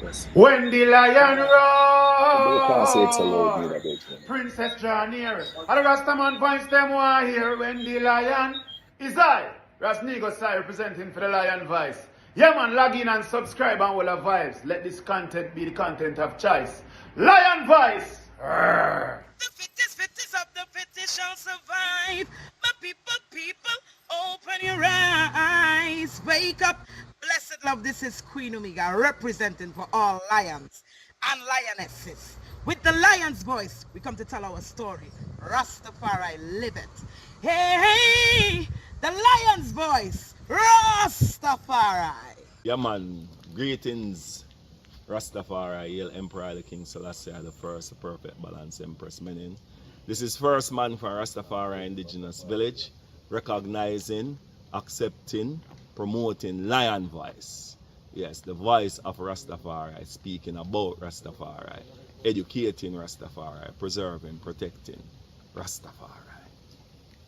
Yes. When the lion But you can't say it's a loud roars, need a bit, man. Princess draw near. And the Rastaman voice them want hear when the lion is I. Ras Negosai representing for the lion voice. Yeah man, log in and subscribe and all the vibes. Let this content be the content of choice. Lion voice. Arrgh. The fittest of the fittest shall survive. My people, open your eyes. Wake up. Blessed love, this is Queen Omega representing for all lions and lionesses. With the lion's voice, we come to tell our story. Ras Tafari, live it. Hey, the lion's voice. Ras Tafari. Yeah, man. Greetings, Ras Tafari, Hail Emperor the King Selassie the First, the Perfect Balance Empress Menin. This is FirstMan for Ras Tafari Indigenous Village, recognizing, accepting, promoting lion voice. Yes, the voice of Rastafari, speaking about Rastafari, educating Rastafari, preserving, protecting Rastafari.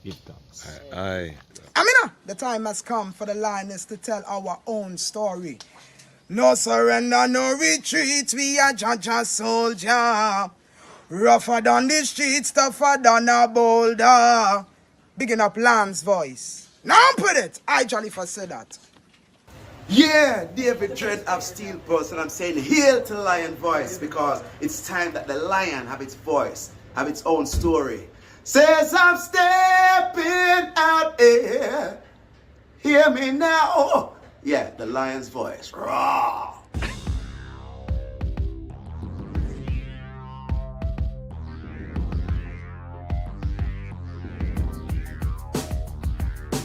Give thanks. Aye. Amina, the time has come for the lioness to tell our own story. No surrender, no retreat, we are Jaja soldier. Rougher than the streets, tougher than a boulder. Bigging up Lamb's voice. Now put it, I jolly for say that. Yeah, David Dread of Steel Pulse, and I'm saying hail to the lion voice because it's time that the lion have its voice, have its own story. Says I'm stepping out here, hear me now. Yeah, the lion's voice. Raw.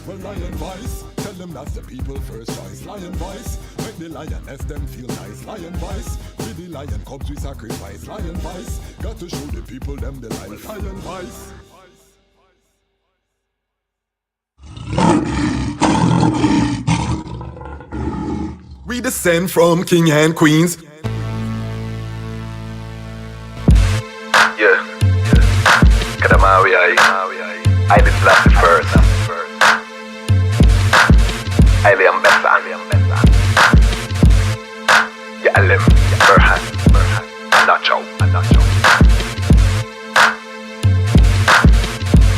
Well, lion voice, tell them that's the people first choice. Lion voice, make the lioness them feel nice. Lion voice, with the lion cubs we sacrifice. Lion voice, got to show the people them the life. Lion voice. We descend from king and queens. Yeah. Kadamawi, I did last first. I am better. Yeah, I live. Burhan. I'm not Joe.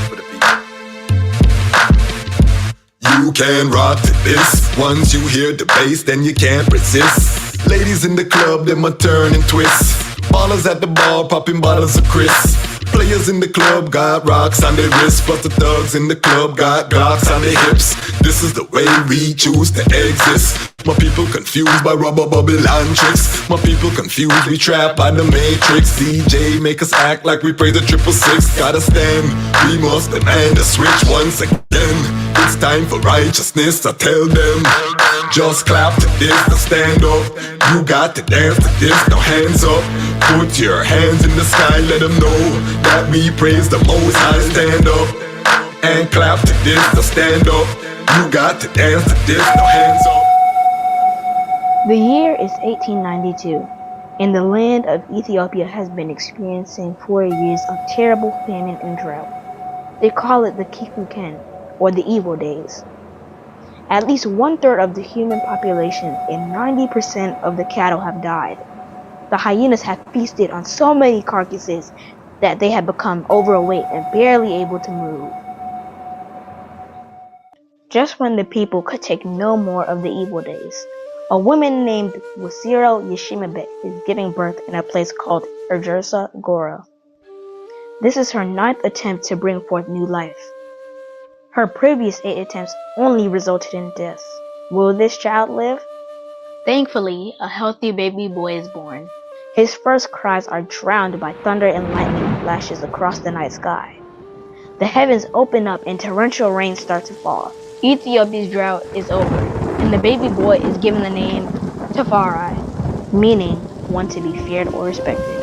For the people. You can rock to this. Once you hear the bass, then you can't resist. Ladies in the club, them a turn and twist. Ballers at the bar, popping bottles of Chris. Players in the club got rocks on their wrists, but the thugs in the club got Glocks on their hips. This is the way we choose to exist. My people confused by rubber Babylon tricks. My people confused, we trapped by the Matrix. DJ make us act like we pray the 666. Gotta stand, we must demand a switch once again. It's time for righteousness, I tell them. Just clap to this, now stand up. You got to dance to this, now hands up. Put your hands in the sky, let them know that we praise the Most High. Stand up and clap to this, now stand up. You got to dance to this, now hands up. The year is 1892, and the land of Ethiopia has been experiencing 4 years of terrible famine and drought. They call it the Kikuken, or the evil days. At least 1/3 of the human population and 90% of the cattle have died. The hyenas have feasted on so many carcasses that they have become overweight and barely able to move. Just when the people could take no more of the evil days, a woman named Wasiro Yeshimabet is giving birth in a place called Urgersa Gora. This is her 9th attempt to bring forth new life. Her previous 8 attempts only resulted in death. Will this child live? Thankfully, a healthy baby boy is born. His first cries are drowned by thunder and lightning flashes across the night sky. The heavens open up and torrential rain starts to fall. Ethiopia's drought is over, and the baby boy is given the name Tafari, meaning one to be feared or respected.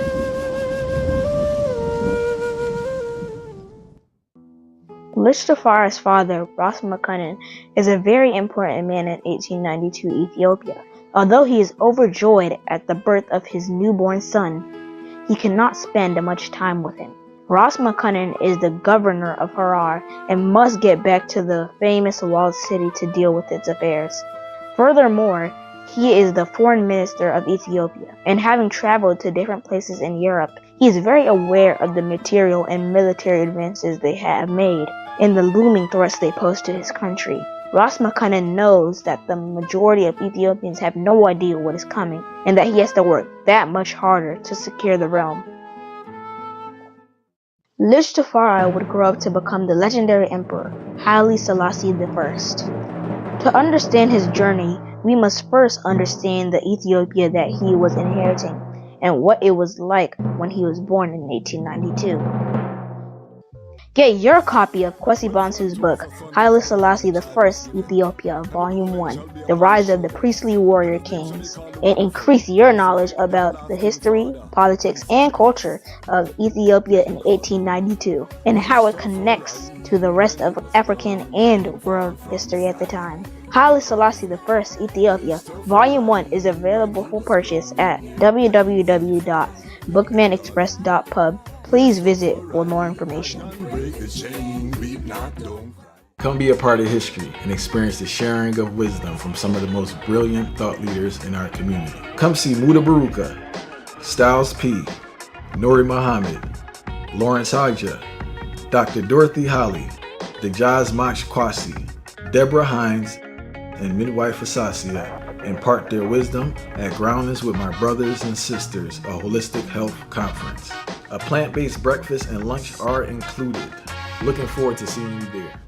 Ras Tafari's father, Ras Makunin, is a very important man in 1892 Ethiopia. Although he is overjoyed at the birth of his newborn son, he cannot spend much time with him. Ras Makunin is the governor of Harar and must get back to the famous walled city to deal with its affairs. Furthermore, He is the foreign minister of Ethiopia, and having traveled to different places in Europe, he is very aware of the material and military advances they have made and the looming threats they pose to his country. Ras Makana knows that the majority of Ethiopians have no idea what is coming, and that he has to work that much harder to secure the realm. Ras Tafari would grow up to become the legendary emperor, Haile Selassie I. To understand his journey, we must first understand the Ethiopia that he was inheriting and what it was like when he was born in 1892. Get your copy of Kwesi Bansu's book, Haile Selassie I, Ethiopia, Volume 1, The Rise of the Priestly Warrior Kings, and increase your knowledge about the history, politics, and culture of Ethiopia in 1892, and how it connects to the rest of African and world history at the time. Haile Selassie I, Ethiopia, Volume 1 is available for purchase at www.bookmanexpress.pub. Please visit for more information. Come be a part of history and experience the sharing of wisdom from some of the most brilliant thought leaders in our community. Come see Muda Baruka, Styles P, Nori Muhammad, Lawrence Haja, Dr. Dorothy Holly, Dejaz Mach Kwasi, Deborah Hines, and Midwife Asasia impart their wisdom at Groundless with My Brothers and Sisters, a holistic health conference. A plant-based breakfast and lunch are included. Looking forward to seeing you there.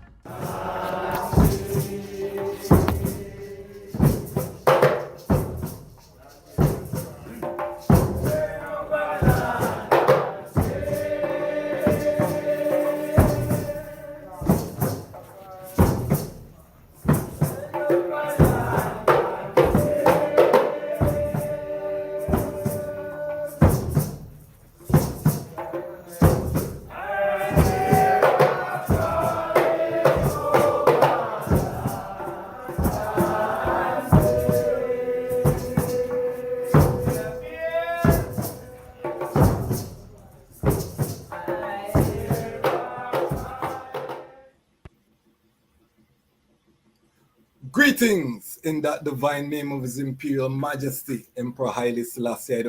Greetings in that divine name of His Imperial Majesty, Emperor Haile Selassie I.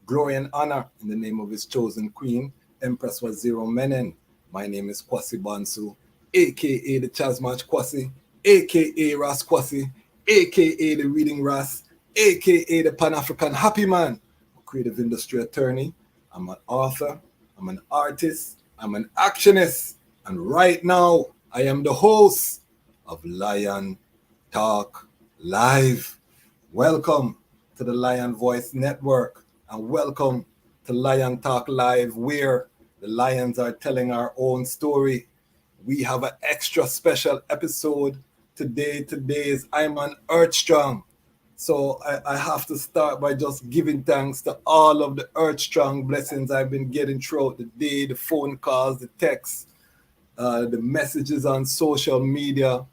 Glory and honor in the name of His chosen Queen, Empress Waziri Menen. My name is Kwesi Bansu, aka the Chazmach Kwasi, aka Ras Kwasi, aka the Reading Ras, aka the Pan-African Happy Man, a creative industry attorney. I'm an author, I'm an artist, I'm an actionist, and right now I am the host of Lion Talk Live. Welcome to the Lion Voice Network, and welcome to Lion Talk Live, where the lions are telling our own story. We have an extra special episode today. Today is I'm on Earth Strong. So I have to start by just giving thanks to all of the Earth Strong blessings I've been getting throughout the day, the phone calls, the texts, the messages on social media.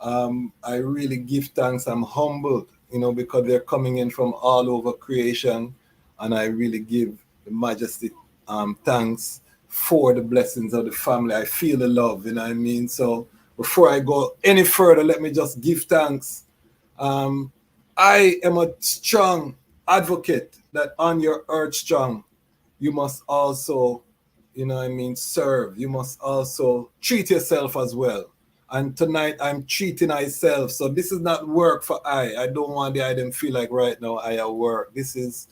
I really give thanks. I'm humbled, because they're coming in from all over creation, and I really give the Majesty thanks for the blessings of the family. I feel the love, So before I go any further, let me just give thanks. I am a strong advocate that on your Earth Strong, you must also, serve. You must also treat yourself as well. And tonight I'm treating myself. So this is not work for I don't want the I them feel like right now I at work. This is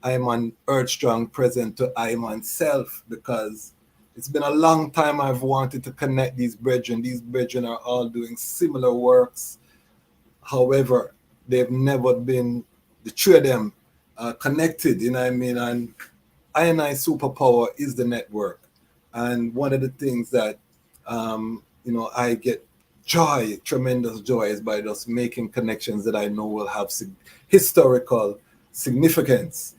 I'm on Earth Strong present to I myself, because it's been a long time I've wanted to connect these brethren. These brethren are all doing similar works. However, they've never been, the three of them, connected, And I superpower is the network. And one of the things that, I get joy, tremendous joy, is by just making connections that I know will have historical significance.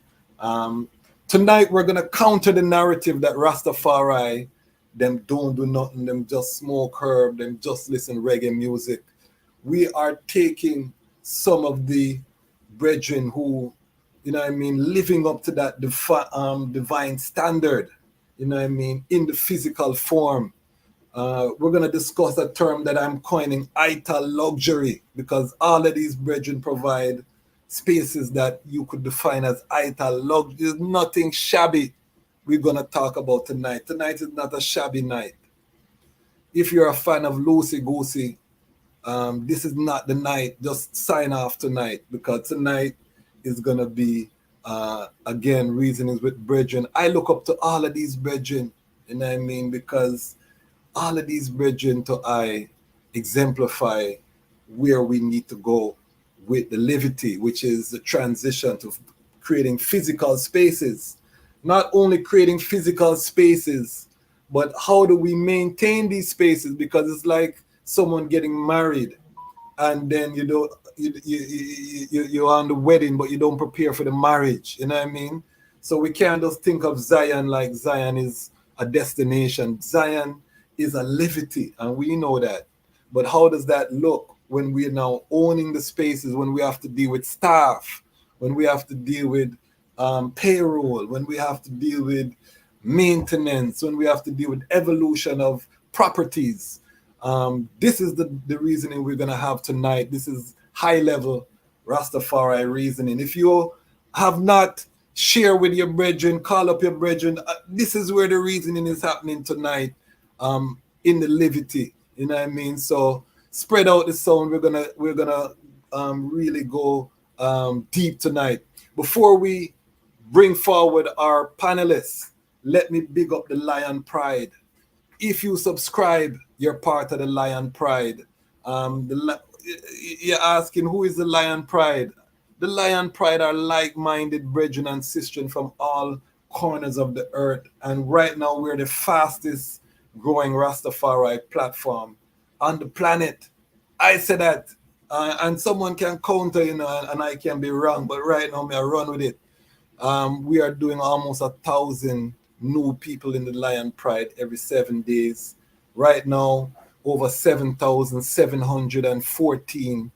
Tonight, we're going to counter the narrative that Ras Tafari, them don't do nothing, them just smoke herb, them just listen reggae music. We are taking some of the brethren who, living up to that divine standard, in the physical form. We're going to discuss a term that I'm coining ital luxury, because all of these brethren provide spaces that you could define as ital luxury. There's nothing shabby we're going to talk about tonight. Tonight is not a shabby night. If you're a fan of Loosey Goosey, this is not the night. Just sign off tonight, because tonight is going to be, again, reasonings with brethren. I look up to all of these brethren, you know what I mean, because all of these brethren to I exemplify where we need to go with the levity, which is the transition to creating physical spaces. Not only creating physical spaces, but how do we maintain these spaces? Because it's like someone getting married, and then you're on the wedding, but you don't prepare for the marriage. You know what I mean? So we can't just think of Zion like Zion is a destination. Zion is a levity, and we know that. But how does that look when we're now owning the spaces, when we have to deal with staff, when we have to deal with payroll, when we have to deal with maintenance, when we have to deal with evolution of properties? This is the reasoning we're going to have tonight. This is high level Rastafari reasoning. If you have not shared with your brethren, call up your brethren. This is where the reasoning is happening tonight, in the levity. You know what I mean? So spread out the sound. We're gonna really go deep tonight. Before we bring forward our panelists, let me big up the Lion Pride. If you subscribe, you're part of the Lion Pride. You're asking, who is the Lion Pride? The Lion Pride are like-minded brethren and sisters from all corners of the earth. And right now, we're the fastest growing Rastafari platform on the planet. I say that, and someone can counter, and I can be wrong, but right now, I run with it. We are doing almost 1,000 new people in the Lion Pride every 7 days. Right now, over 7,714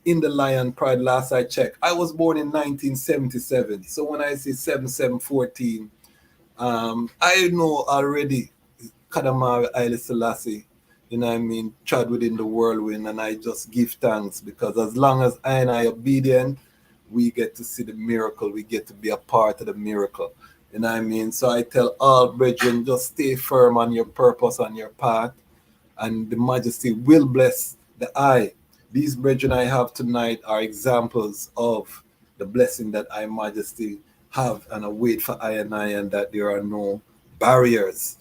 in the Lion Pride last I checked. I was born in 1977. So when I say 7714, I know already Kadamari Haile Selassie, you know what I mean, trod within the whirlwind, and I just give thanks, because as long as I and I obedient, we get to see the miracle. We get to be a part of the miracle. You know what I mean? So I tell all brethren, just stay firm on your purpose, on your path, and the Majesty will bless the eye. These brethren I have tonight are examples of the blessing that I, Majesty, have and await for I, and that there are no barriers.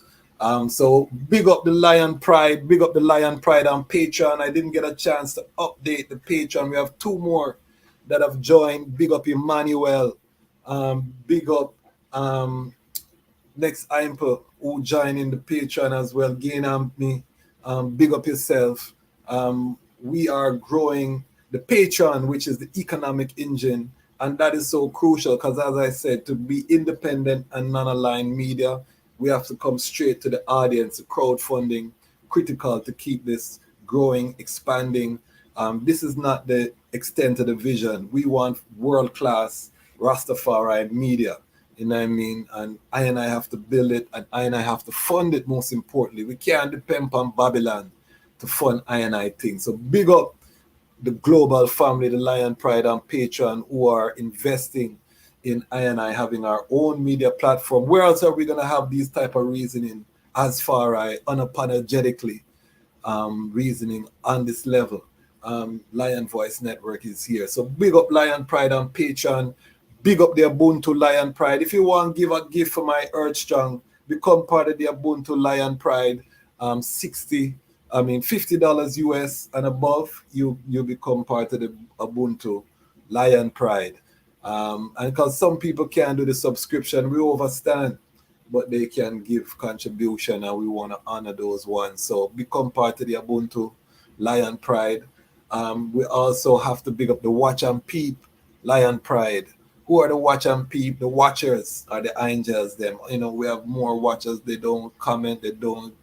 So big up the Lion Pride, big up the Lion Pride on Patreon. I didn't get a chance to update the Patreon. We have 2 more that have joined. Big up Emmanuel. Big up next Imper, who joined in the Patreon as well. Gain me. Big up yourself. We are growing the Patreon, which is the economic engine, and that is so crucial, because as I said, to be independent and non-aligned media, we have to come straight to the audience. The crowdfunding, critical to keep this growing, expanding. This is not the extent of the vision. We want world-class Rastafari media. You know what I mean? And I have to build it, and I have to fund it, most importantly. We can't depend on Babylon to fund I things. So big up the global family, the Lion Pride on Patreon, who are investing in I having our own media platform. Where else are we going to have these type of reasoning as far as unapologetically reasoning on this level? Lion Voice Network is here. So big up Lion Pride on Patreon. Big up the Ubuntu Lion Pride. If you want to give a gift for my Earth Strong, become part of the Ubuntu Lion Pride. $50 US and above, you become part of the Ubuntu Lion Pride. And because some people can't do the subscription, we understand, but they can give contribution, and we want to honor those ones. So become part of the Ubuntu Lion Pride. We also have to big up the Watch and Peep Lion Pride. Who are the Watch and Peep? The watchers are the angels. Them, we have more watchers. They don't comment. They don't,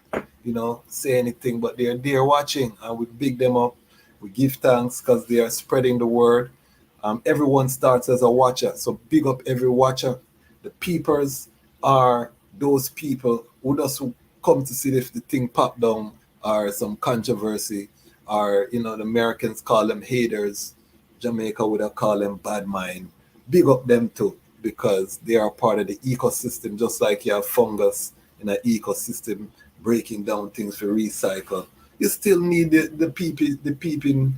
say anything, but they're there watching, and we big them up. We give thanks because they are spreading the word. Everyone starts as a watcher, so big up every watcher. The peepers are those people who just come to see if the thing pop down or some controversy, or the Americans call them haters, Jamaica would have called them bad mind. Big up them too, because they are part of the ecosystem, just like you have fungus in an ecosystem breaking down things for recycle. You still need the peeping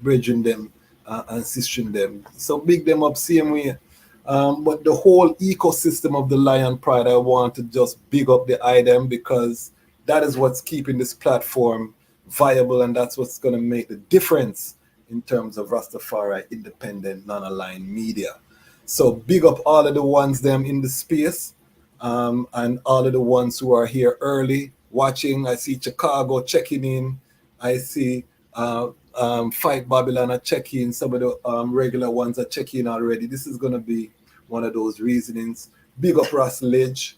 bridging them and sistering them. So big them up same way. But the whole ecosystem of the Lion Pride, I want to just big up the item, because that is what's keeping this platform viable, and that's what's going to make the difference in terms of Rastafari independent, non-aligned media. So big up all of the ones them in the space, and all of the ones who are here early watching. I see Chicago checking in. I see Fight Babylon are checking. Some of the regular ones are checking already. This is going to be one of those reasonings. Big up Ras Ledge,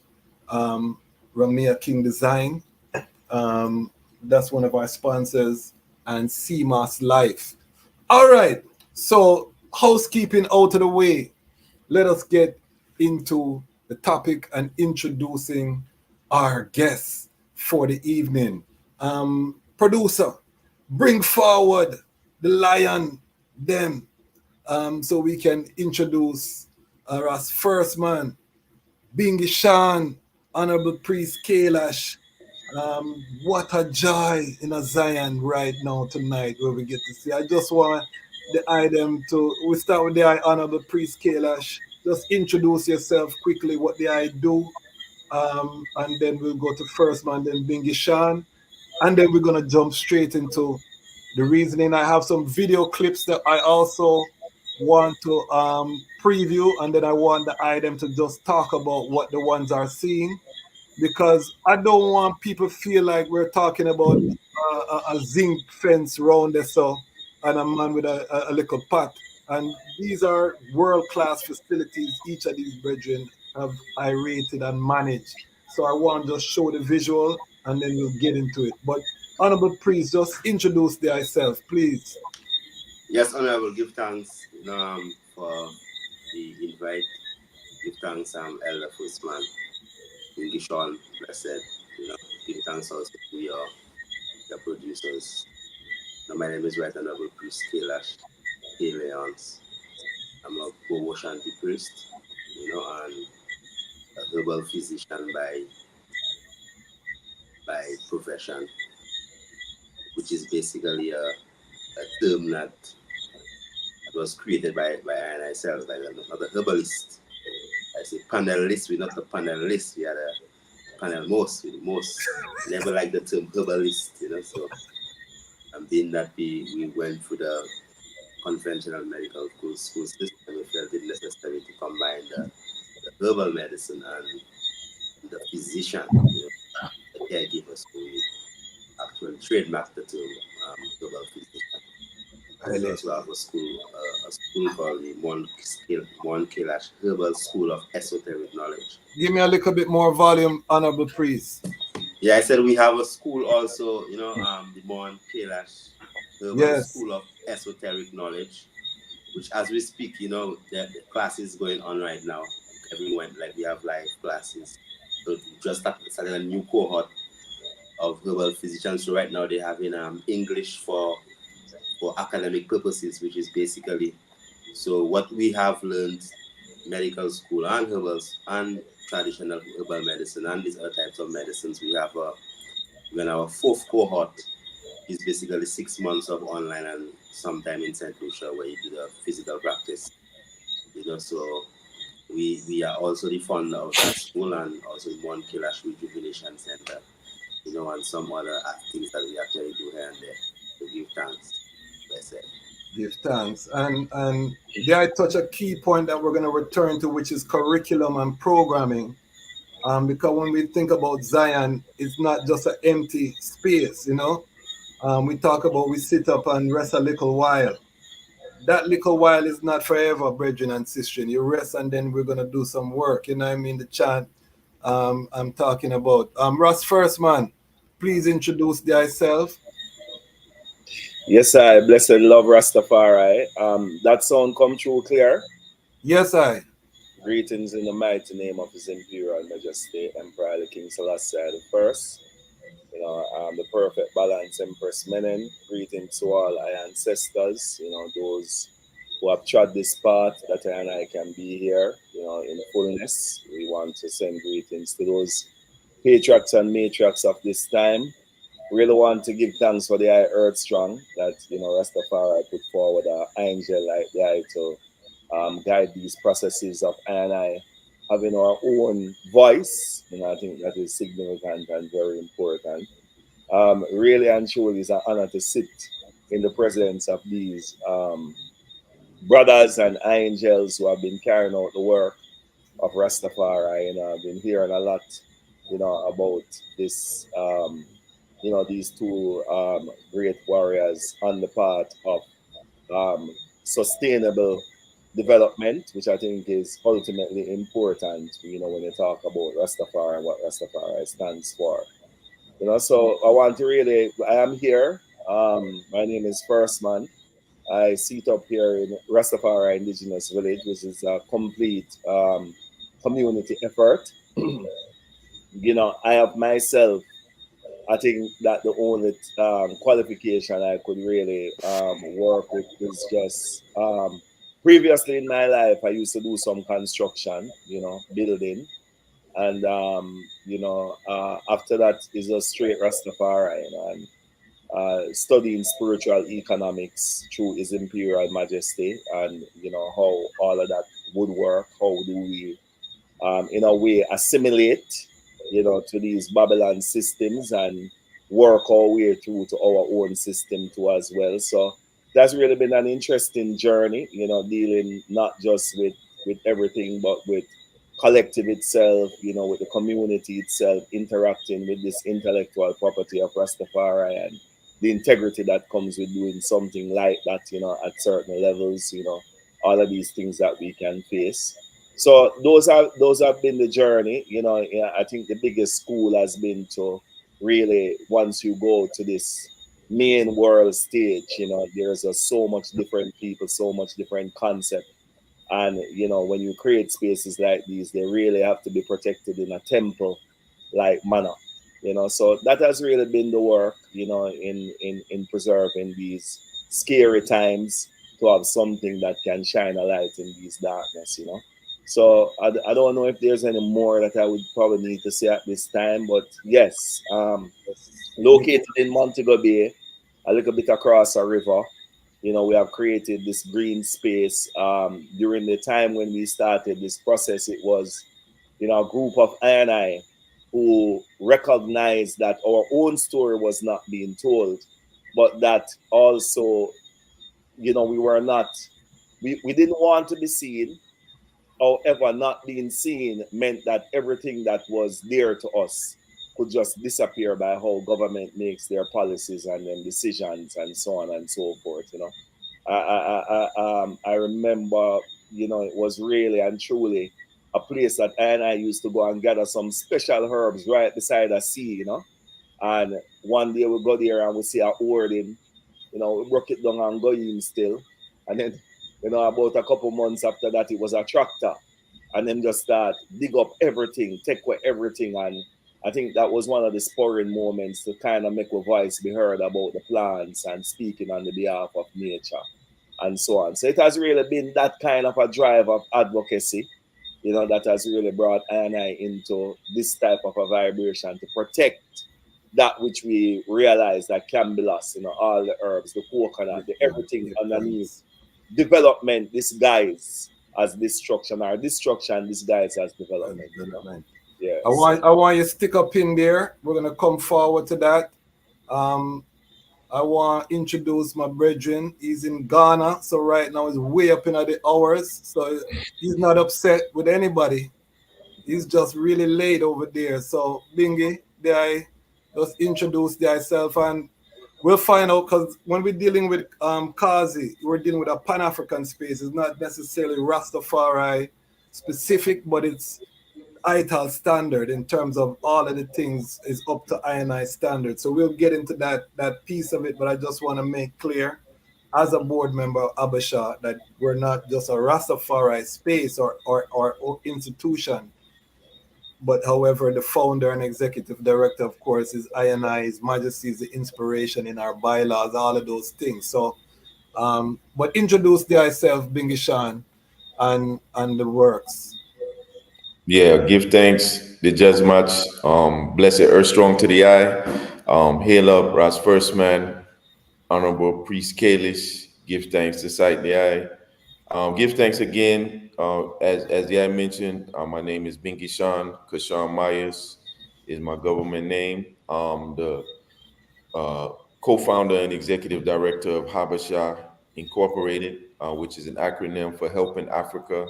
Ramia King Design. That's one of our sponsors, and CMOS Life. All right, so housekeeping out of the way. Let us get into the topic and introducing our guests for the evening. Producer, bring forward the lion, them, so we can introduce our FirstMan, Binghi Shawn, Honorable Priest Kailash. What a joy in a Zion right now tonight, where we get to see. I just want the item to, we start with the Honorable Priest Kailash. Just introduce yourself quickly, what the I do, and then we'll go to FirstMan, then Binghi Shawn, and then we're gonna jump straight into the reasoning. I have some video clips that I also want to preview, and then I want the item to just talk about what the ones are seeing, because I don't want people feel like we're talking about a zinc fence round there, so, and a man with a little pot. And these are world-class facilities. Each of these brethren have I rated and managed. So I want to just show the visual, and then we'll get into it. But Honorable Priest, just introduce thyself, please. Yes, Honorable, give thanks for the invite. Give thanks, Elder FirstMan, Binghi Shawn, blessed. Give thanks also to your producers. My name is Right Honorable Priest Kailash, K. Leons. I'm a Shanti priest, and a herbal physician by profession, which is basically a term that was created by I and myself, like not a herbalist. I say panelist, we're not a panelist, we are a panel most, with most. Never like the term herbalist, so being that we went through the conventional medical school system, we felt it necessary to combine the herbal medicine and the physician, the caregiver. So we actually trademarked the term herbal physician. And we also have a school called the Mon Kailash Herbal School of Esoteric Knowledge. Give me a little bit more volume, Honorable Priest. Yeah, I said we have a school also, the Mon Kailash Herbal School of Esoteric Knowledge, which as we speak, the class is going on right now. Everyone, like we have live classes. So we just started a new cohort of herbal physicians. So right now they have in English for academic purposes, which is basically, so what we have learned, medical school and herbals and traditional herbal medicine and these other types of medicines, we have when our fourth cohort is basically 6 months of online and sometime in St. Lucia where you do the physical practice. So we are also the founder of that school and also Mon Kailash Rejuvenation Center, and some other things that we actually do here and there. So give thanks. Give thanks. And yeah, I touch a key point that we're going to return to, which is curriculum and programming. Because when we think about Zion, it's not just an empty space, we talk about we sit up and rest a little while. That little while is not forever, brethren and sisters. You rest and then we're going to do some work. The chant I'm talking about. Ras FirstMan, please introduce thyself. Yes, I blessed love Rastafari. That sound come through clear? Yes, I. Greetings in the mighty name of His Imperial Majesty, Emperor the King Selassie the First. The perfect balance, Empress Menen. Greetings to all our ancestors, those who have trod this path that I and I can be here, in fullness. We want to send greetings to those patriarchs and matriarchs of this time. Really want to give thanks for the high earth strong that, Rastafari put forward an angel like the eye to guide these processes of I and I having our own voice. I think that is significant and very important. Really and truly is an honor to sit in the presence of these brothers and angels who have been carrying out the work of Rastafari. I've been hearing a lot, about this, these two great warriors on the path of sustainable development, which I think is ultimately important, when you talk about Rastafari and what Rastafari stands for. So I am here. My name is FirstMan. I sit up here in Rastafari Indigenous Village, which is a complete community effort. I have myself, I think that the only qualification I could really work with is just previously in my life, I used to do some construction, building. And, after that is a straight Rastafari, and studying spiritual economics through His Imperial Majesty and, how all of that would work. How do we, in a way, assimilate, to these Babylon systems and work our way through to our own system too as well. So that's really been an interesting journey, dealing not just with everything, but with collective itself, with the community itself, interacting with this intellectual property of Rastafari and the integrity that comes with doing something like that, at certain levels, all of these things that we can face. So those have been the journey. I think the biggest school has been to really, once you go to this main world stage, there's so much different people, so much different concept. And when you create spaces like these, they really have to be protected in a temple like manner. So that has really been the work, in preserving these scary times, to have something that can shine a light in these darkness. So I don't know if there's any more that I would probably need to say at this time, but yes, located in Montego Bay, a little bit across a river. We have created this green space. During the time when we started this process, it was, a group of I who recognized that our own story was not being told, but that also, we were not, we didn't want to be seen. However, not being seen meant that everything that was dear to us could just disappear by how government makes their policies and then decisions and so on and so forth. I remember, it was really and truly a place that I used to go and gather some special herbs right beside the sea, And one day we go there and we see a hoarding, we broke it down and go in still. And then, about a couple months after that, it was a tractor. And then just start dig up everything, take away everything. And I think that was one of the spurring moments to kind of make a voice be heard about the plants and speaking on the behalf of nature and so on. So it has really been that kind of a drive of advocacy, that has really brought I into this type of a vibration to protect that which we realize that can be lost, all the herbs, the coconut, the everything underneath. Development disguised as destruction, or destruction disguised as development. Yes. I want you to stick up in there. We're gonna come forward to that. I want to introduce my brethren. He's in Ghana, so right now he's way up in the hours. So he's not upset with anybody. He's just really late over there. So Binghi, I just introduce thyself and we'll find out, because when we're dealing with Kazi, we're dealing with a Pan-African space. It's not necessarily Rastafari specific, but it's ITAL standard in terms of all of the things is up to I standard. So we'll get into that piece of it, but I just want to make clear as a board member of Abasha, that we're not just a Rastafari space or institution, but however, the founder and executive director, of course, is I and I, His Majesty is the inspiration in our bylaws, all of those things. So, but introduce thyself, Binghi Shawn, and the works. Yeah, give thanks, the judge much. Blessed earth strong to the eye. Hail up, Ras FirstMan, Honorable Priest Kailash. Give thanks to sight the eye. Give thanks again. As the eye mentioned, my name is Binghi Shawn. Cashawn Myers is my government name. The co-founder and executive director of Habasha Incorporated, which is an acronym for Helping Africa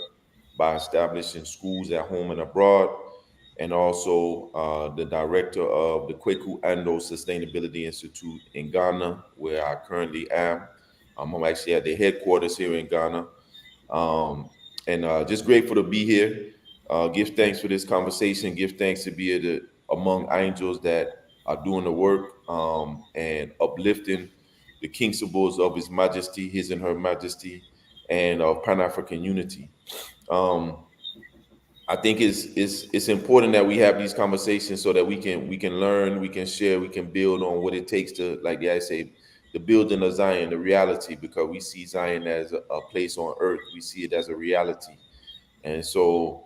by establishing schools at home and abroad, and also the director of the Kweku Ando Sustainability Institute in Ghana, where I currently am. I'm actually at the headquarters here in Ghana. And just grateful to be here. Give thanks for this conversation. Give thanks to be among angels that are doing the work and uplifting the principles of His Majesty, His and Her Majesty, and of Pan-African unity. I think it's important that we have these conversations so that we can learn, we can share, we can build on what it takes to, like I say, the building of Zion, the reality, because we see Zion as a place on earth. We see it as a reality, and so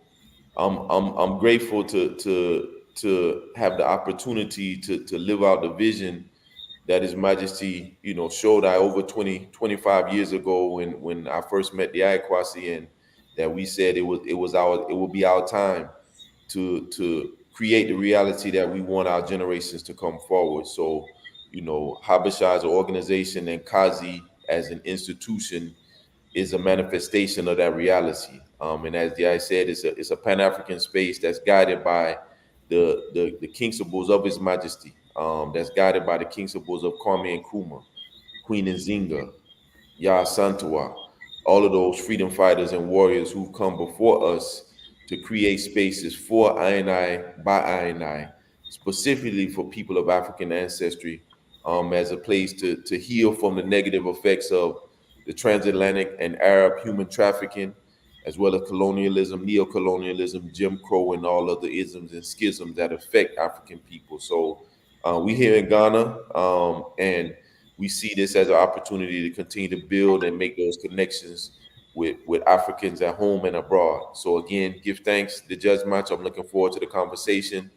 I'm grateful to have the opportunity to live out the vision that His Majesty, showed I over 25 years ago when I first met the Ayakwasi, and that we said it will be our time to create the reality that we want our generations to come forward. So, Habasha as an organization and Kazi as an institution is a manifestation of that reality. And as I said, it's a Pan-African space that's guided by the principles of His Majesty, that's guided by the principles of Kwame Nkrumah, Queen Nzinga, Yah Santua, all of those freedom fighters and warriors who've come before us to create spaces for I, by I, specifically for people of African ancestry, as a place to heal from the negative effects of the transatlantic and Arab human trafficking, as well as colonialism, neo-colonialism, Jim Crow, and all other isms and schisms that affect African people. So we here in Ghana, and we see this as an opportunity to continue to build and make those connections with Africans at home and abroad. So again, give thanks to Judge Match. I'm looking forward to the conversation.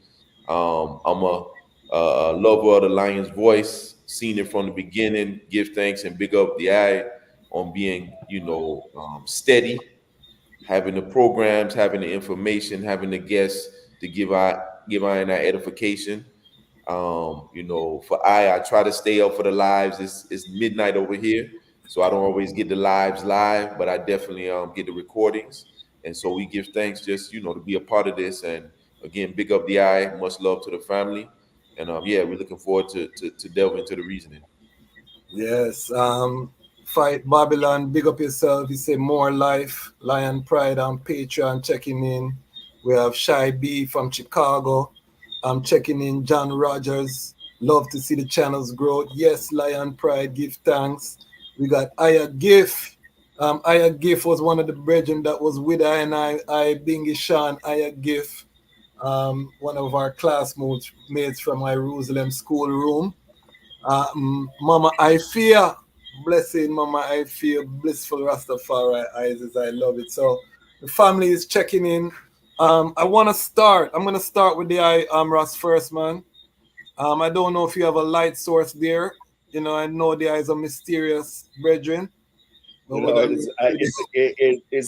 I'm a lover of the Lion's Voice, seen it from the beginning. Give thanks and big up the eye on being, steady, having the programs, having the information, having the guests to give I and I edification. For I try to stay up for the lives. It's midnight over here, so I don't always get the lives live, but I definitely get the recordings. And so we give thanks just, to be a part of this. And again, big up the eye, much love to the family. And we're looking forward to delve into the reasoning. Yes. Fight Babylon, big up yourself. You say more life, Lion Pride on Patreon checking in. We have Shy B from Chicago. I'm checking in. John Rogers, love to see the channels grow. Yes, Lion Pride, give thanks. We got Aya Giff. Aya Giff was one of the brethren that was with I and I Binghi Shawn, Aya Giff, one of our classmates from my Jerusalem schoolroom. Mama I fear, blessing Mama I fear, blissful Rastafari eyes, I love it. So the family is checking in. I'm going to start with the Ras FirstMan. I don't know if you have a light source there. I know the eyes are mysterious, brethren. It's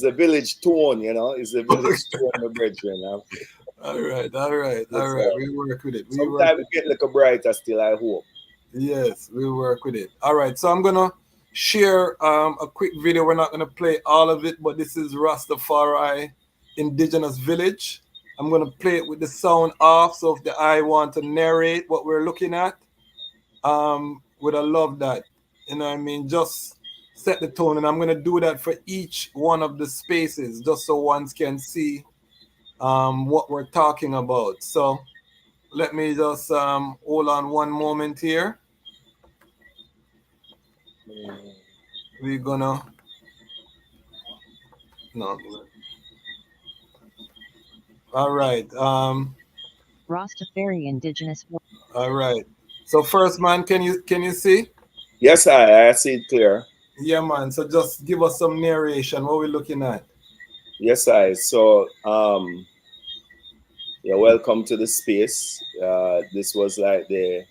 a village tone, it's a village tone, brethren. All right. We work with it. Sometimes we get like a brighter still, I hope. Yes, we work with it. All right, so I'm going to share a quick video. We're not going to play all of it, but this is Ras Tafari Indigenous Village. I'm going to play it with the sound off, so if the eye want to narrate what we're looking at, would I love that. Just set the tone, and I'm going to do that for each one of the spaces, just so ones can see what we're talking about. So let me just hold on one moment here. we're gonna no. All right. Ras Tafari Indigenous. All right. So FirstMan, can you see? Yes, I see it clear. Yeah, man. So just give us some narration. What we're looking at? Yes, I. So, yeah, welcome to the space. This was like the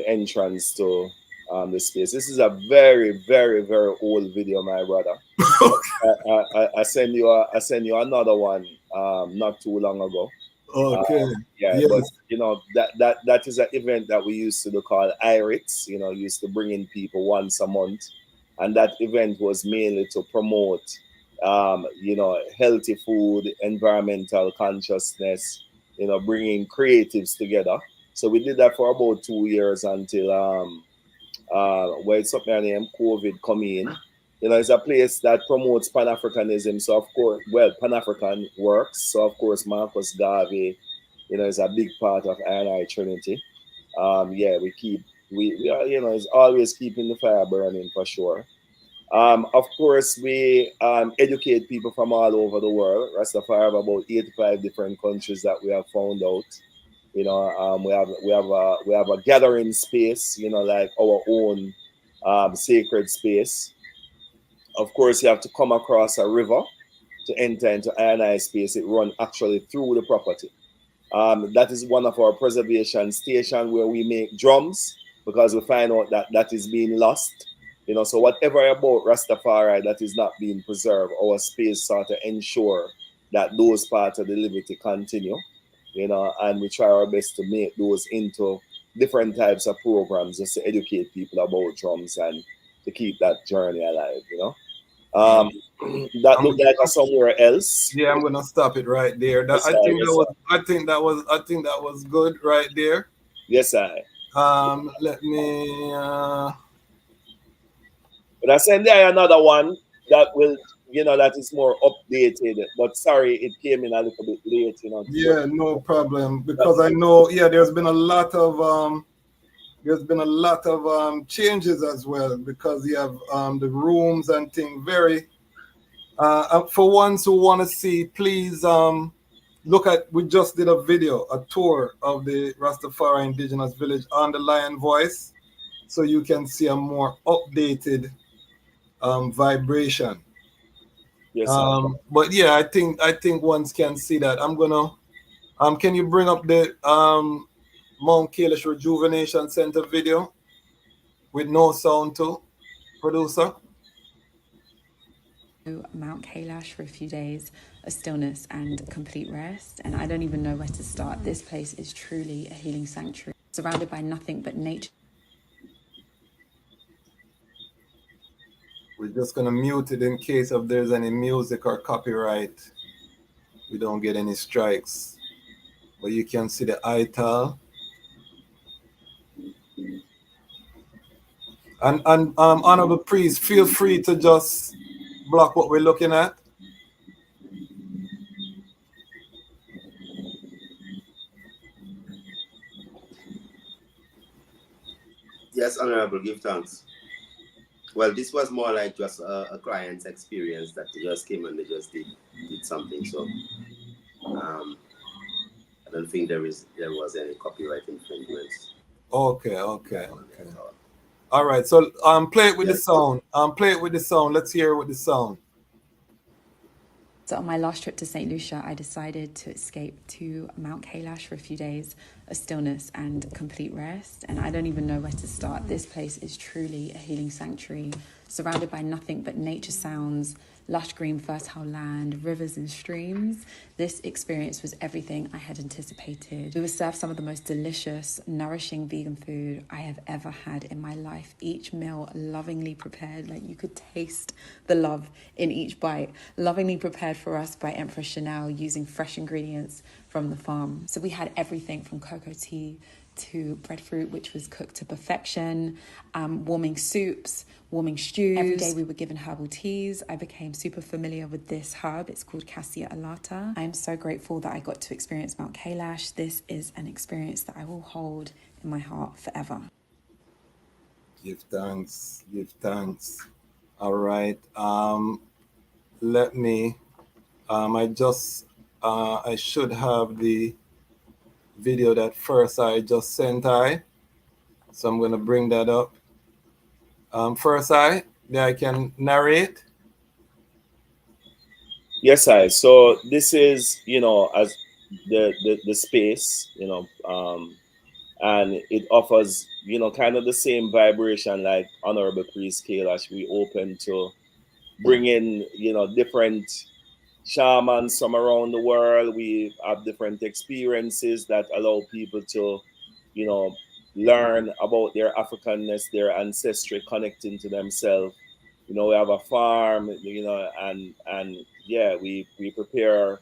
entrance to the space. This is a very, very, very old video, my brother. I send you another one not too long ago. Okay. Yeah, yes. but that is an event that we used to do called IRITS. Used to bring in people once a month, and that event was mainly to promote, healthy food, environmental consciousness, bringing creatives together. So we did that for about 2 years until where something named COVID come in. It's a place that promotes Pan-Africanism. So of course, Pan-African works. So of course, Marcus Garvey, is a big part of I Trinity. Yeah, we are, it's always keeping the fire burning for sure. Of course, we educate people from all over the world. Rastafari have about 85 different countries that we have found out. We have a gathering space, like our own sacred space. Of course, you have to come across a river to enter into I space. It runs actually through the property. That is one of our preservation stations where we make drums, because we find out that is being lost. So whatever about Rastafari that is not being preserved, our space sort of ensure that those parts of the liberty continue. And we try our best to make those into different types of programs just to educate people about drums and to keep that journey alive. That looked like somewhere else. Yeah, I'm gonna stop it right there. I think that was good right there. Yes, I. Let me. But I send there another one that will, that is more updated. But sorry, it came in a little bit late. Yeah, no problem. Because I know, there's been a lot of changes as well, because you have the rooms and things very. For ones who want to see, please look at. We just did a video, a tour of the Rastafari Indigenous Village on the Lion Voice, so you can see a more updated vibration. Yes. But yeah, I think ones can see that. I'm gonna. Can you bring up the Mount Kailash Rejuvenation Center video with no sound too, producer? Mount Kailash for a few days, a stillness and complete rest, and I don't even know where to start. This place is truly a healing sanctuary, surrounded by nothing but nature. We're just gonna mute it in case if there's any music or copyright. We don't get any strikes. But you can see the ITAL. And Honorable Priest, feel free to just block what we're looking at. Yes, Honorable, give thanks. Well, this was more like just a client's experience that they just came and they just did something. So I don't think there was any copyright infringements. Okay. All right. So play it with the sound. Play it with the sound. Let's hear it with the sound. So on my last trip to St. Lucia, I decided to escape to Mount Kailash for a few days, a stillness and complete rest. And I don't even know where to start. This place is truly a healing sanctuary, surrounded by nothing but nature sounds, lush green fertile land, rivers and streams. This experience was everything I had anticipated. We were served some of the most delicious, nourishing vegan food I have ever had in my life. Each meal lovingly prepared, like you could taste the love in each bite, lovingly prepared for us by Empress Chanel using fresh ingredients from the farm. So we had everything from cocoa tea to breadfruit, which was cooked to perfection, warming soups, warming stews. Every day we were given herbal teas. I became super familiar with this herb. It's called Cassia alata. I am so grateful that I got to experience Mount Kailash. This is an experience that I will hold in my heart forever. Give thanks. All right. Let me. I should have the video that first I just sent so I'm gonna bring that up. First that I can narrate. Yes, so this is, as the space, and it offers, kind of the same vibration like Honorable Priest Kailash. We open to bring in, different shamans from around the world. We have different experiences that allow people to, you know, learn about their Africanness, their ancestry, connecting to themselves. We have a farm, and yeah, we prepare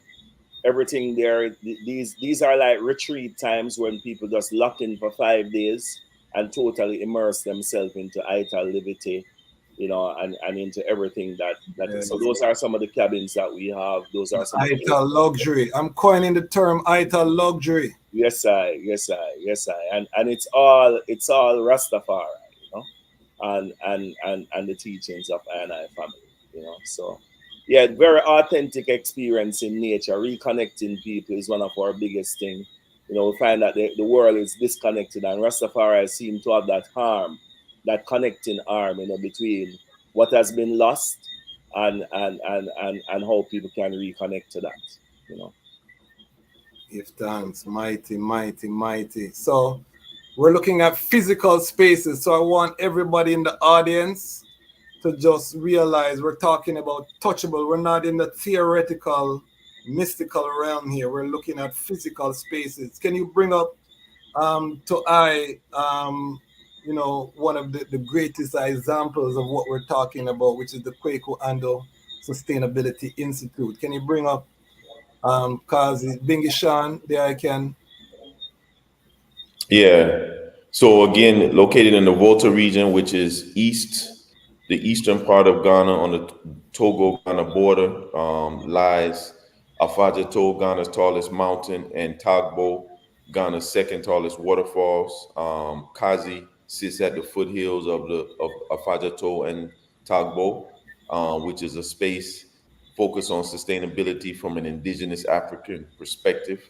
everything there. These are like retreat times when people just lock in for 5 days and totally immerse themselves into ital liberty, and into everything that is. So Yes. those are some of the cabins that we have. Those are some of the Ital luxury. I'm coining the term ital luxury. yes, and it's all Rastafari, and the teachings of I family. So yeah, very authentic experience in nature. Reconnecting people is one of our biggest thing. We find that the world is disconnected, and Rastafari seem to have that connecting arm, between what has been lost and how people can reconnect to that. You know. Give thanks, mighty, mighty, mighty. So we're looking at physical spaces. So I want everybody in the audience to just realize we're talking about touchable. We're not in the theoretical, mystical realm here. We're looking at physical spaces. Can you bring up one of the greatest examples of what we're talking about, which is the Kwaku Ando Sustainability Institute? Can you bring up Kazi Binghi Shawn? There I can. Yeah. So again, located in the Volta region, which is the eastern part of Ghana on the Togo-Ghana border, lies Afajato, Ghana's tallest mountain, and Tagbo, Ghana's second tallest waterfalls. Kazi sits at the foothills of Afajato and Tagbo, which is a space focused on sustainability from an indigenous African perspective.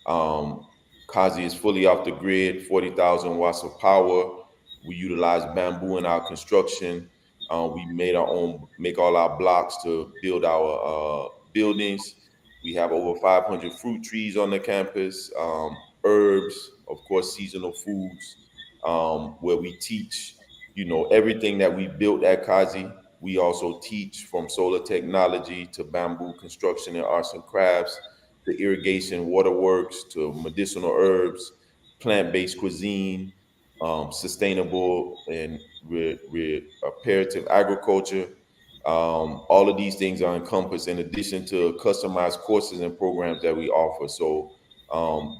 Um, Kazi is fully off the grid, 40,000 watts of power. We utilize bamboo in our construction. We make all our blocks to build our buildings. We have over 500 fruit trees on the campus, herbs, of course, seasonal foods, where we teach, everything that we built at Kazi. We also teach from solar technology to bamboo construction and arts and crafts, to irrigation waterworks, to medicinal herbs, plant-based cuisine, sustainable and reparative agriculture. All of these things are encompassed in addition to customized courses and programs that we offer. So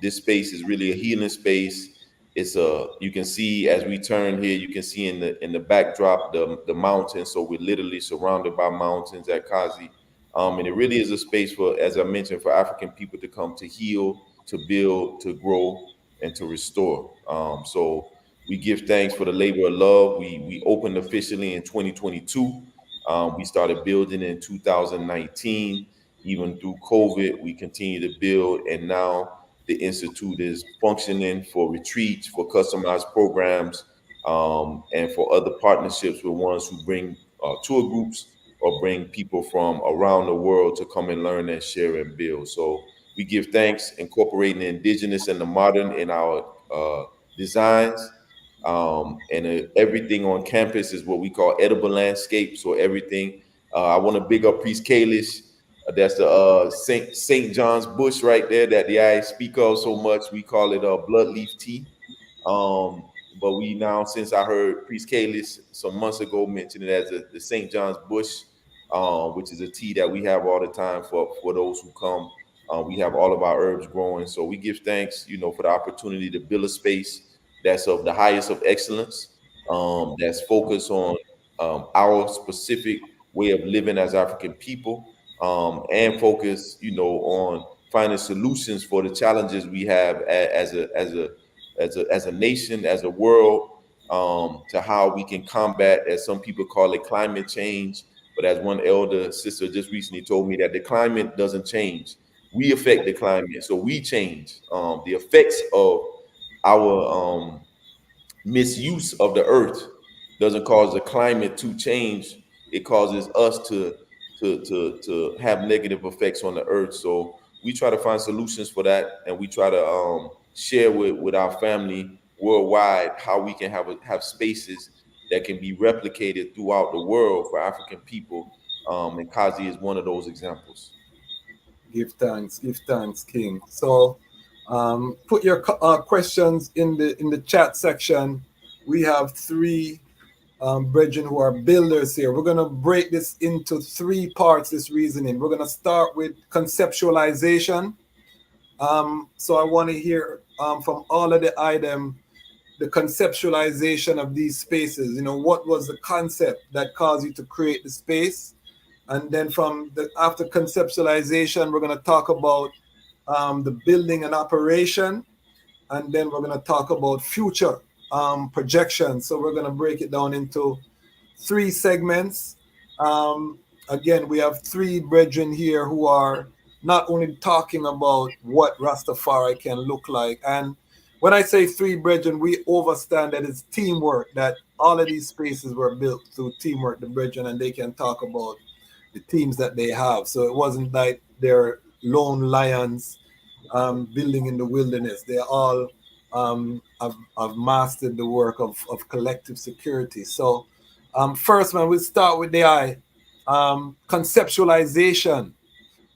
this space is really a healing space. You can see as we turn here, you can see in the backdrop the mountains. So we're literally surrounded by mountains at Kazi. And it really is a space for, as I mentioned, for African people to come to heal, to build, to grow, and to restore. So we give thanks for the labor of love. We opened officially in 2022. We started building in 2019. Even through COVID, we continue to build, and now the institute is functioning for retreats, for customized programs, and for other partnerships with ones who bring tour groups or bring people from around the world to come and learn and share and build. So we give thanks, incorporating the indigenous and the modern in our designs. Everything on campus is what we call edible landscape. So everything, I want to big up Priest Kailash. That's the St. John's bush right there that the I speak of so much. We call it bloodleaf tea. But we now, since I heard Priest Kailash some months ago mention it as the St. John's bush, which is a tea that we have all the time for those who come. We have all of our herbs growing. So we give thanks, for the opportunity to build a space that's of the highest of excellence, that's focused on our specific way of living as African people, and focus, on finding solutions for the challenges we have as a nation, as a world, to how we can combat, as some people call it, climate change. But as one elder sister just recently told me, that the climate doesn't change. We affect the climate, so we change. The effects of our misuse of the earth doesn't cause the climate to change. It causes us to have negative effects on the earth. So we try to find solutions for that, and we try to share with our family worldwide how we can have spaces that can be replicated throughout the world for African people. And Kazi is one of those examples. Give thanks, King. So put your questions in the chat section. We have three brethren who are builders here. We're going to break this into three parts, this reasoning. We're going to start with conceptualization. So I want to hear from all of the item, the conceptualization of these spaces. You know, what was the concept that caused you to create the space? And then from the after conceptualization, we're going to talk about the building and operation. And then we're going to talk about future projections. So we're going to break it down into three segments. Again, we have three brethren here who are not only talking about what Rastafari can look like. And when I say three brethren, we understand that it's teamwork, that all of these spaces were built through teamwork, the brethren, and they can talk about the teams that they have. So it wasn't like they're lone lions building in the wilderness. They all have mastered the work of collective security. So first, man, we'll start with the conceptualization.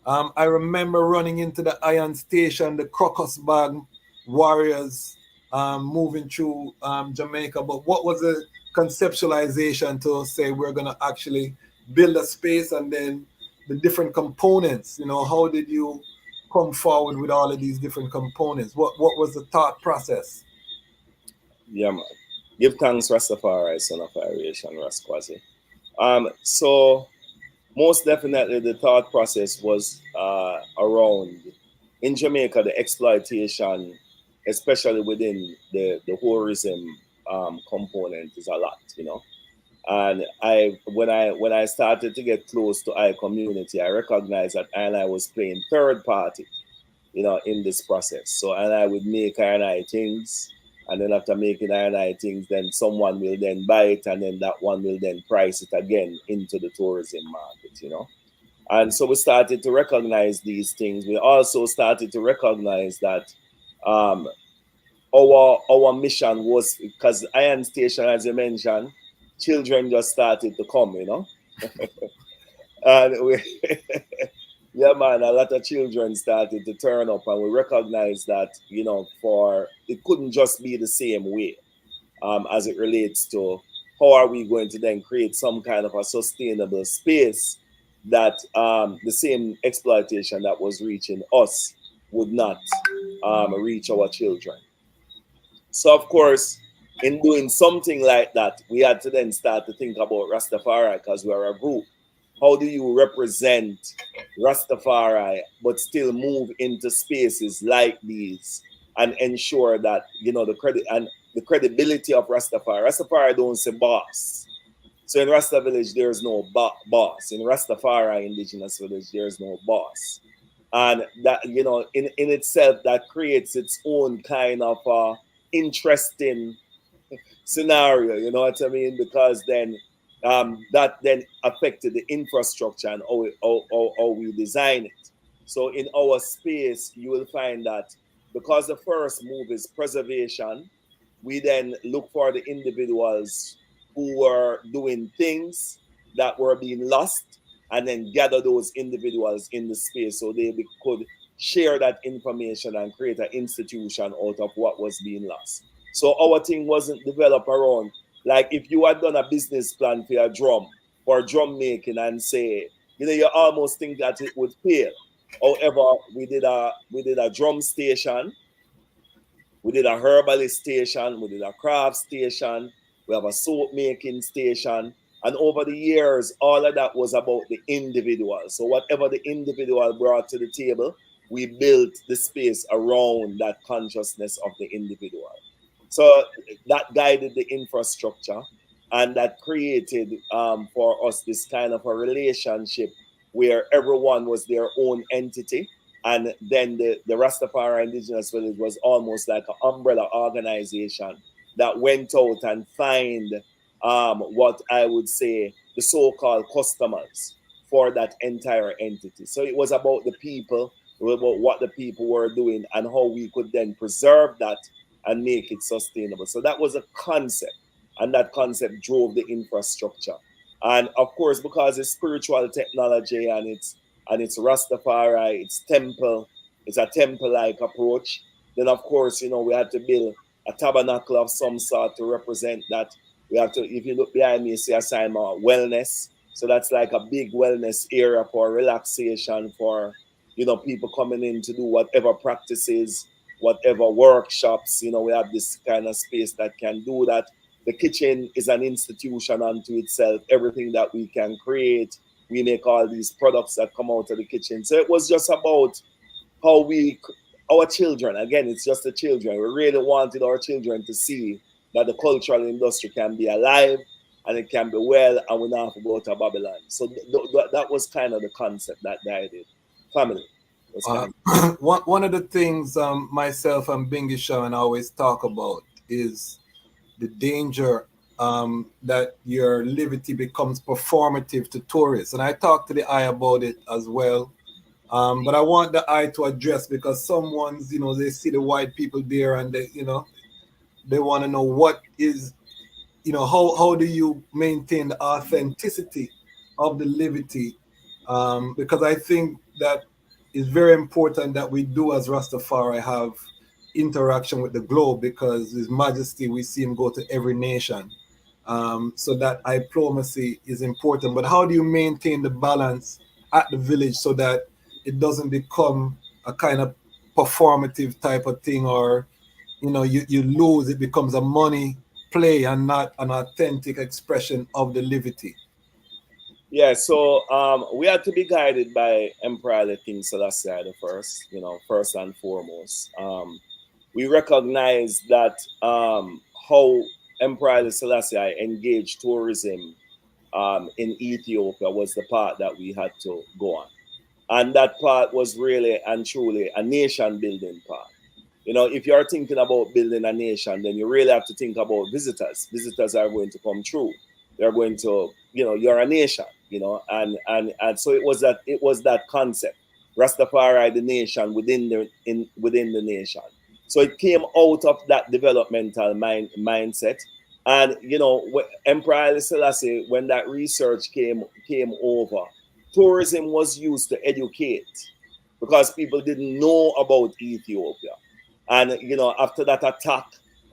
I remember running into the Iron Station, the Crocus Bag warriors moving through Jamaica. But what was the conceptualization to say we're going to actually build a space, and then the different components? You know, how did you come forward with all of these different components? What was the thought process? Yeah, man. Give thanks, Rastafari, son of Iration, Rasquazi. So most definitely the thought process was around, in Jamaica, the exploitation, especially within the tourism component, is a lot, you know. And when I started to get close to our community, I recognized that I was playing third party, you know, in this process. So I would make I things, and then after making I things, then someone will then buy it, and then that one will then price it again into the tourism market, you know. And so we started to recognize these things. We also started to recognize that our mission was, because Iron Station, as you mentioned, children just started to come, you know. And we yeah, man, a lot of children started to turn up, and we recognized that, you know, it couldn't just be the same way as it relates to how are we going to then create some kind of a sustainable space that the same exploitation that was reaching us would not reach our children. So, of course, in doing something like that, we had to then start to think about Rastafari, because we're a group. How do you represent Rastafari but still move into spaces like these and ensure that, you know, the credibility of Rastafari? Rastafari don't say boss. So in Rasta village, there's no boss. In Rastafari indigenous village, there's no boss. And that, you know, in itself, that creates its own kind of interesting scenario, you know what I mean? Because then that then affected the infrastructure and how we design it. So in our space, you will find that because the first move is preservation, we then look for the individuals who were doing things that were being lost, and then gather those individuals in the space so they could share that information and create an institution out of what was being lost. So our thing wasn't developed around, like, if you had done a business plan for a drum, for drum making, and say, you know, you almost think that it would fail. However, we did a drum station, we did a herbalist station, we did a craft station, we have a soap making station. And over the years, all of that was about the individual. So whatever the individual brought to the table, we built the space around that consciousness of the individual. So that guided the infrastructure, and that created for us this kind of a relationship where everyone was their own entity. And then the Rastafari Indigenous Village was almost like an umbrella organization that went out and find what I would say the so-called customers for that entire entity. So it was about the people, it was about what the people were doing and how we could then preserve that and make it sustainable. So that was a concept, and that concept drove the infrastructure. And of course, because it's spiritual technology and it's Rastafari, it's temple, it's a temple-like approach. Then of course, we had to build a tabernacle of some sort to represent that. We have to, if you look behind me, you see a sign of wellness. So that's like a big wellness area for relaxation, for people coming in to do whatever practices, whatever workshops. We have this kind of space that can do that. The kitchen is an institution unto itself. Everything that we can create, we make all these products that come out of the kitchen. So it was just about how our children, again, it's just the children. We really wanted our children to see that the cultural industry can be alive and it can be well, and we don't have to go to Babylon. So that was kind of the concept that guided family. One of the things myself and Binghi Shawn always talk about is the danger that your liberty becomes performative to tourists. And I talked to the eye about it as well. But I want the eye to address, because someone's, they see the white people there and they want to know what is, how do you maintain the authenticity of the liberty? Because I think that it's very important that we do, as Rastafari, have interaction with the globe, because His Majesty, we see him go to every nation. So that diplomacy is important. But how do you maintain the balance at the village so that it doesn't become a kind of performative type of thing, or you lose, it becomes a money play and not an authentic expression of the liberty? Yeah, so we had to be guided by Emperor King Selassie the first, first and foremost. We recognize that how Emperor Selassie engaged tourism in Ethiopia was the part that we had to go on. And that part was really and truly a nation building part. If you're thinking about building a nation, then you really have to think about visitors. Visitors are going to come through. They're going to, you're a nation, and so it was that concept, Rastafari, the nation within the nation. So it came out of that developmental mindset. And Emperor Haile Selassie, when that research came over, tourism was used to educate, because people didn't know about Ethiopia. And after that attack,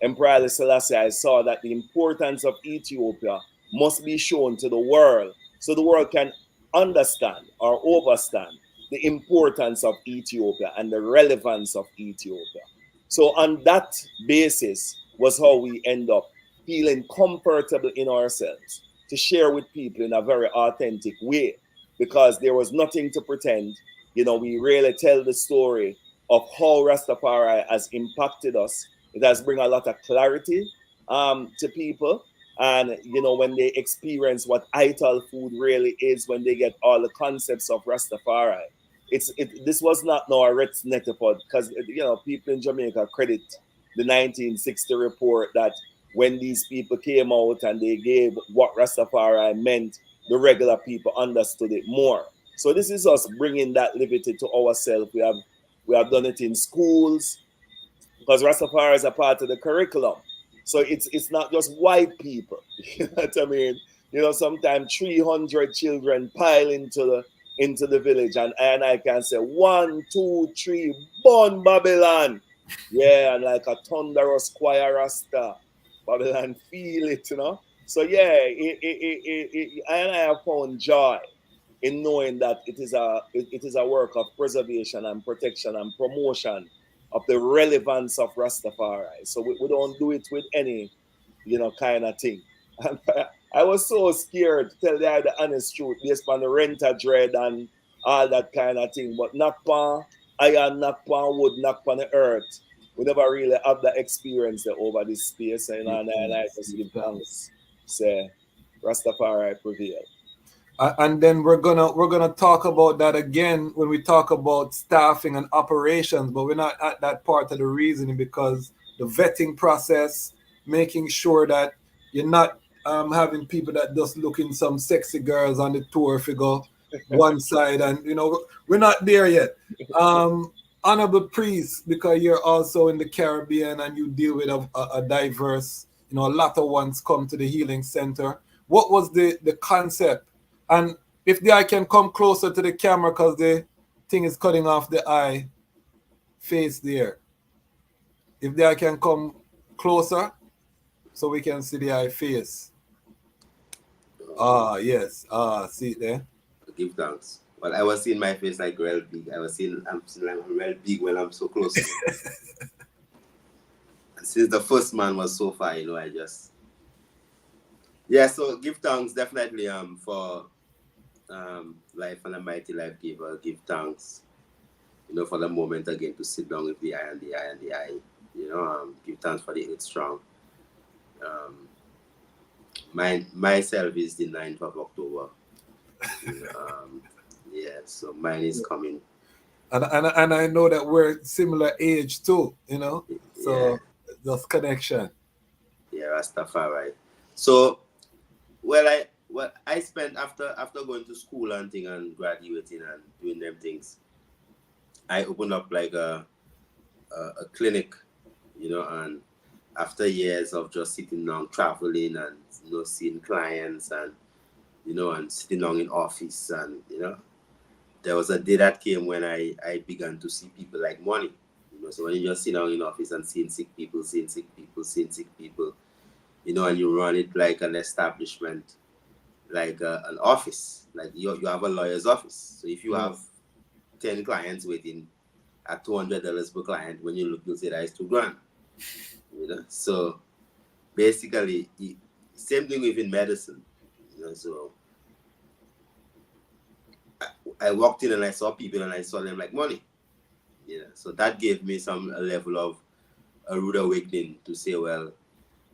Emperor Haile Selassie saw that the importance of Ethiopia must be shown to the world, so the world can understand or overstand the importance of Ethiopia and the relevance of Ethiopia. So on that basis was how we end up feeling comfortable in ourselves to share with people in a very authentic way, because there was nothing to pretend. We really tell the story of how Rastafari has impacted us. It has bring a lot of clarity to people. And, when they experience what Ital food really is, when they get all the concepts of Rastafari, this was not no a Rex Netapod, because, people in Jamaica credit the 1960 report that when these people came out and they gave what Rastafari meant, the regular people understood it more. So this is us bringing that liberty to ourselves. We have done it in schools, because Rastafari is a part of the curriculum. So it's not just white people. You know what I mean? Sometimes 300 children pile into the village, and I can say 1, 2, 3, born Babylon. Yeah, and like a thunderous choir Rasta, Babylon feel it, So yeah, I have found joy in knowing that it is a work of preservation and protection and promotion of the relevance of Rastafari. So we don't do it with any, kind of thing. And I was so scared to tell the honest truth, based on the renter dread and all that kind of thing. But knock pan iron, knock pan wood, knock pan the earth. we never really have that experience there over this space, and I Yes, just give yes. thanks. Say Rastafari prevail. And then we're gonna talk about that again when we talk about staffing and operations, but we're not at that part of the reasoning because the vetting process, making sure that you're not having people that just looking some sexy girls on the tour figure one side, and we're not there yet. Honorable Priest, because you're also in the Caribbean and you deal with a diverse, a lot of ones come to the healing center. What was the concept? And if the eye can come closer to the camera because the thing is cutting off the eye face there. If the eye can come closer so we can see the eye face. Yes. See it there? Give thanks. But I was seeing my face like real big. I'm seeing like real big when I'm so close. And since the first man was so far, I just... Yeah, so give thanks definitely for life and a mighty life giver. Give thanks, for the moment again to sit down with the eye and the eye and the eye. Give thanks for the earth strong. Myself is the 9th of October. Yeah, so mine is coming. And I know that we're similar age too, so yeah. That's connection. Yeah, Ras Tafari. So, I spent after going to school and thing and graduating and doing them things, I opened up like a clinic, and after years of just sitting down, traveling and seeing clients and and sitting down in office and there was a day that came when I began to see people like money. So when you just sit down in office and seeing sick people, and you run it like an establishment, like an office, like you have a lawyer's office. So if you have 10 clients waiting at $200 per client, when you look, you'll say that is $2,000. So basically, same thing within medicine. So I walked in and I saw people and I saw them like money. So that gave me a level of a rude awakening to say, well,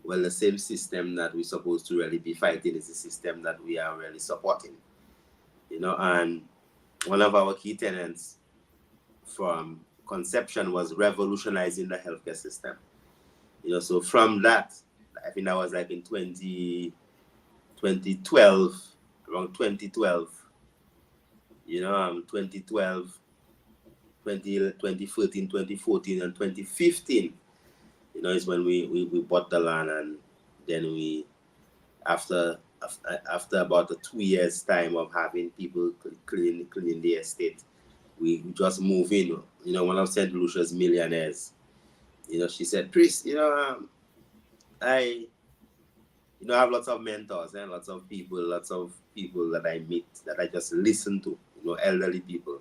the same system that we're supposed to really be fighting is the system that we are really supporting. And one of our key tenets from conception was revolutionizing the healthcare system. So from that, I think that was like in 2012, around 2012, 2012, 2013, 2014, and 2015, is when we bought the land, and then we, after about 2 years time of having people clean the estate, we just move in. One of St. Lucia's millionaires, she said, Priest, I have lots of mentors and lots of people that I meet that I just listen to, elderly people.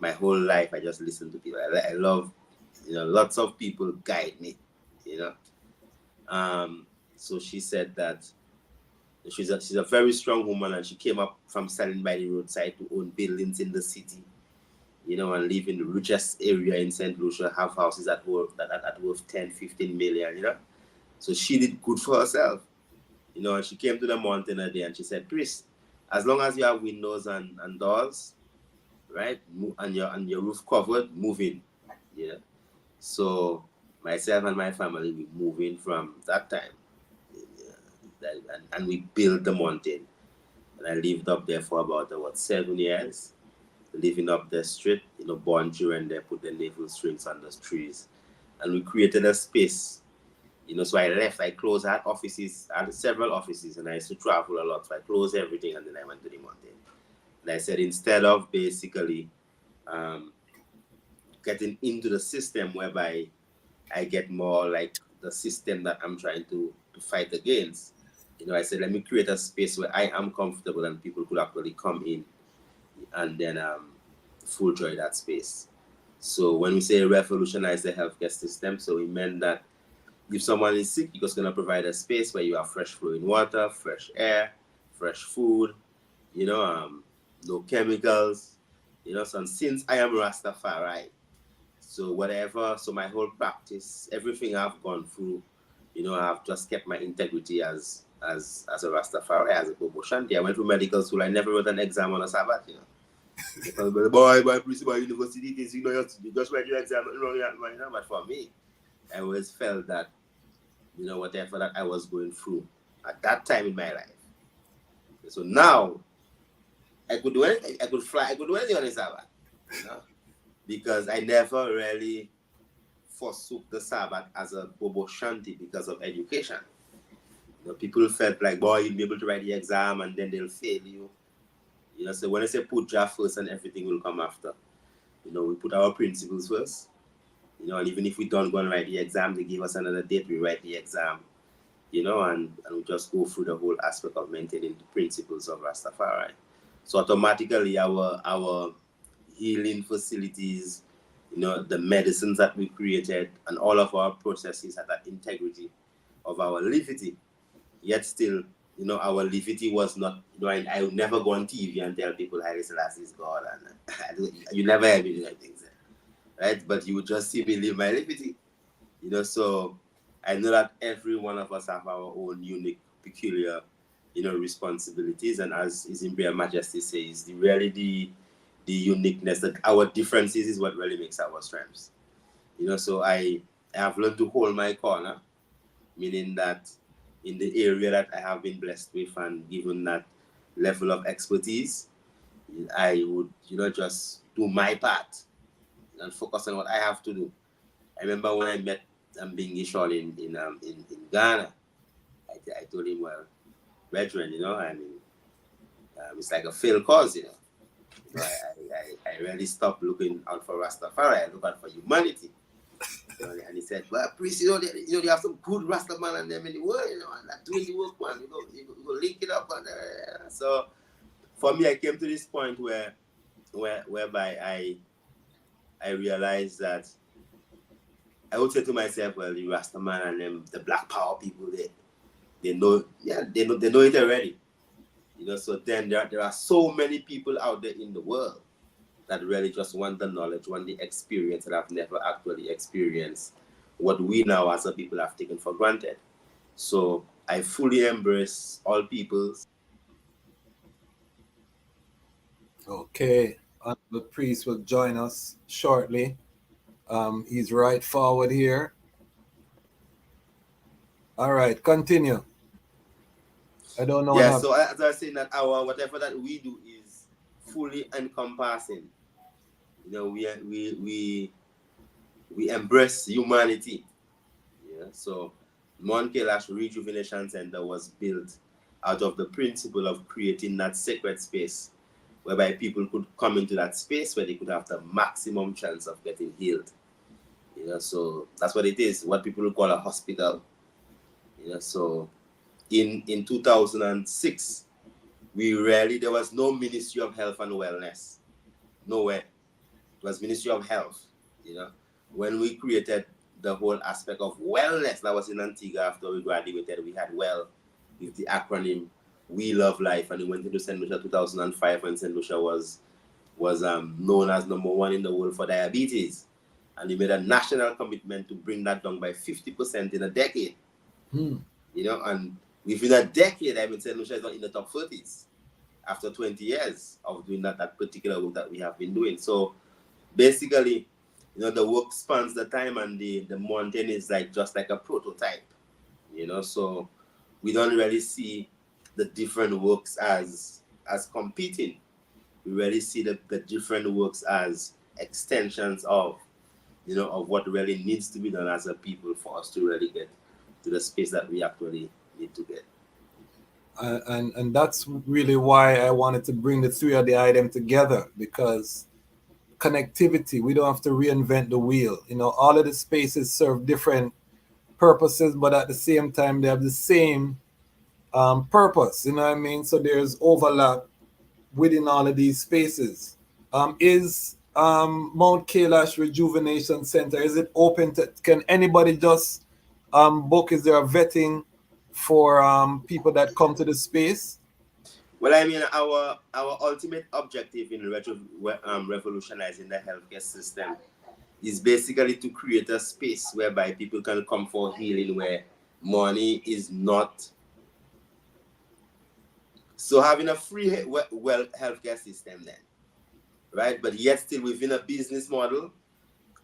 My whole life, I just listen to people. I love, lots of people guide me, So she said that she's a very strong woman, and she came up from selling by the roadside to own buildings in the city, and live in the richest area in St. Lucia, have houses that worth 10, 15 million, So she did good for herself, and she came to the mountain a day and she said, Priest, as long as you have windows and doors, right, and your roof covered, move in. So myself and my family, we move in from that time, and we built the mountain, and I lived up there for about 7 years, living up the street, born children there, put the navel strings on the trees, and we created a space. So I left, I closed, I had several offices, and I used to travel a lot, so I closed everything, and then I went to the mountain. And I said, instead of basically getting into the system whereby I get more like the system that I'm trying to fight against, I said, let me create a space where I am comfortable and people could actually come in and then full joy that space. So when we say revolutionize the healthcare system, so we meant that if someone is sick, you're just going to provide a space where you have fresh flowing water, fresh air, fresh food, no chemicals, so since I am Rastafari, So whatever, so my whole practice, everything I've gone through, you know, I've just kept my integrity as a Rastafari, as a Bobo Shanti. I went to medical school. I never wrote an exam on a Sabbath, you know. Boy, principal university things, you know, you just write your exam, you know. But for me, I always felt that, you know, whatever that I was going through at that time in my life. So now, I could do anything. I could fly. I could do anything on the Sabbath, you know, because I never really forsook the Sabbath as a Bobo Shanti because of education. You know, people felt like, boy, you'll be able to write the exam and then they'll fail you. You know, so when I say put Jah first and everything will come after, you know, we put our principles first. You know, and even if we don't go and write the exam, they give us another date, we write the exam, you know, and we just go through the whole aspect of maintaining the principles of Rastafari. So automatically our healing facilities, you know, the medicines that we created and all of our processes had that integrity of our levity. Yet still, you know, our levity was not, you know, I would never go on TV and tell people Haile Selassie is God, and you never hear me do that things, right? But you would just see me live my levity, you know. So I know that every one of us have our own unique, peculiar, you know, responsibilities, and as His Imperial Majesty says, the uniqueness, that our differences is what really makes our strengths, you know. So I have learned to hold my corner, meaning that in the area that I have been blessed with and given that level of expertise, I would, you know, just do my part and focus on what I have to do. I remember when I met Binghi Shawn in Ghana, I told him, well, brethren, you know, I mean, it's like a failed cause, you know. I really stopped looking out for Rastafari. I look out for humanity. You know, and he said, well, priest, you know, they have some good Rastaman and them in the world, you know, and that doing the work, man. You go link it up. And, so for me, I came to this point whereby I realized that I would say to myself, well, the Rastaman and them, the Black Power people, they know it already. You know, so then there are so many people out there in the world that really just want the knowledge, want the experience, that have never actually experienced what we now as a people have taken for granted. So I fully embrace all peoples. Okay, the priest will join us shortly. He's right forward here. All right, continue. I don't know. Yeah, so as I was saying, that our whatever that we do is fully encompassing. You know, we embrace humanity. Yeah, so Mount Kailash Rejuvenation Center was built out of the principle of creating that sacred space whereby people could come into that space where they could have the maximum chance of getting healed. You know, so that's what it is, what people call a hospital. You know, so in 2006, there was no Ministry of Health and Wellness. Nowhere. It was Ministry of Health, you know. When we created the whole aspect of wellness, that was in Antigua after we graduated, we had WELL with the acronym We Love Life, and we went into St. Lucia 2005 when St. Lucia was known as #1 in the world for diabetes. And we made a national commitment to bring that down by 50% in a decade. You know, and within a decade, I mean, St. Lucia is not in the top 30s after 20 years of doing that particular work that we have been doing. So basically, you know, the work spans the time, and the mountain is like just like a prototype, you know. So we don't really see the different works as competing. We really see the different works as extensions of, you know, of what really needs to be done as a people for us to really get to the space that we actually need to get. And that's really why I wanted to bring the three of the item together, because connectivity, we don't have to reinvent the wheel. You know, all of the spaces serve different purposes, but at the same time, they have the same purpose. You know what I mean? So there's overlap within all of these spaces. Is Mount Kailash Rejuvenation Center, is it open to, can anybody just book? Is there a vetting for people that come to the space? Well, I mean, our ultimate objective in revolutionizing the healthcare system is basically to create a space whereby people can come for healing where money is not. So having a free well healthcare system then, right? But yet still within a business model,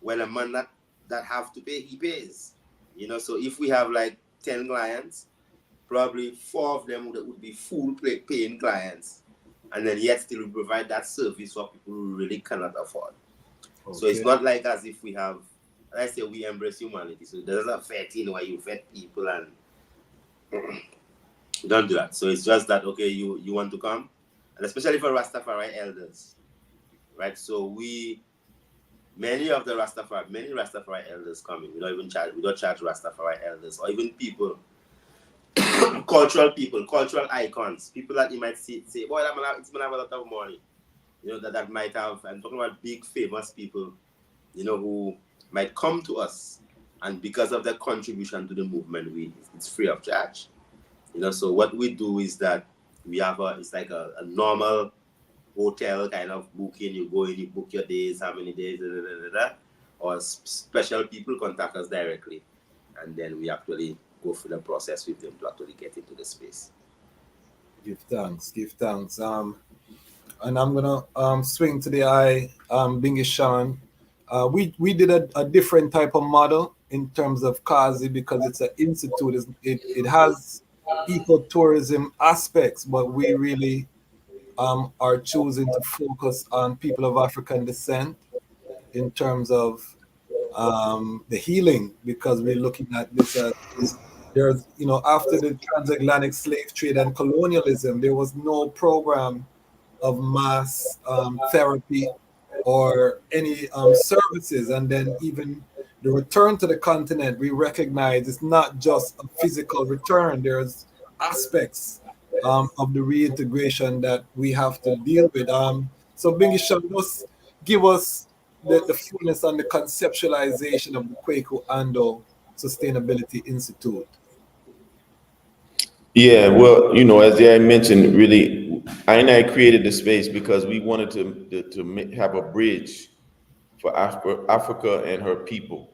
when a man that have to pay, he pays. You know, so if we have like 10 clients, probably 4 of them would be full paying clients. And then yet still we provide that service for people who really cannot afford. Okay. So it's not like as if we have, I say we embrace humanity. So there's a fair thing where you vet people and don't do that. So it's just that, okay, you want to come, and especially for Ras Tafari elders, right? So many Ras Tafari elders coming. We don't charge Ras Tafari elders or even people, cultural icons, people that you might say, boy, it's gonna have a lot of money. You know, that might have, I'm talking about big famous people, you know, who might come to us, and because of their contribution to the movement, it's free of charge. You know, so what we do is that we have it's like a normal hotel kind of booking. You go in, you book your days, how many days, or special people contact us directly, and then we actually go through the process with them to actually get into the space. Give thanks. And I'm gonna swing to the Binghi Shawn. We did a different type of model in terms of Kazi because it's an institute. It has ecotourism aspects, but we really are choosing to focus on people of African descent in terms of the healing, because we're looking at this as there's, you know, after the transatlantic slave trade and colonialism, there was no program of mass therapy or any services. And then even the return to the continent, we recognize it's not just a physical return. There's aspects of the reintegration that we have to deal with. So Binghi Shawn, just give us the fullness on the conceptualization of the Kwaku Ando Sustainability Institute. Yeah, well, you know, as I mentioned, really, I created the space because we wanted to have a bridge for Africa and her people.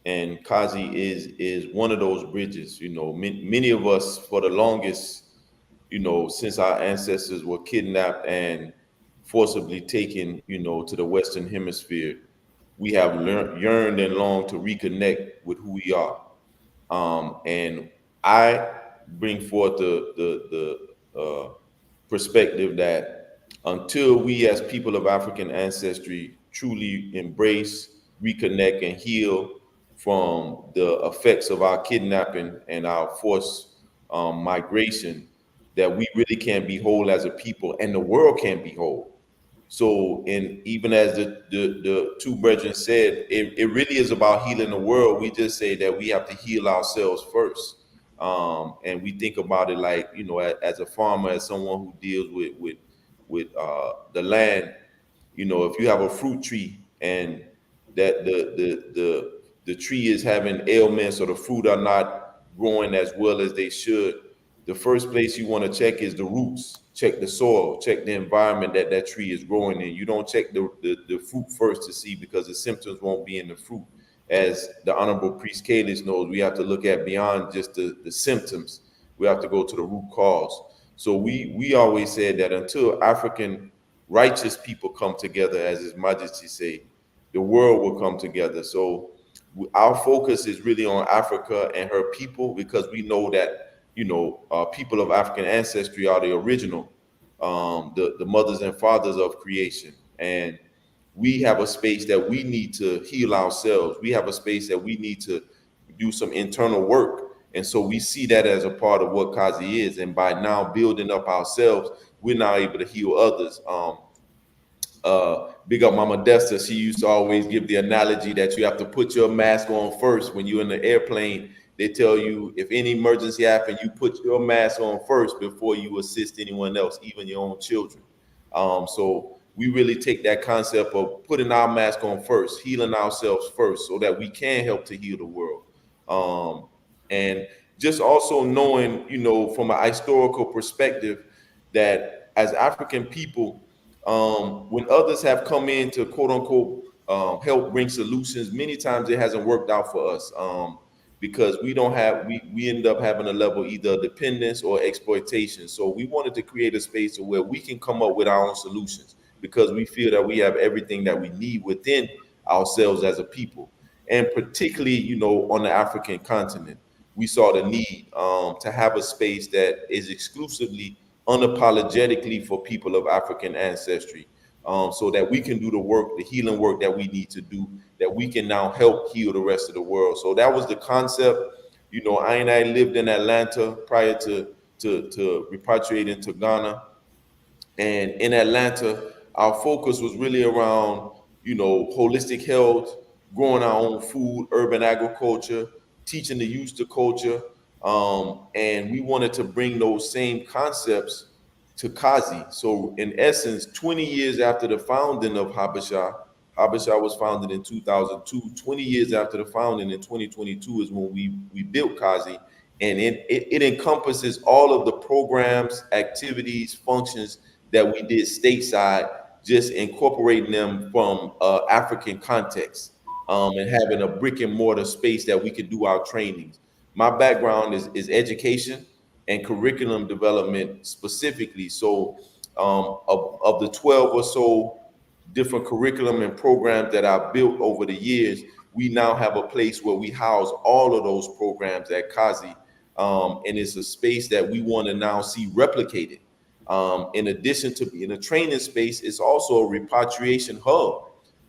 And Kazi is one of those bridges. You know, many of us, for the longest, you know, since our ancestors were kidnapped and forcibly taken, you know, to the Western Hemisphere, we have yearned and longed to reconnect with who we are. And I bring forth the perspective that until we as people of African ancestry truly embrace, reconnect, and heal from the effects of our kidnapping and our forced migration, that we really can't be whole as a people, and the world can't be whole. So, and even as the two brethren said, it really is about healing the world. We just say that we have to heal ourselves first. And we think about it like, you know, as a farmer, as someone who deals with the land. You know, if you have a fruit tree and that the tree is having ailments or the fruit are not growing as well as they should, the first place you want to check is the roots. Check the soil, check the environment that tree is growing in. You don't check the fruit first to see, because the symptoms won't be in the fruit. As the Honorable Priest Kailash knows, we have to look at beyond just the symptoms. We have to go to the root cause. So we always said that until African righteous people come together, as His Majesty say, the world will come together. So our focus is really on Africa and her people, because we know that, you know, people of African ancestry are the original, the mothers and fathers of creation. And we have a space that we need to heal ourselves. We have a space that we need to do some internal work. And so we see that as a part of what Kazi is. And by now building up ourselves, we're now able to heal others. Big up Mama Desta, she used to always give the analogy that you have to put your mask on first. When you're in the airplane, they tell you if any emergency happens, you put your mask on first before you assist anyone else, even your own children. So we really take that concept of putting our mask on first, healing ourselves first, so that we can help to heal the world. And just also knowing, you know, from a historical perspective, that as African people, when others have come in to quote unquote help bring solutions. Many times it hasn't worked out for us because we end up having a level either of dependence or exploitation. So we wanted to create a space where we can come up with our own solutions because we feel that we have everything that we need within ourselves as a people. And particularly, on the African continent, we saw the need to have a space that is exclusively, unapologetically for people of African ancestry, so that we can do the work, the healing work that we need to do, that we can now help heal the rest of the world. So that was the concept. I lived in Atlanta prior to repatriating to Ghana. And in Atlanta, our focus was really around, holistic health, growing our own food, urban agriculture, teaching the youth the culture. And we wanted to bring those same concepts to Kazi. So in essence, 20 years after the founding of Habesha was founded in 2002. 20 years after the founding in 2022 is when we built Kazi. And it encompasses all of the programs, activities, functions that we did stateside, just incorporating them from African context, and having a brick and mortar space that we could do our trainings. My background is education and curriculum development specifically. So of the 12 or so different curriculum and programs that I've built over the years, we now have a place where we house all of those programs at Kazi. And it's a space that we want to now see replicated. In addition to being a training space, it's also a repatriation hub.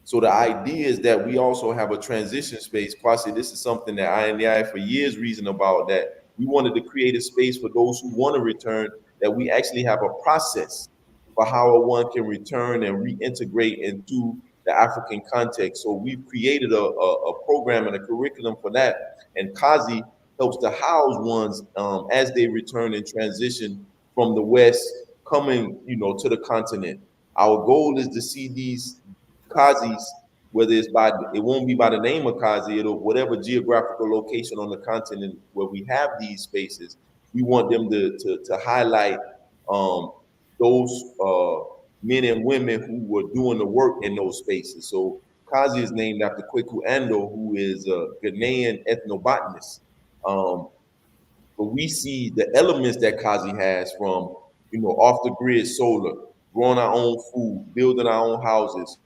So the idea is that we also have a transition space. Kwasi, this is something that I and the I for years reasoned about, that we wanted to create a space for those who want to return, that we actually have a process for how one can return and reintegrate into the African context. So we've created a program and a curriculum for that. And Kazi helps to house ones as they return and transition from the West, coming, to the continent. Our goal is to see these Kazis, whether it won't be by the name of Kazi, it'll whatever geographical location on the continent where we have these spaces, we want them to highlight those men and women who were doing the work in those spaces. So Kazi is named after Kweku Ando, who is a Ghanaian ethnobotanist. But we see the elements that Kazi has from, off the grid solar, growing our own food, building our own houses,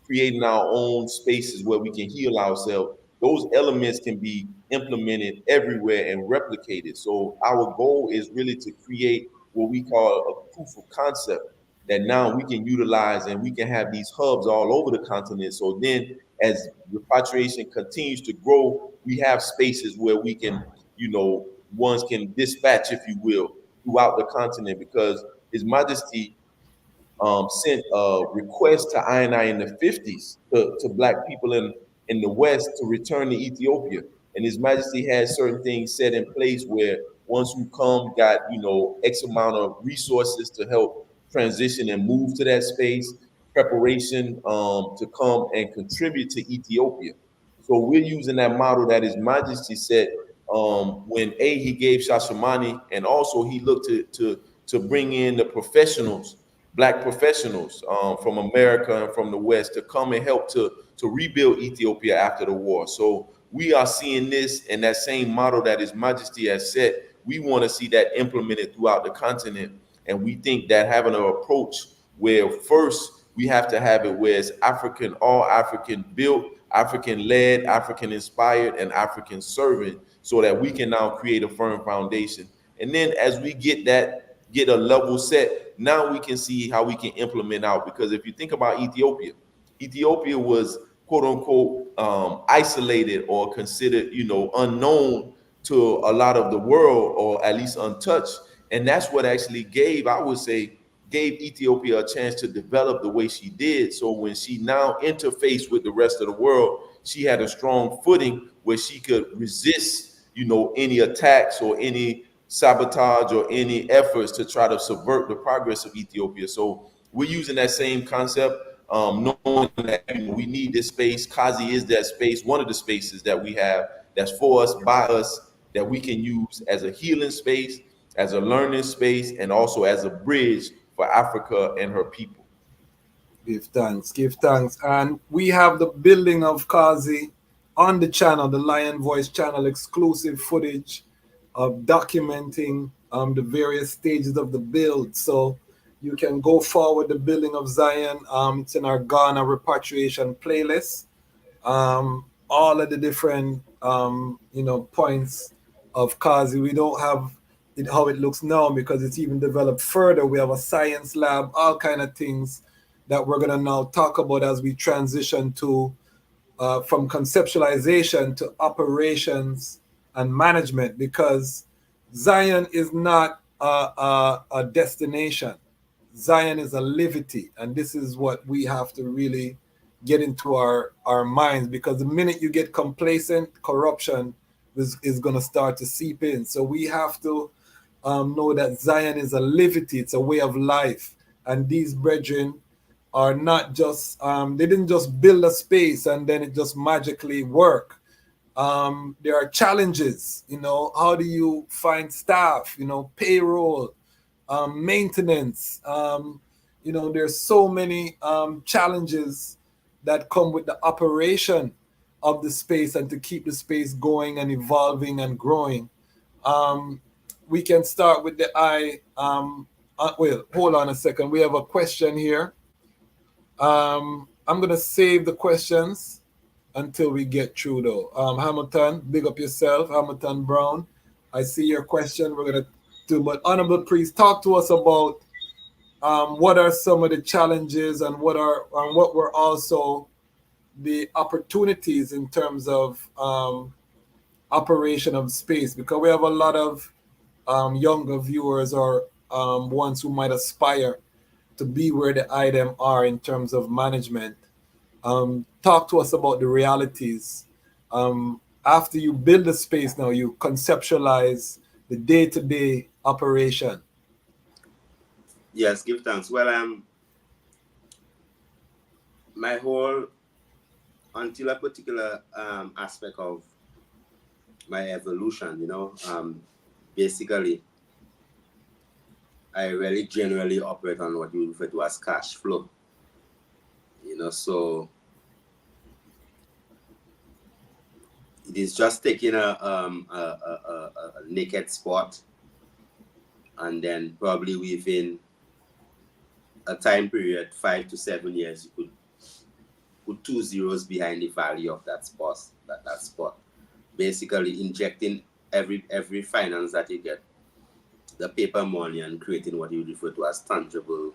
creating our own spaces where we can heal ourselves. Those elements can be implemented everywhere and replicated. So our goal is really to create what we call a proof of concept that now we can utilize, and we can have these hubs all over the continent. So then as repatriation continues to grow, we have spaces where we can, ones can dispatch, if you will, throughout the continent, because His Majesty sent a request to I in the 50s to Black people in the West to return to Ethiopia. And His Majesty had certain things set in place where ones who come got, X amount of resources to help transition and move to that space, preparation to come and contribute to Ethiopia. So we're using that model that His Majesty set when he gave Shashamani, and also he looked to bring in the professionals, Black professionals from America and from the West, to come and help to rebuild Ethiopia after the war. So we are seeing this, and that same model that His Majesty has set, we want to see that implemented throughout the continent. And we think that having an approach where first we have to have it where it's African, all African built, African led, African inspired, and African servant, so that we can now create a firm foundation. And then as we get a level set, now we can see how we can implement out. Because if you think about Ethiopia was quote unquote isolated or considered, unknown to a lot of the world, or at least untouched. And that's what actually gave Ethiopia a chance to develop the way she did. So when she now interfaced with the rest of the world, she had a strong footing where she could resist, any attacks or any sabotage or any efforts to try to subvert the progress of Ethiopia. So we're using that same concept, knowing that we need this space. Kazi is that space, one of the spaces that we have that's for us, by us, that we can use as a healing space, as a learning space, and also as a bridge for Africa and her people. Give thanks, give thanks. And we have the building of Kazi on the channel, the Lion Voice channel, exclusive footage of documenting the various stages of the build. So you can go forward the building of Zion. It's in our Ghana repatriation playlist. All of the different points of Kazi. We don't have it how it looks now because it's even developed further. We have a science lab, all kind of things that we're gonna now talk about as we transition to from conceptualization to operations and management, because Zion is not a destination. Zion is a livity, and this is what we have to really get into our minds, because the minute you get complacent, corruption is going to start to seep in. So we have to know that Zion is a livity, it's a way of life, and these brethren are not just they didn't just build a space and then it just magically work. There are challenges, how do you find staff, payroll, maintenance, there's so many challenges that come with the operation of the space and to keep the space going and evolving and growing. We can start with the eye. Well, hold on a second. We have a question here. I'm going to save the questions until we get through, though. Hamilton, big up yourself. Hamilton Brown, I see your question. We're going to do, but Honorable Priest, talk to us about what are some of the challenges and what were also the opportunities in terms of operation of space, because we have a lot of younger viewers or ones who might aspire to be where the item are in terms of management. Talk to us about the realities. After you build the space now, you conceptualize the day-to-day operation. Yes, give thanks. Well, my whole, until a particular aspect of my evolution, basically, I really generally operate on what you refer to as cash flow. So it is just taking a naked spot, and then probably within a time period, 5 to 7 years, you could put 2 zeros behind the value of that spot. That spot, basically injecting every finance that you get, the paper money, and creating what you refer to as tangible,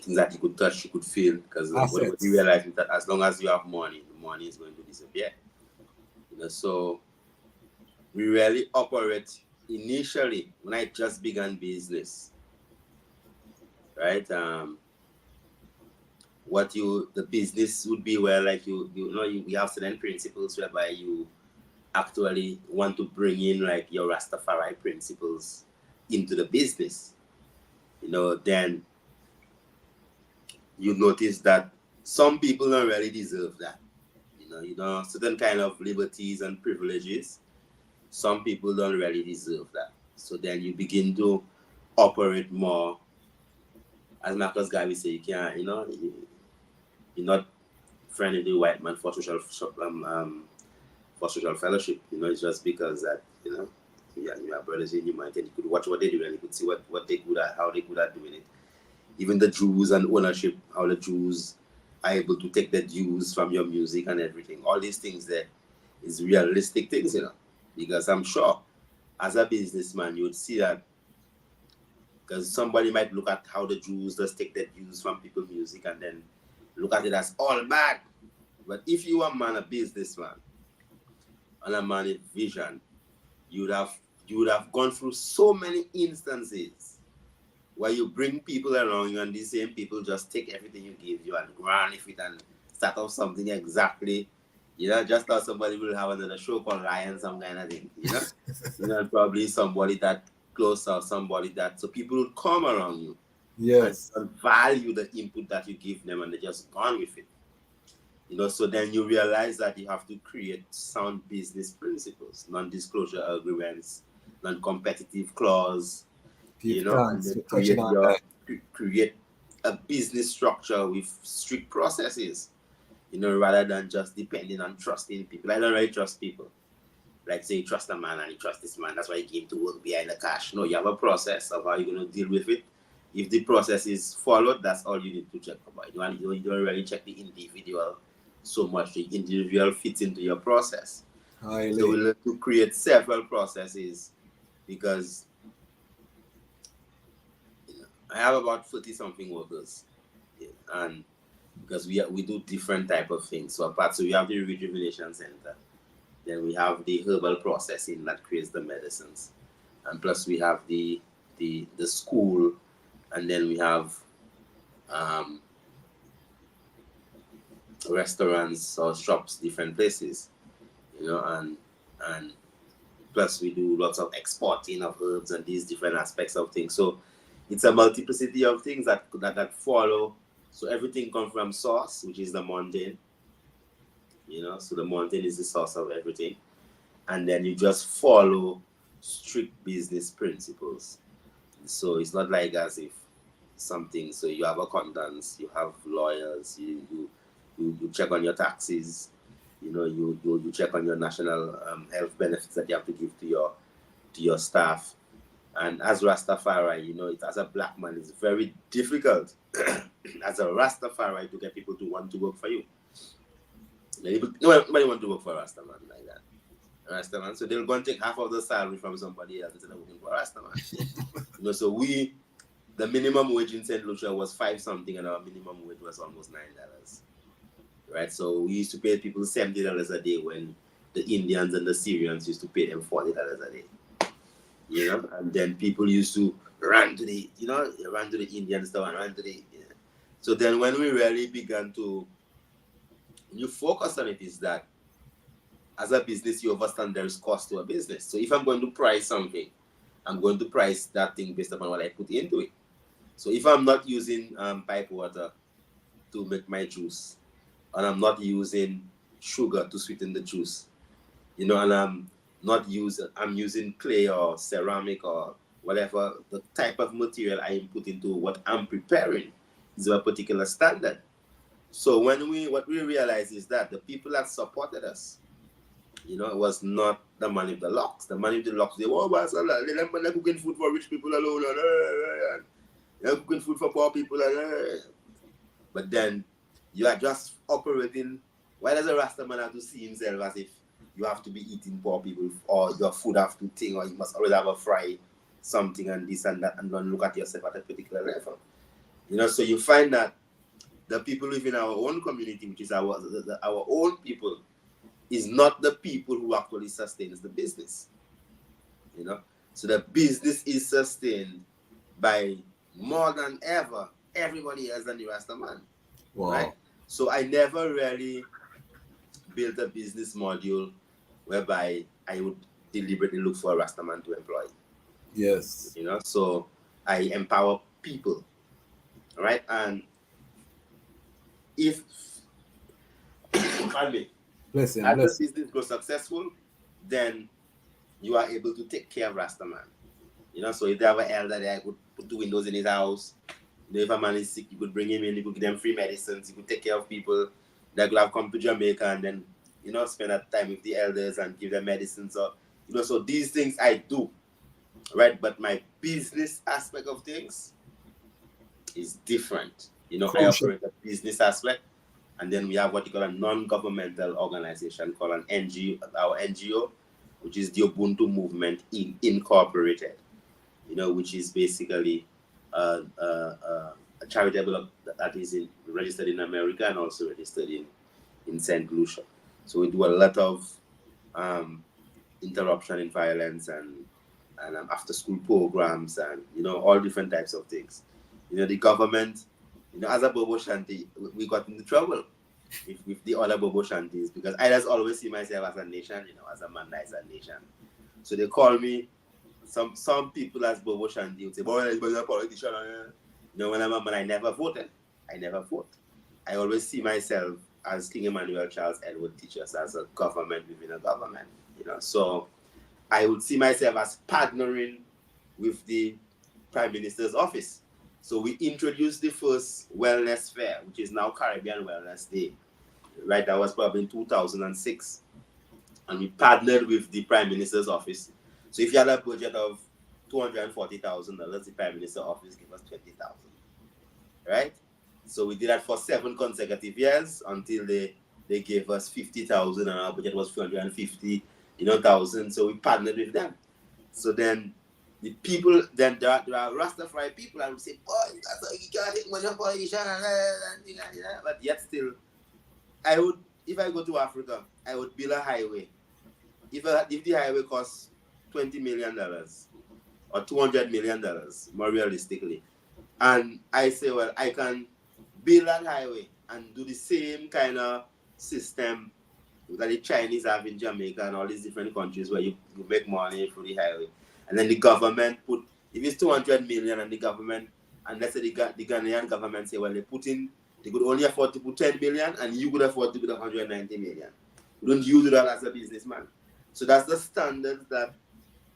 things that you could touch, you could feel, because what you realize is that as long as you have money, the money is going to disappear. So we really operate initially when I just began business, right? The business would be where, like, we have certain principles whereby you actually want to bring in like your Ras Tafari principles into the business. Then you notice that some people don't really deserve that. Certain kind of liberties and privileges, some people don't really deserve that. So then you begin to operate more, as Marcus Garvey say, you can't, you're not friendly with the white man for social fellowship. It's just because that, you have brothers in your mind, and you could watch what they do and you could see what they good at, how they good at doing it. Even the Jews and ownership, how the Jews are able to take the dues from your music and everything. All these things there is realistic things, because I'm sure as a businessman, you would see that, because somebody might look at how the Jews just take the dues from people's music and then look at it as all bad. But if you are a businessman and a man with vision, you would have gone through so many instances where you bring people around you and these same people just take everything you give you and run with it and start off something exactly, just how somebody will have another show called Lion, some kind of thing, probably somebody that close or somebody that, so people would come around you, yes, and value the input that you give them, and they just gone with it. So then you realize that you have to create sound business principles, non-disclosure agreements, non-competitive clause, and then create create a business structure with strict processes, rather than just depending on trusting people. I don't really trust people. Like say you trust a man and you trust this man, that's why you came to work behind the cash. No, you have a process of how you're going to deal with it. If the process is followed, that's all you need to check about. You don't really check the individual so much. The individual fits into your process. Highly. So we'll have to create several processes because I have about 40-something workers, and because we do different type of things. So we have the rejuvenation center, then we have the herbal processing that creates the medicines, and plus we have the school, and then we have restaurants or shops, different places, and plus we do lots of exporting of herbs and these different aspects of things. So it's a multiplicity of things that follow. So everything comes from source, which is the mountain. So the mountain is the source of everything. And then you just follow strict business principles. So it's not like as if something, so you have accountants, you have lawyers, you check on your taxes, you check on your national health benefits that you have to give to your staff. And as Rastafari, as a black man, it's very difficult as a Rastafari to get people to want to work for you. Nobody want to work for a Rastaman like that. Rastaman, so they'll go and take half of the salary from somebody else instead of working for a Rastaman. So the minimum wage in St. Lucia was 5-something, and our minimum wage was almost $9. Right? So we used to pay people $70 a day when the Indians and the Syrians used to pay them $40 a day. And then people used to run to the Indian store and run to the. So then when we really began to focus on it, is that as a business, you understand there is cost to a business. So if I'm going to price something, I'm going to price that thing based upon what I put into it. So if I'm not using pipe water to make my juice, and I'm not using sugar to sweeten the juice, and I'm using clay or ceramic or whatever, the type of material I input into what I'm preparing is of a particular standard. So what we realize is that the people that supported us, it was not the man with the locks. The man with the locks, they were they're cooking food for rich people alone, and they're cooking food for poor people. But then you are just operating. Why does a Rastaman have to see himself as if you have to be eating poor people, or your food have to think, or you must always have a fry something and this and that, and don't look at yourself at a particular level? So you find that the people within our own community, which is our own people, is not the people who actually sustains the business. So the business is sustained by more than ever everybody else than the Rastaman. Wow. Right? So I never really built a business module whereby I would deliberately look for a Rastaman to employ. Yes. So I empower people. Right? And if the business goes successful, then you are able to take care of Rastaman. So if they have an elder there, I could put 2 windows in his house. If a man is sick, you could bring him in, you could give them free medicines, you could take care of people that could have come to Jamaica and then, spend that time with the elders and give them medicines. Or, so these things I do, right? But my business aspect of things is different. I operate a business aspect, and then we have what you call a non-governmental organization called an NGO, our NGO, which is the Ubuntu Movement Incorporated, which is basically a charitable that is registered in America and also registered in St. Lucia. So we do a lot of interruption in violence and after-school programs and, all different types of things. The government, as a Bobo Shanti, we got into trouble with the other Bobo Shantis because I just always see myself as a nation, as a man that is a nation. So they call me, some people as Bobo Shanti would say, boy, you're a politician. When I'm a man, I never voted. I never vote. I always see myself as King Emmanuel Charles Edward teaches as a government within a government. So I would see myself as partnering with the Prime Minister's office. So we introduced the first wellness fair, which is now Caribbean Wellness Day. Right, that was probably in 2006. And we partnered with the Prime Minister's office. So if you had a budget of $240,000, the Prime Minister's office gave us $20,000. Right? So we did that for 7 consecutive years until they gave us $50,000 and our budget was $350,000. So we partnered with them. So then the people, then there are Ras Tafari people and we say, boy, you can't take money on politicians. But yet still, if I go to Africa, I would build a highway. If the highway costs $20 million or $200 million, more realistically, and I say, well, I can build that highway and do the same kind of system that the Chinese have in Jamaica and all these different countries where you make money through the highway. And then the government if it's 200 million and the government, and let's say the Ghanaian government say, well, they could only afford to put 10 million and you could afford to put 190 million. Don't you do that as a businessman? So that's the standard that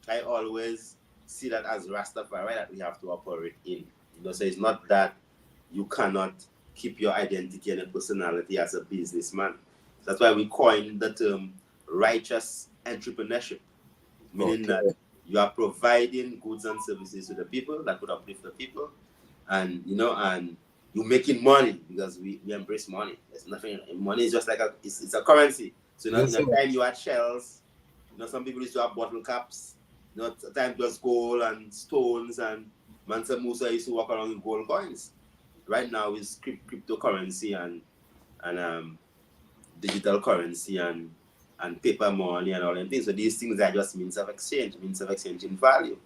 I always see that as Ras Tafari that we have to operate in. So it's not that you cannot keep your identity and your personality as a businessman. That's why we coined the term righteous entrepreneurship, meaning that you are providing goods and services to the people that could uplift the people, and and you're making money because we embrace money. There's nothing. Money is just like it's a currency. So in the time you had shells, some people used to have bottle caps. At the time it was gold and stones, and Mansa Musa used to walk around with gold coins. Right now it's cryptocurrency and digital currency and paper money and all them things. So these things are just means of exchange in value.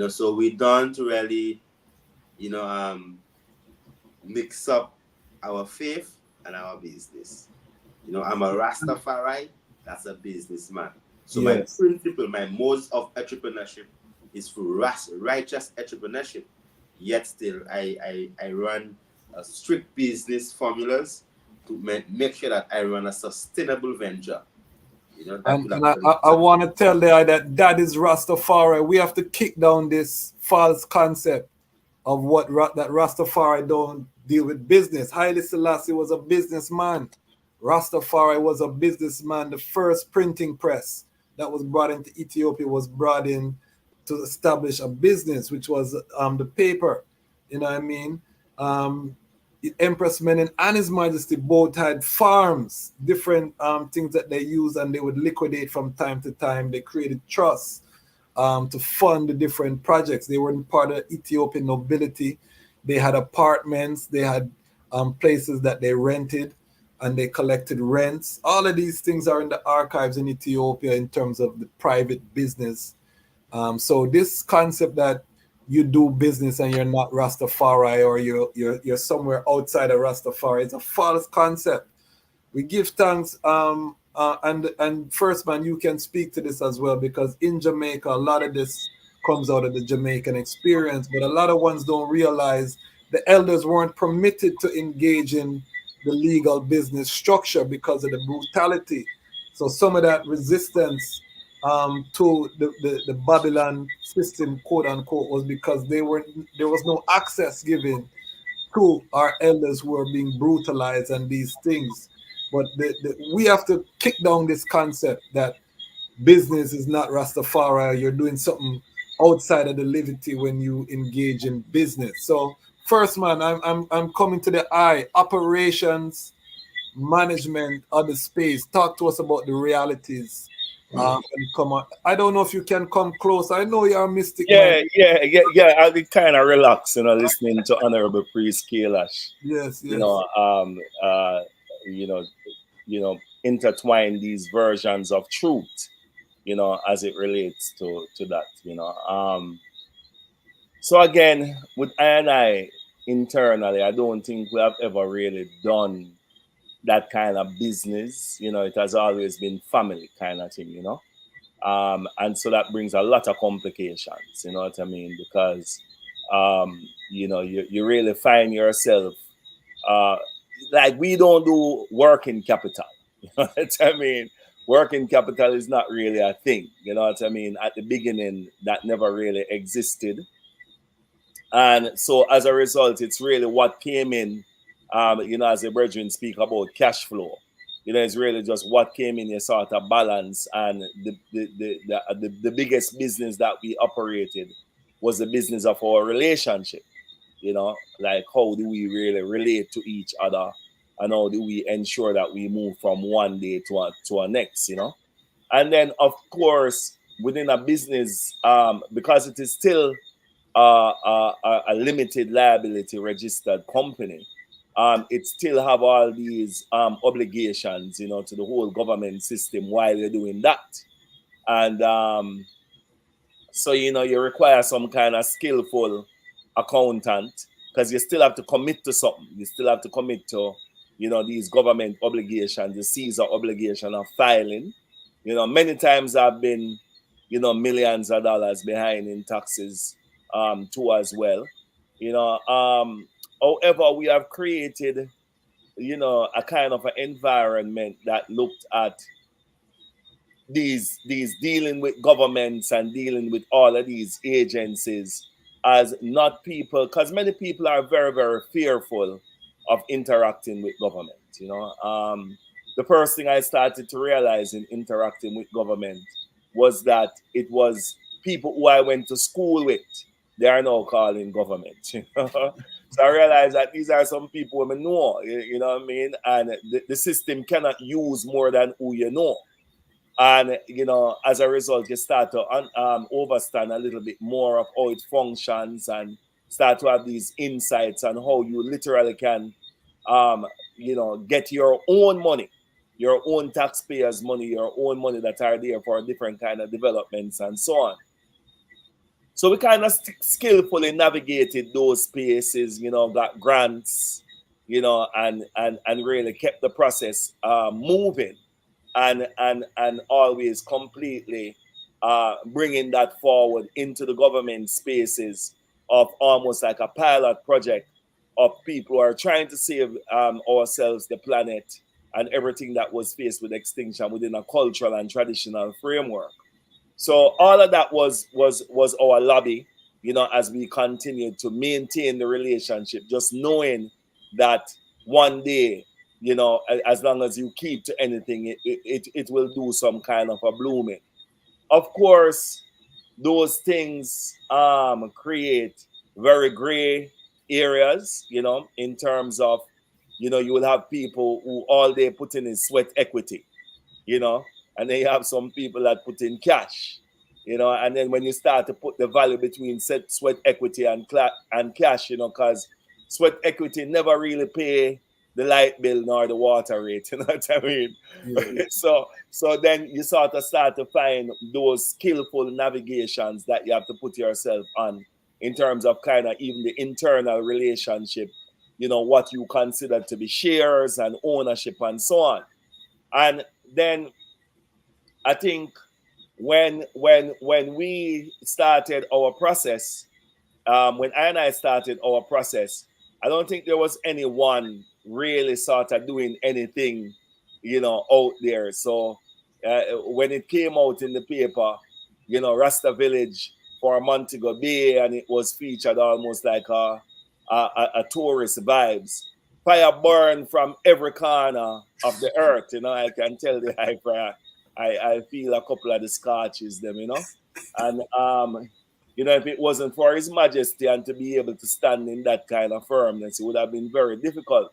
So we don't really, mix up our faith and our business. I'm a Ras Tafari, that's a businessman. So my principle, my modes of entrepreneurship is through righteous entrepreneurship. Yet still, I run a strict business formulas to make sure that I run a sustainable venture. And I want to tell you that is Ras Tafari. We have to kick down this false concept of that Ras Tafari don't deal with business. Haile Selassie was a businessman. Ras Tafari was a businessman. The first printing press that was brought into Ethiopia was brought in to establish a business, which was the paper. You know what I mean? Empress Menen and His Majesty both had farms, different things that they use, and they would liquidate from time to time. They created trusts to fund the different projects. They were part of Ethiopian nobility. They had apartments, they had places that they rented, and they collected rents. All of these things are in the archives in Ethiopia in terms of the private business. So this concept that you do business and you're not Rastafari, or you're somewhere outside of Rastafari, it's a false concept. We give thanks, and FirstMan, you can speak to this as well, because in Jamaica, a lot of this comes out of the Jamaican experience, but a lot of ones don't realize the elders weren't permitted to engage in the legal business structure because of the brutality. So some of that resistance to the Babylon system, quote unquote, was because there was no access given to our elders who were being brutalized and these things. But we have to kick down this concept that business is not Rastafari. You're doing something outside of the liberty when you engage in business. So FirstMan, I'm coming to the operations, management of the space. Talk to us about the realities. Come on. I don't know if you can come close. I know you're a mystic. Yeah. I'll be kind of relaxed, listening to Honorable Priest Kailash. Yes. Intertwine these versions of truth, as it relates to that, So again, with I internally, I don't think we have ever really done that kind of business. It has always been family kind of thing, and so that brings a lot of complications, you know what I mean? Because, you really find yourself, like we don't do working capital, you know what I mean? Working capital is not really a thing, you know what I mean? At the beginning, that never really existed. And so as a result, it's really what came in, as the brethren speak about cash flow. It's really just what came in, a sort of balance. And the biggest business that we operated was the business of our relationship. Like how do we really relate to each other, and how do we ensure that we move from one day to a next. And then of course within a business, because it is still a limited liability registered company, it still have all these obligations, to the whole government system while you're doing that. And so, you require some kind of skillful accountant, because you still have to commit to something. You still have to commit to, these government obligations, the Caesar obligation of filing. Many times I've been, millions of dollars behind in taxes too as well. However, we have created, a kind of an environment that looked at these dealing with governments and dealing with all of these agencies as not people, because many people are very, very fearful of interacting with government. The first thing I started to realize in interacting with government was that it was people who I went to school with, they are now calling government. So I realized that these are some people who I know, you know what I mean? And the system cannot use more than who you know. And, as a result, you start to understand a little bit more of how it functions, and start to have these insights on how you literally can, get your own money, your own taxpayers' money, your own money that are there for different kind of developments and so on. So we kind of skillfully navigated those spaces, got grants, and really kept the process moving. And always completely bringing that forward into the government spaces of almost like a pilot project of people who are trying to save ourselves, the planet, and everything that was faced with extinction within a cultural and traditional framework. So all of that was our lobby, as we continued to maintain the relationship, just knowing that one day, as long as you keep to anything, it will do some kind of a blooming. Of course, those things create very gray areas, in terms of, you will have people who all they put in is sweat equity, and then you have some people that put in cash, and then when you start to put the value between sweat equity and cash, because sweat equity never really pay the light bill nor the water rate, you know what I mean? Yeah. So then you sort of start to find those skillful navigations that you have to put yourself on in terms of kind of even the internal relationship, what you consider to be shares and ownership and so on. And then I think when we started our process, when I started our process, I don't think there was anyone really sort of doing anything, out there. So when it came out in the paper, Rasta Village for Montego Bay, and it was featured almost like a tourist vibes. Fire burn from every corner of the earth, I can tell the hyper. I feel a couple of the scotches them, and if it wasn't for His Majesty and to be able to stand in that kind of firmness, it would have been very difficult.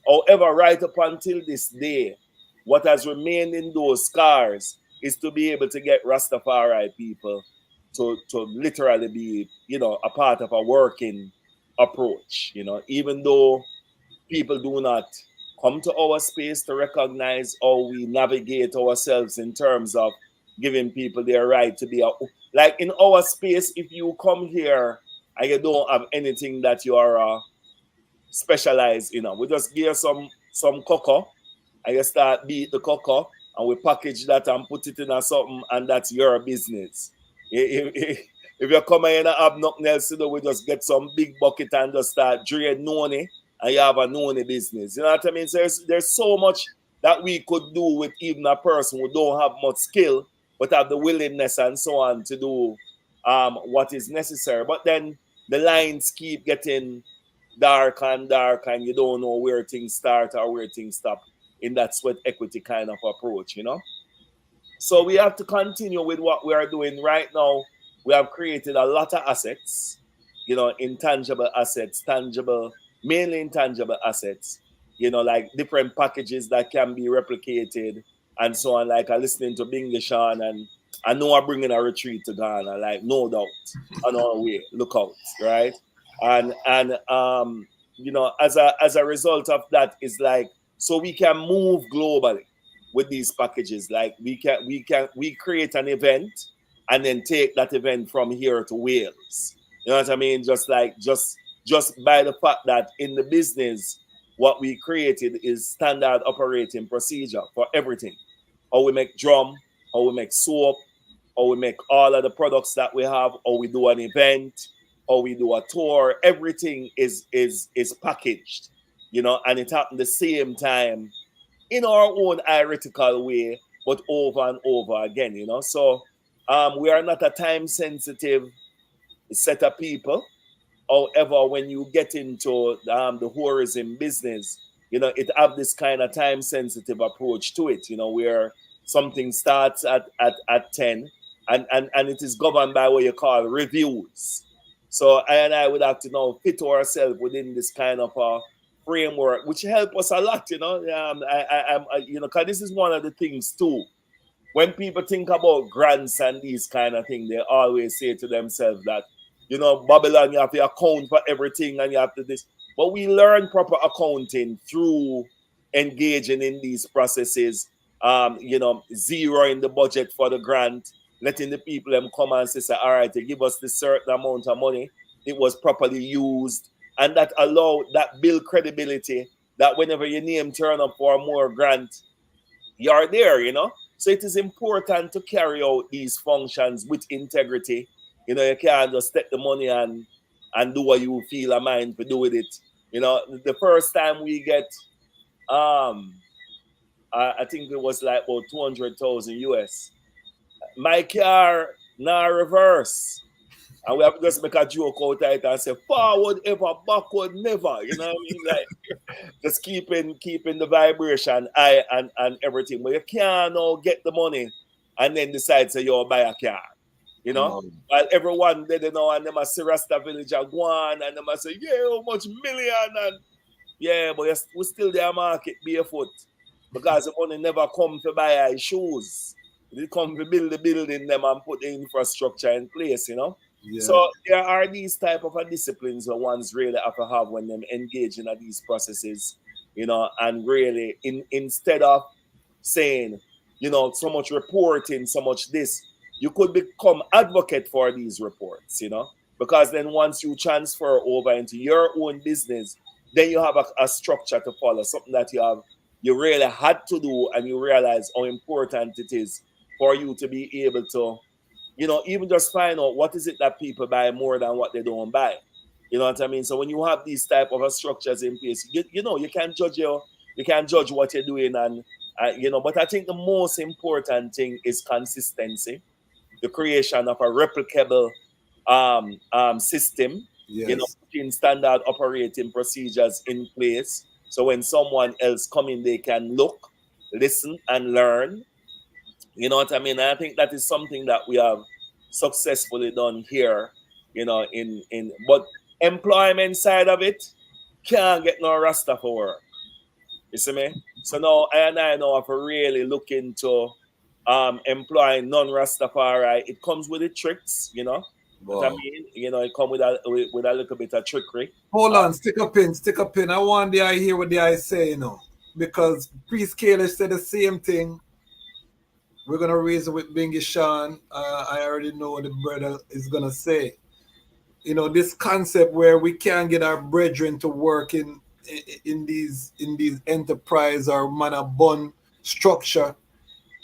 However, right up until this day, what has remained in those scars is to be able to get Rastafari people to literally be, a part of a working approach, even though people do not come to our space to recognize how we navigate ourselves in terms of giving people their right to be like in our space. If you come here and you don't have anything that you are specialized in, we just give you some cocoa, and you start beat the cocoa, and we package that and put it in a something, and that's your business. If you come here and have nothing else to do, we just get some big bucket and just start drain noni, and you have a noni business. You know what I mean? So there's so much that we could do with even a person who don't have much skill, but have the willingness and so on to do what is necessary. But then the lines keep getting dark and dark, and you don't know where things start or where things stop in that sweat equity kind of approach, you know. So we have to continue with what we are doing right now. We have created a lot of assets, you know, intangible assets, tangible, mainly intangible assets, you know, like different packages that can be replicated and so on. Like I listening to Binghi Shawn, and I know I'm bringing a retreat to Ghana, like no doubt, on our way. Look out, right? And you know, as a result of that, is like, so we can move globally with these packages. Like we create an event and then take that event from here to Wales. You know what I mean? Just by the fact that in the business, what we created is standard operating procedure for everything. How we make drum, how we make soap, how we make all of the products that we have, how we do an event, how we do a tour. Everything is packaged, you know, and it happened the same time in our own heretical way, but over and over again, you know. So we are not a time sensitive set of people. However, when you get into the tourism business, you know, it have this kind of time sensitive approach to it, you know, where something starts at 10 and it is governed by what you call reviews. So I would have to now fit ourselves within this kind of framework, which help us a lot, you know. You know, because this is one of the things too. When people think about grants and these kind of things, they always say to themselves that, you know, Babylon, you have to account for everything and you have to this. But we learn proper accounting through engaging in these processes, you know, zeroing the budget for the grant, letting the people them come and say, all right, they give us this certain amount of money. It was properly used. And that build credibility that whenever your name turn up for more grant, you're there, you know. So it is important to carry out these functions with integrity. You know, you can't just take the money and do what you feel a mind to do with it. You know, the first time we get, I think it was like about 200,000 US. My car now reverse. And we have to just make a joke out of it and say, forward ever, backward never. You know what I mean? Like, just keeping the vibration high and everything. But you can't now get the money and then decide to you'll buy a car. You know? While everyone they know, and them a see Rasta Village are gone, and them a say, yeah, how much million? And yeah, but we still there market barefoot. Because the money never come to buy our shoes. They come to build the building them and put the infrastructure in place, you know? Yeah. So there are these type of disciplines that ones really have to have when them engage in these processes, you know, and really instead of saying, you know, so much reporting, so much this, you could become advocate for these reports, you know, because then once you transfer over into your own business, then you have a structure to follow, something that you really had to do, and you realize how important it is for you to be able to, you know, even just find out what is it that people buy more than what they don't buy. You know what I mean? So when you have these type of structures in place, you know, you can judge what you're doing, and you know. But I think the most important thing is consistency, the creation of a replicable system. Yes. You know, putting standard operating procedures in place, so when someone else come in, they can look, listen, and learn. You know what I mean? And I think that is something that we have successfully done here, you know, but employment side of it can't get no Rasta for work. You see me? So now I know if I really look into employing non-Rastafari. It comes with the tricks, you know. Wow. But I mean, you know, it comes with a little bit of trickery. Hold on, stick a pin. I want the I hear what the I say, you know, because Priest Kailash said the same thing. We're gonna reason with Binghi Shawn. I already know what the brother is gonna say. You know, this concept where we can't get our brethren to work in these enterprise or manner bun structure.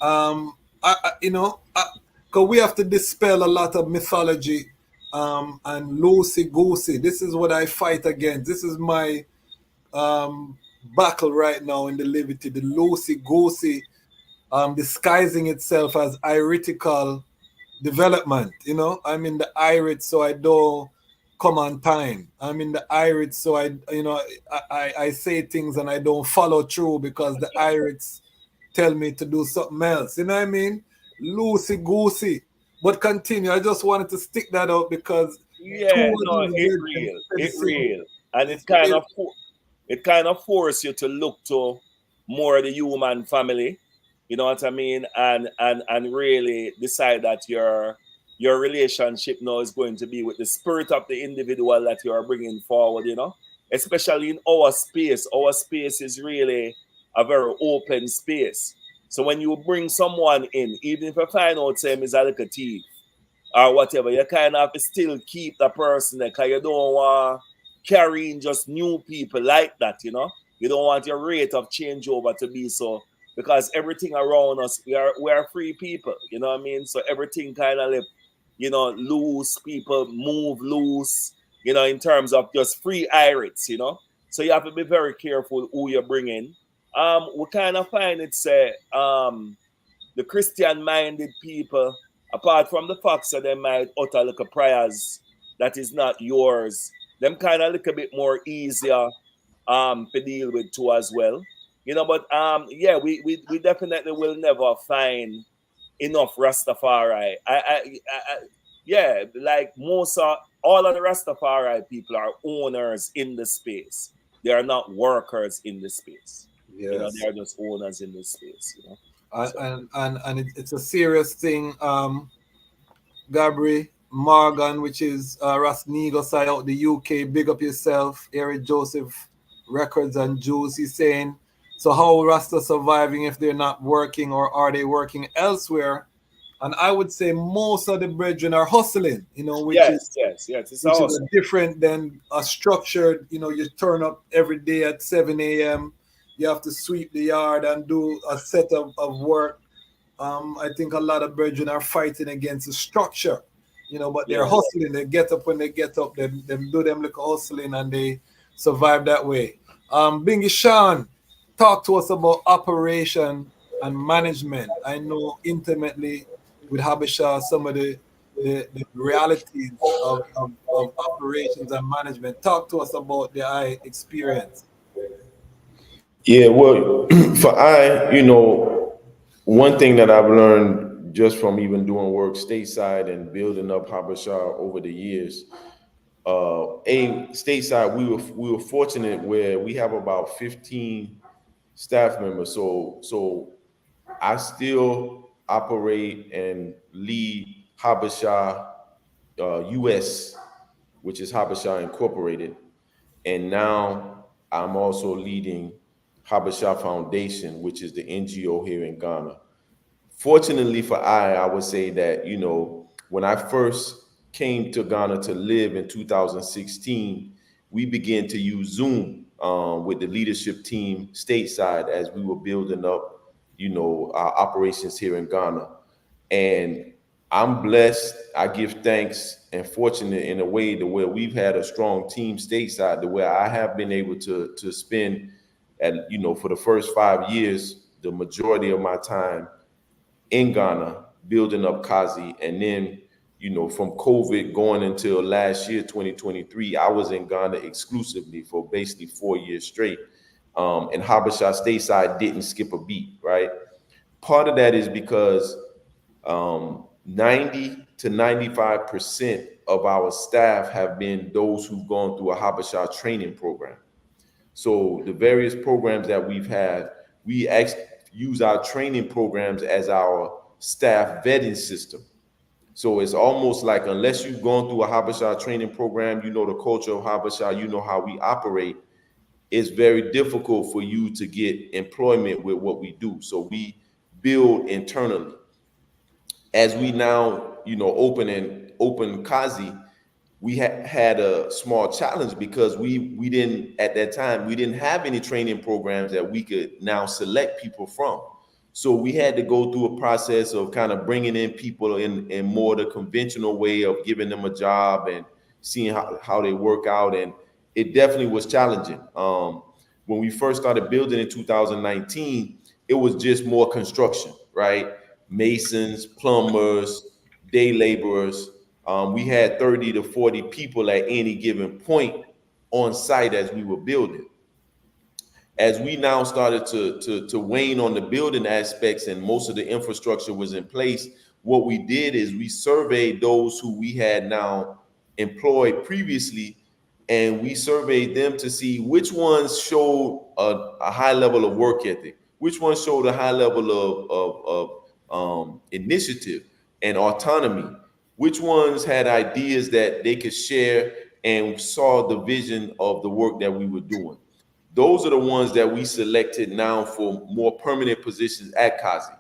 Because we have to dispel a lot of mythology and loosey-goosey. This is what I fight against. This is my battle right now in the liberty, the loosey-goosey disguising itself as heretical development. You know, I'm in the irate, so I don't come on time. I'm in the Irish, so I say things and I don't follow through because the Irish tell me to do something else. You know what I mean? Loosey goosey. But continue. I just wanted to stick that out because two Yeah, of no, these it brethren real, said the it same. real, and It's real. it kind of force you to look to more the human family, you know what I mean, and really decide that your relationship now is going to be with the spirit of the individual that you are bringing forward, you know, especially in our space. Our space is really a very open space. So when you bring someone in, even if you find out him is a little thief or whatever, you kind of have to still keep the person there because you don't want carrying just new people like that, you know. You don't want your rate of changeover to be so, because everything around us, we are free people, you know what I mean? So everything kind of loose, people move loose, you know, in terms of just free irids, you know. So you have to be very careful who you bring in. We kind of find it's the Christian minded people, apart from the fact that they might utter like a prayers that is not yours, them kind of look a bit more easier to deal with too as well. You know, but yeah, we definitely will never find enough Rastafari. Yeah, like all of the Rastafari people are owners in the space. They are not workers in the space. You know, Yes. they are just owners in the space, you know. So. And it's a serious thing. Gabri Morgan, which is Ras side out the UK. Big up yourself, Eric Joseph Records and Juice. He's saying, so how Rasta surviving if they're not working, or are they working elsewhere? And I would say most of the brethren are hustling, you know, which is Yes. It's which is a awesome. different than a structured, you know, you turn up every day at 7 a.m. You have to sweep the yard and do a set of work. I think a lot of brethren are fighting against the structure, you know, but they're Yeah. hustling. They get up when they get up, they do them little hustling and they survive that way. Binghi Shawn, talk to us about operation and management. I know intimately with Habisha some of the realities of operations and management. Talk to us about the I experience. Yeah, well, one thing that I've learned just from even doing work stateside and building up Habashah over the years, stateside we were fortunate where we have about 15 staff members. So I still operate and lead Habashah US, which is Habashah Incorporated. And now I'm also leading Habashah Foundation, which is the NGO here in Ghana. Fortunately for I would say that, when I first came to Ghana to live in 2016, we began to use Zoom with the leadership team stateside as we were building up, our operations here in Ghana. And I'm blessed. I give thanks and fortunate in a way to where we've had a strong team stateside, to where I have been able to spend for the first 5 years, the majority of my time in Ghana building up Kazi. And then, from COVID going until last year, 2023, I was in Ghana exclusively for basically 4 years straight. And Habasha stateside didn't skip a beat, right? Part of that is because 90 to 95% of our staff have been those who've gone through a Habasha training program. So the various programs that we've had, we actually use our training programs as our staff vetting system. So it's almost like, unless you've gone through a Habasha training program, you know the culture of Habasha, you know how we operate, it's very difficult for you to get employment with what we do. So we build internally. As we now, open Kazi, we had a small challenge because we didn't, at that time, we didn't have any training programs that we could now select people from. So we had to go through a process of kind of bringing in people in more the conventional way of giving them a job and seeing how they work out. And it definitely was challenging. When we first started building in 2019, it was just more construction, right? Masons, plumbers, day laborers. We had 30 to 40 people at any given point on site as we were building. As we now started to wane on the building aspects and most of the infrastructure was in place, what we did is we surveyed those who we had now employed previously, and we surveyed them to see which ones showed a high level of work ethic, which ones showed a high level of initiative and autonomy, which ones had ideas that they could share and saw the vision of the work that we were doing. Those are the ones that we selected now for more permanent positions at Kazi.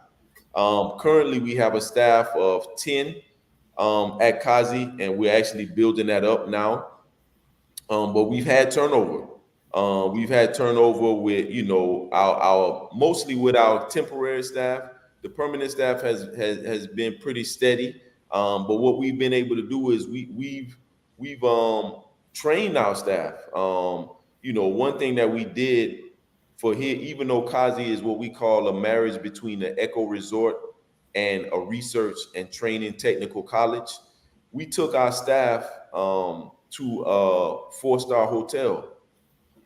Currently, we have a staff of 10 at Kazi, and we're actually building that up now. But we've had turnover. We've had turnover with, our mostly with our temporary staff. The permanent staff has been pretty steady. But what we've been able to do is we've trained our staff. One thing that we did for here, even though Kazi is what we call a marriage between the Eco Resort and a research and training technical college, we took our staff to a 4-star hotel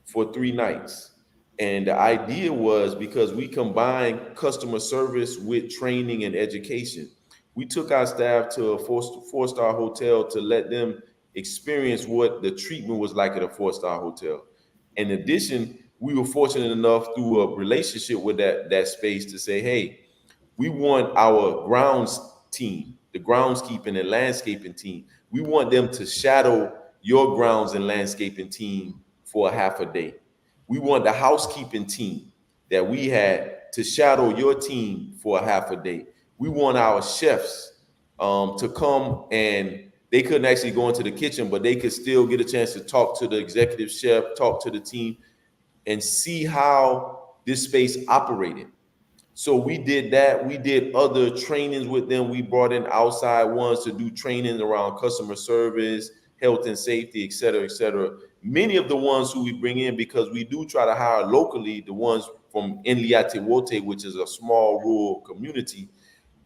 for 3 nights. And the idea was because we combined customer service with training and education. We took our staff to a 4-star hotel to let them experience what the treatment was like at a 4-star hotel. In addition, we were fortunate enough through a relationship with that space to say, hey, we want our grounds team, the groundskeeping and landscaping team, we want them to shadow your grounds and landscaping team for a half a day. We want the housekeeping team that we had to shadow your team for a half a day. We want our chefs to come, and they couldn't actually go into the kitchen, but they could still get a chance to talk to the executive chef, talk to the team, and see how this space operated. So we did that. We did other trainings with them. We brought in outside ones to do trainings around customer service, health and safety, et cetera, et cetera. Many of the ones who we bring in, because we do try to hire locally, the ones from Nliatewote, which is a small rural community,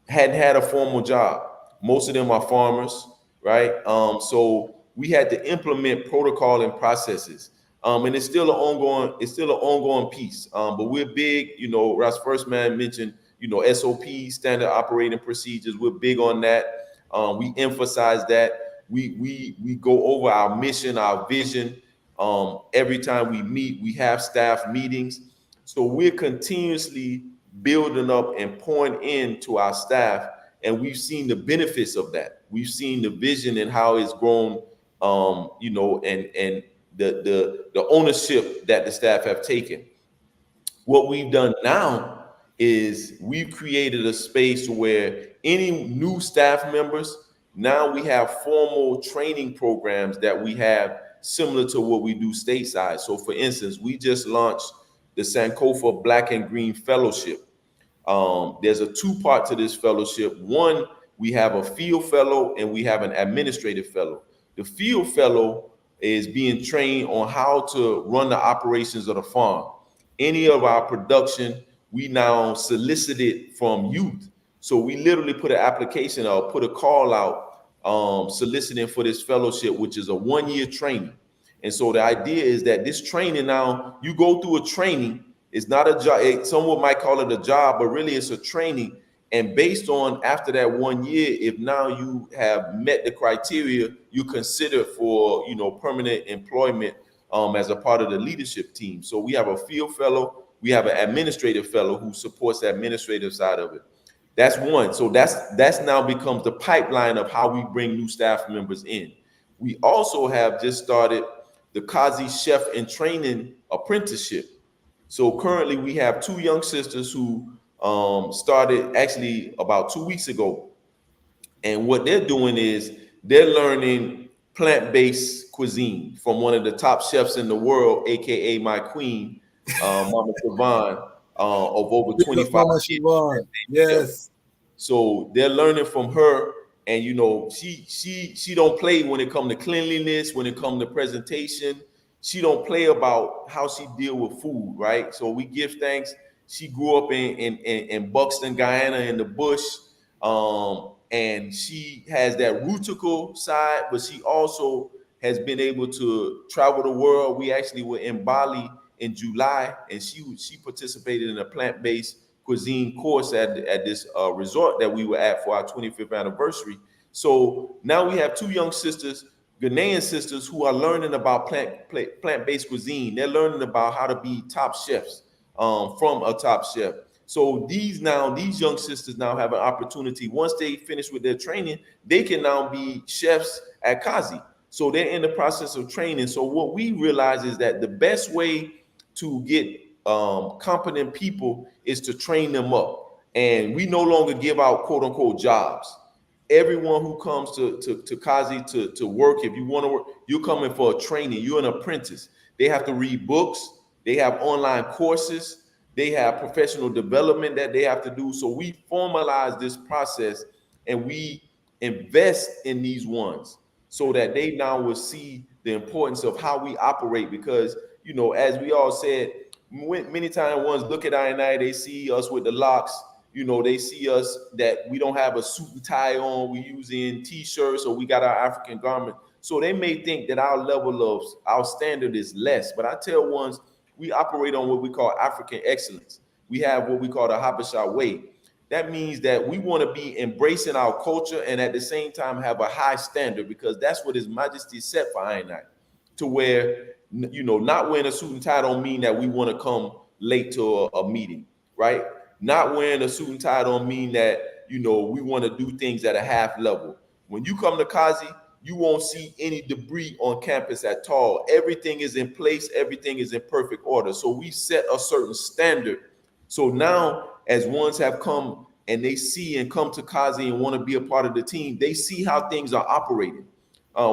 hadn't had a formal job. Most of them are farmers, right? So we had to implement protocol and processes. And it's still an ongoing piece. But we're big, Ras FirstMan mentioned, SOPs, standard operating procedures. We're big on that. We emphasize that. We go over our mission, our vision. Every time we meet, we have staff meetings. So we're continuously building up and pouring into our staff, and we've seen the benefits of that. We've seen the vision and how it's grown, and the ownership that the staff have taken. What we've done now is we've created a space where any new staff members, now we have formal training programs that we have similar to what we do stateside. So for instance, we just launched the Sankofa Black and Green Fellowship. There's a 2-part to this fellowship. One, we have a field fellow and we have an administrative fellow. The field fellow is being trained on how to run the operations of the farm. Any of our production, we now solicit it from youth. So we literally put an application out, put a call out, soliciting for this fellowship, which is a 1-year training. And so the idea is that this training now, you go through a training. It's not a job. Someone might call it a job, but really it's a training. And based on after that 1 year, if now you have met the criteria, you consider for permanent employment as a part of the leadership team. So we have a field fellow, we have an administrative fellow who supports the administrative side of it. That's one. So that's now becomes the pipeline of how we bring new staff members in. We also have just started the Kazi Chef and Training Apprenticeship. So currently we have 2 young sisters who started actually about 2 weeks ago. And what they're doing is they're learning plant-based cuisine from one of the top chefs in the world, AKA my queen, Mama Siobhan, of over 25 years. Yes. So they're learning from her. And she don't play when it comes to cleanliness, when it comes to presentation. She don't play about how she deal with food, right? So we give thanks. She grew up in Buxton, Guyana, in the bush, and and she has that rutical side, but she also has been able to travel the world. We actually were in Bali in July, and she participated in a plant-based cuisine course at this resort that we were at for our 25th anniversary. So now we have two young sisters, Ghanaian sisters, who are learning about plant-based cuisine. They're learning about how to be top chefs from a top chef. So these young sisters now have an opportunity. Once they finish with their training, they can now be chefs at Kazi. So they're in the process of training. So what we realize is that the best way to get competent people is to train them up. And we no longer give out quote unquote jobs. Everyone who comes to Kazi to work, if you want to work, you're coming for a training. You're an apprentice. They have to read books. They have online courses. They have professional development that they have to do. So we formalize this process and we invest in these ones so that they now will see the importance of how we operate. Because, you know, as we all said, many times ones look at I&I, they see us with the locks. You know, they see us that we don't have a suit and tie on. We using t-shirts or we got our African garment. So they may think that our level of our standard is less. But I tell ones, we operate on what we call African excellence. We have what we call the Habesha way. That means that we want to be embracing our culture and at the same time have a high standard, because that's what His Majesty set for I&I. To where, you know, not wearing a suit and tie don't mean that we want to come late to a meeting, right? Not wearing a suit and tie don't mean that, you know, we want to do things at a half level. When you come to Kazi, you won't see any debris on campus at all. Everything is in place. Everything is in perfect order. So we set a certain standard. So now, as ones have come and they see and come to Kazi and want to be a part of the team, they see how things are operating.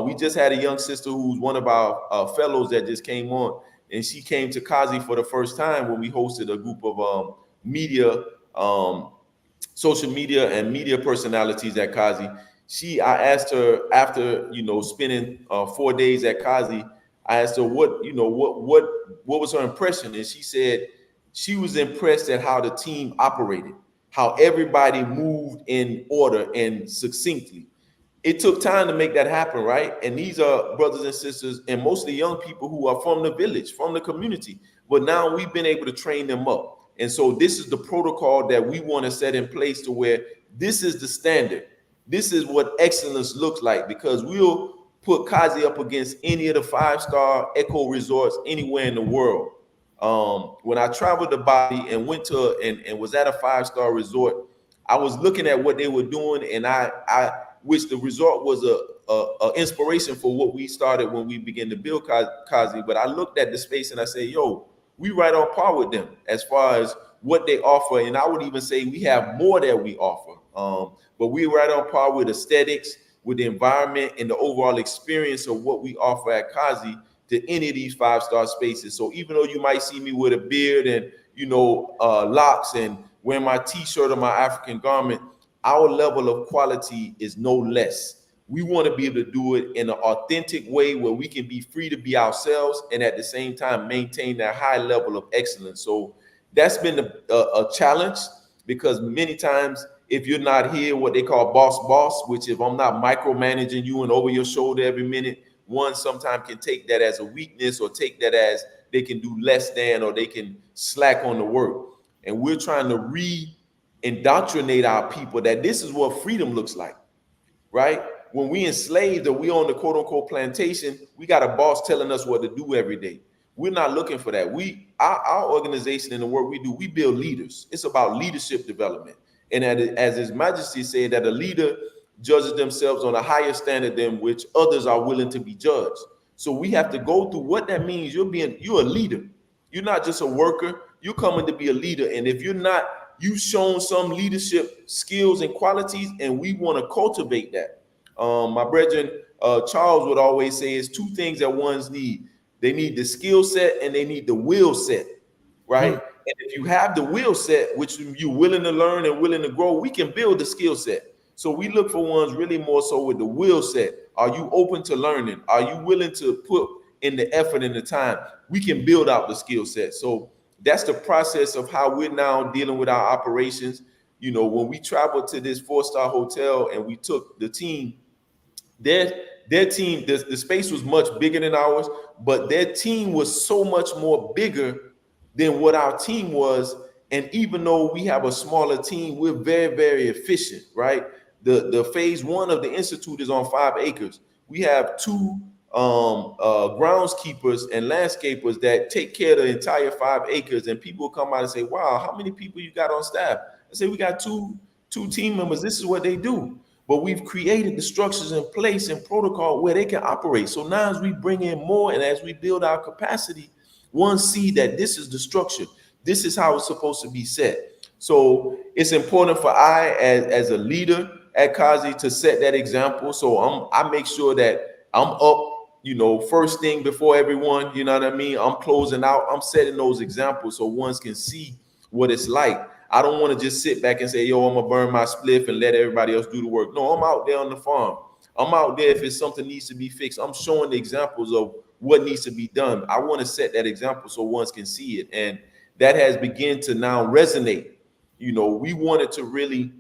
We just had a young sister who's one of our fellows that just came on, and she came to Kazi for the first time when we hosted a group of media, social media and media personalities at Kazi. I asked her after, you know, spending 4 days at Kazi, I asked her what was her impression, and she said she was impressed at how the team operated, how everybody moved in order and succinctly. It took time to make that happen, right? And these are brothers and sisters and mostly young people who are from the village, from the community. But now we've been able to train them up. And so this is the protocol that we want to set in place to where this is the standard. This is what excellence looks like, because we'll put Kazi up against any of the 5-star eco resorts anywhere in the world. When I traveled to Bali and went to and was at a 5-star resort, I was looking at what they were doing, and which the resort was a inspiration for what we started when we began to build Kazi. But I looked at the space and I said, yo, we right on par with them as far as what they offer. And I would even say we have more that we offer. But we're right on par with aesthetics, with the environment and the overall experience of what we offer at Kazi to any of these 5-star spaces. So even though you might see me with a beard and, you know, locks and wearing my t-shirt or my African garment, our level of quality is no less. We want to be able to do it in an authentic way where we can be free to be ourselves and at the same time maintain that high level of excellence. So that's been a challenge, because many times if you're not here, what they call boss, which if I'm not micromanaging you and over your shoulder every minute, one sometimes can take that as a weakness or take that as they can do less than, or they can slack on the work. And we're trying to indoctrinate our people that this is what freedom looks like, right? When we enslaved or we on the quote unquote plantation, we got a boss telling us what to do every day. We're not looking for that. Our organization and the work we do, we build leaders. It's about leadership development. And as His Majesty said, that a leader judges themselves on a higher standard than which others are willing to be judged. So we have to go through what that means. You're a leader. You're not just a worker. You're coming to be a leader. And if you're not, you've shown some leadership skills and qualities, and we want to cultivate that. My brethren, Charles would always say it's two things that ones need. They need the skill set and they need the will set, right? Mm-hmm. And if you have the will set, which you're willing to learn and willing to grow, we can build the skill set. So we look for ones really more so with the will set. Are you open to learning? Are you willing to put in the effort and the time? We can build out the skill set. So that's the process of how we're now dealing with our operations. You know, when we traveled to this 4-star hotel and we took the team, their team, the space was much bigger than ours, but their team was so much more bigger than what our team was. And even though we have a smaller team, we're very, very efficient, right? The phase 1 of the institute is on 5 acres. We have 2 groundskeepers and landscapers that take care of the entire 5 acres. And people come out and say, wow, how many people you got on staff? I say, we got two team members. This is what they do. But we've created the structures in place and protocol where they can operate. So now as we bring in more and as we build our capacity, one see that this is the structure. This is how it's supposed to be set. So it's important for I as a leader at Kazi to set that example. So I make sure that I'm up, you know, first thing before everyone, you know what I mean? I'm closing out, I'm setting those examples so ones can see what it's like. I don't want to just sit back and say, yo, I'm gonna burn my spliff and let everybody else do the work. No, I'm out there on the farm. I'm out there if it's something needs to be fixed. I'm showing the examples of what needs to be done. I want to set that example so ones can see it. And that has begun to now resonate. You know, we wanted to really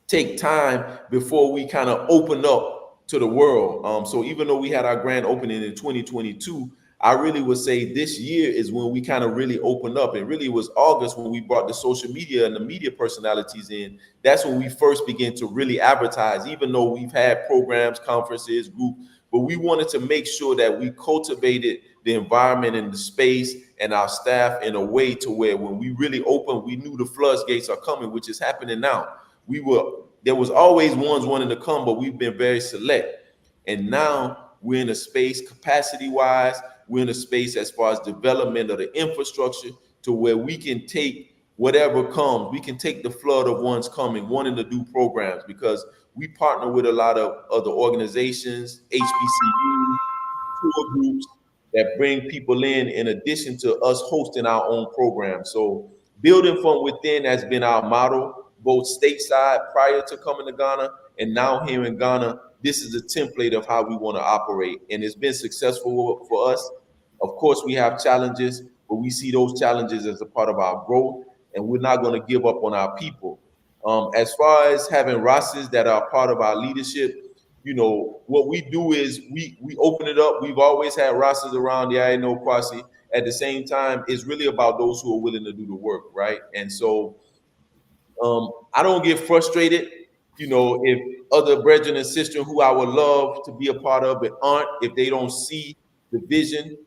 take time before we kind of open up to the world. So even though we had our grand opening in 2022, I really would say this year is when we kind of really opened up. And really it was August when we brought the social media and the media personalities in. That's when we first began to really advertise, even though we've had programs, conferences, groups, but we wanted to make sure that we cultivated the environment and the space and our staff in a way to where when we really opened, we knew the floodgates are coming, which is happening now. There was always ones wanting to come, but we've been very select. And now we're in a space capacity-wise, we're in a space as far as development of the infrastructure to where we can take whatever comes. We can take the flood of ones coming, wanting to do programs, because we partner with a lot of other organizations, HBCUs, tour groups that bring people in addition to us hosting our own program. So building from within has been our motto, both stateside prior to coming to Ghana and now here in Ghana. This is a template of how we want to operate, and it's been successful for us. Of course, we have challenges, but we see those challenges as a part of our growth, and we're not going to give up on our people. As far as having Rasses that are part of our leadership, you know, what we do is we open it up. We've always had Rasses around the INO Kwasi. At the same time, it's really about those who are willing to do the work, right? And so I don't get frustrated, you know, if other brethren and sisters who I would love to be a part of it aren't, if they don't see the vision.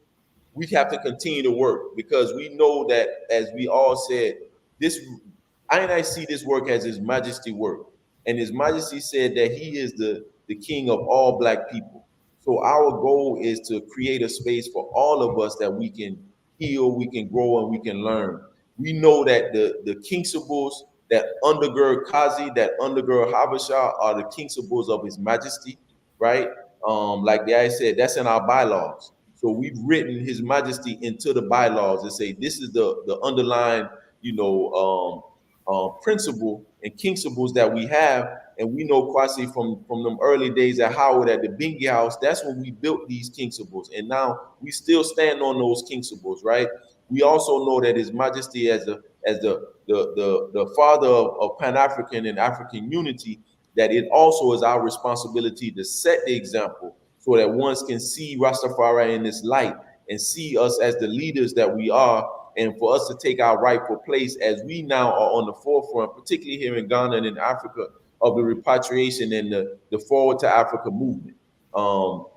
We have to continue to work, because we know that, as we all said, I see this work as His Majesty work. And His Majesty said that He is the King of all Black people. So our goal is to create a space for all of us that we can heal, we can grow, and we can learn. We know that the principles that undergird Kazi, that undergird Habasha, are the principles of His Majesty, right? Like the I said, that's in our bylaws. So we've written His Majesty into the bylaws and say this is the underlying, you know, principle and principles that we have. And we know Kwasi from them early days at Howard at the Binghi House. That's when we built these principles, and now we still stand on those principles, right? We also know that His Majesty, as the father of Pan-African and African unity, that it also is our responsibility to set the example so that ones can see Rastafari in this light and see us as the leaders that we are, and for us to take our rightful place as we now are on the forefront, particularly here in Ghana and in Africa, of the repatriation and the Forward to Africa movement.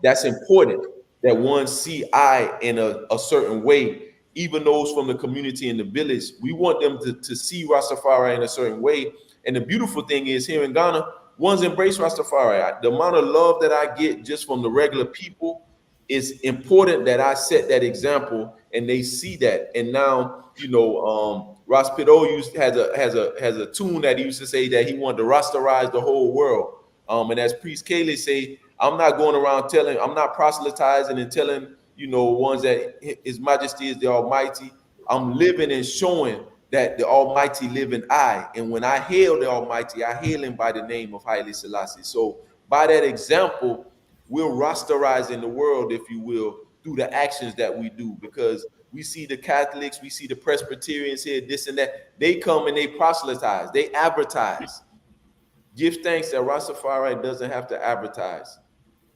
That's important that one see I in a certain way, even those from the community in the village. We want them to see Rastafari in a certain way. And the beautiful thing is, here in Ghana, ones embrace Rastafari. The amount of love that I get just from the regular people is important, that I set that example and they see that. And now, you know, Ras Pido has a tune that he used to say that he wanted to rasterize the whole world. And as Priest Kailash say, I'm not going around I'm not proselytizing and telling, you know, ones that His Majesty is the Almighty. I'm living and showing that the Almighty live in I. And when I hail the Almighty, I hail Him by the name of Haile Selassie. So by that example, we're rasterizing the world, if you will, through the actions that we do, because We see the Catholics, we see the Presbyterians here, this and that. They come and they proselytize, they advertise. Give thanks that Rastafari doesn't have to advertise.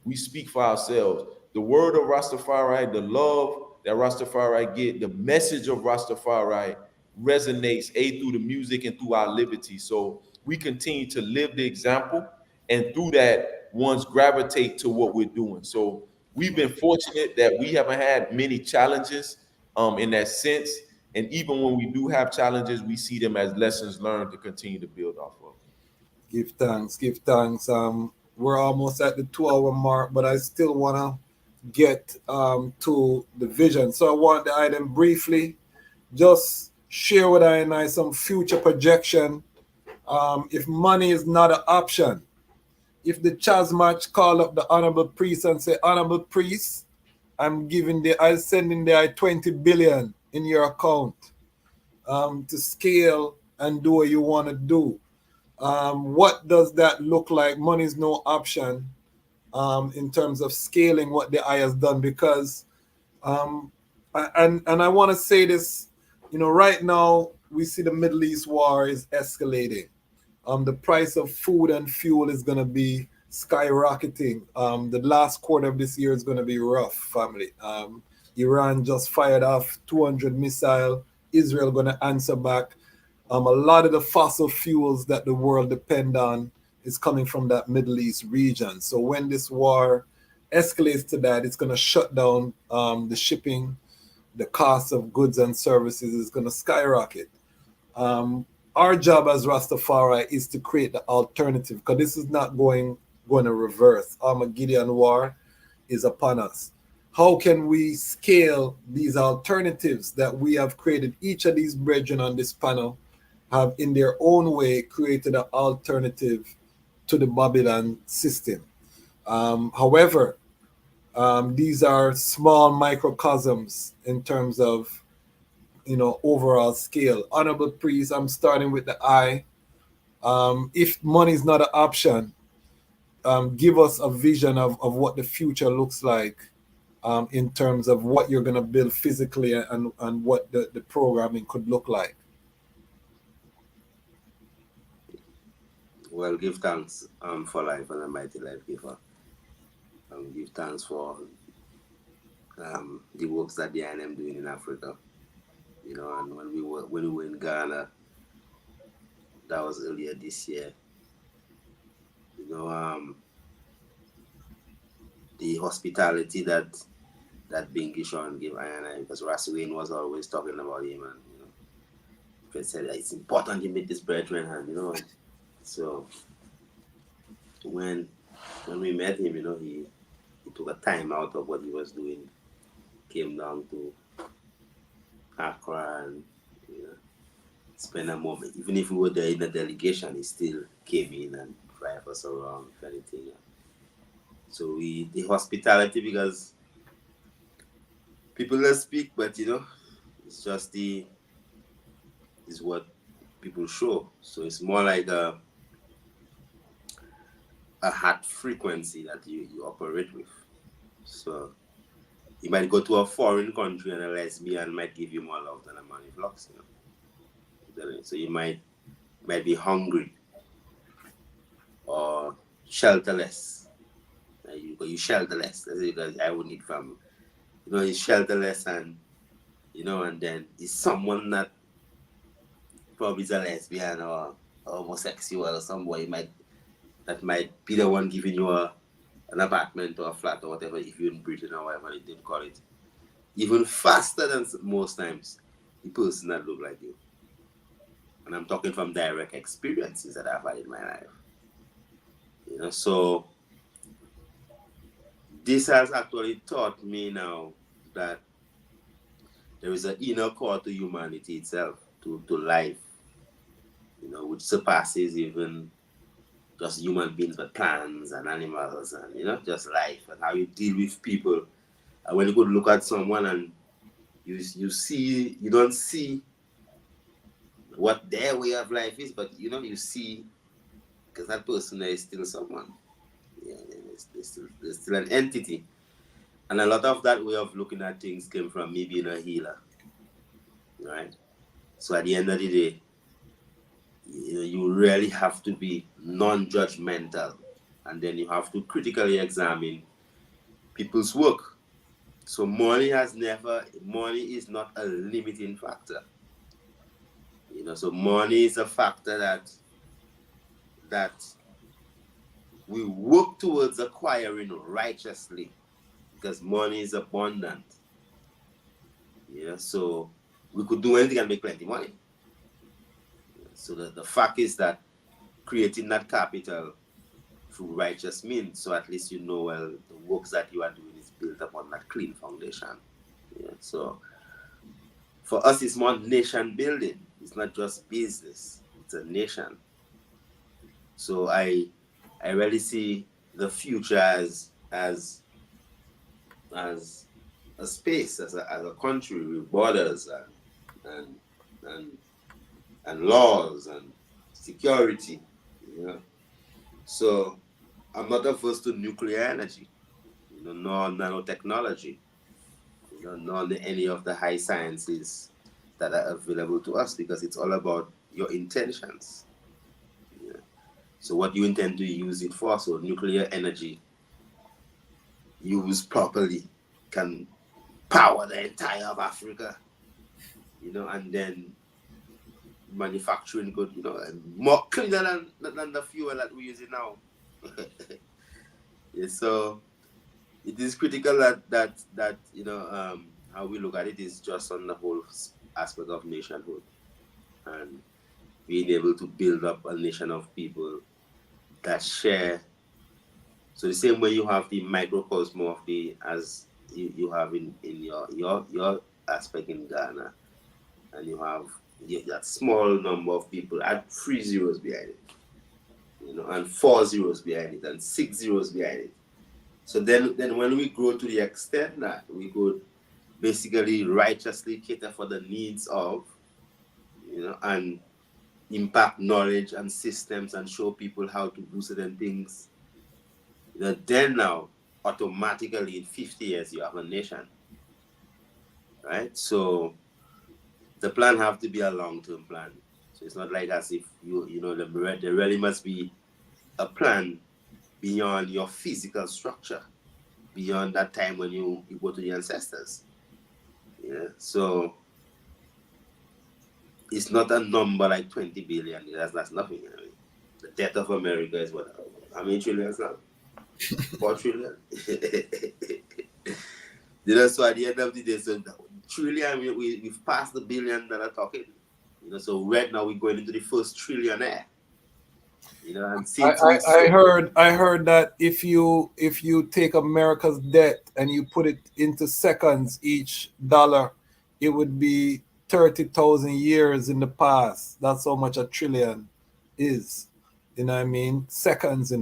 We speak for ourselves. The word of Rastafari, the love that Rastafari get, the message of Rastafari resonates through the music and through our liberty. So we continue to live the example, and through that, ones gravitate to what we're doing. So we've been fortunate that we haven't had many challenges in that sense. And even when we do have challenges, we see them as lessons learned to continue to build off of. Give thanks, give thanks. We're almost at the 2-hour mark, but I still want to get to the vision. So I want the item briefly, just share with I and I some future projection. If money is not an option, if the Chaz match call up the Honorable Priest and say, Honorable Priest, I'm sending the 20 billion in your account to scale and do what you want to do. What does that look like? Money is no option in terms of scaling what the I has done, because and I want to say this, right now we see the Middle East war is escalating. The price of food and fuel is going to be skyrocketing. The last quarter of this year is going to be rough, family. Iran just fired off 200 missiles. Israel going to answer back. A lot of the fossil fuels that the world depend on is coming from that Middle East region. So when this war escalates to that, it's going to shut down the shipping. The cost of goods and services is going to skyrocket. Our job as Rastafari is to create the alternative, because this is not going to reverse. Armageddon war is upon us. How can we scale these alternatives that we have created? Each of these brethren on this panel have in their own way created an alternative to the Babylon system. However, these are small microcosms in terms of overall scale. Honorable Priest, I'm starting with the I. If money is not an option, give us a vision of what the future looks like in terms of what you're going to build physically and what the programming could look like. Well, give thanks for life and a mighty life giver. Give thanks for the works that the INM doing in Africa. And when we were in Ghana, that was earlier this year. The hospitality that Binghi Shawn gave I, because Ras Wayne was always talking about him, and he said it's important you meet this brethren, and so when we met him, he took a time out of what he was doing, came down to Accra and spend a moment. Even if we were there in a delegation, he still came in and drive us around, if anything. So the hospitality, because people don't speak, but it's just is what people show. So it's more like a heart frequency that you operate with. So you might go to a foreign country and a lesbian might give you more love than a man with locks, So you might be hungry or shelterless. You shelterless. That's because I would need family. He's shelterless and and then he's someone that probably is a lesbian or homosexual or somebody that might be the one giving you an apartment or a flat or whatever, if you're in Britain or whatever they did call it, even faster than most times the person that look like you. And I'm talking from direct experiences that I've had in my life. So this has actually taught me now that there is an inner core to humanity itself, to life, which surpasses even just human beings, but plants and animals and, just life and how you deal with people. And when you could look at someone and you don't see what their way of life is, but, you see, because that person there is still someone. Yeah, there's still an entity. And a lot of that way of looking at things came from me being a healer, right? So at the end of the day, you really have to be non-judgmental, and then you have to critically examine people's work. So money is not a limiting factor. So money is a factor that we work towards acquiring righteously, because money is abundant. So we could do anything and make plenty money. So the fact is that creating that capital through righteous means, so at least well, the works that you are doing is built upon that clean foundation. So for us, it's more nation building. It's not just business, it's a nation. So I really see the future as a space, as a country with borders and laws and security. So I'm not averse to nuclear energy, nor nanotechnology, nor any of the high sciences that are available to us, because it's all about your intentions. So what you intend to use it for. So nuclear energy, used properly, can power the entire of Africa, and then manufacturing good, more cleaner than the fuel that we're using now. So it is critical that how we look at it is just on the whole aspect of nationhood, and being able to build up a nation of people that share. So the same way you have the microcosm of as you have in your aspect in Ghana, and you have that small number of people add 3 zeros behind it, and 4 zeros behind it, and 6 zeros behind it. So then when we grow to the extent that we could basically righteously cater for the needs of, and impact knowledge and systems and show people how to do certain things, then now automatically in 50 years you have a nation, right? So the plan have to be a long-term plan. So it's not like as if there really must be a plan beyond your physical structure, beyond that time when you go to the ancestors. So it's not a number like 20 billion. That's nothing. The debt of America is what? How many trillions now? 4 trillion. So at the end of the day, so trillion, we've passed the billion that are talking. So right now we're going into the first trillionaire. And I heard that if you take America's debt and you put it into seconds, each dollar, it would be 30,000 years in the past. That's how much a trillion is. You know what I mean? Seconds,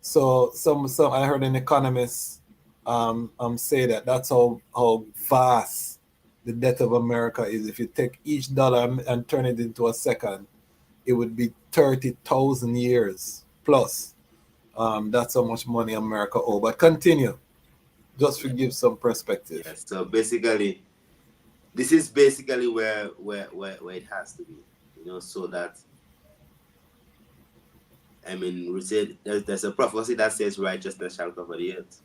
So some I heard an economist say that's how vast the debt of America is. If you take each dollar and turn it into a second, it would be 30,000 years plus. That's how much money America owes. But continue, just to give some perspective. Yes, so basically, this is basically where it has to be, so that, we said there's a prophecy that says righteousness shall cover the earth.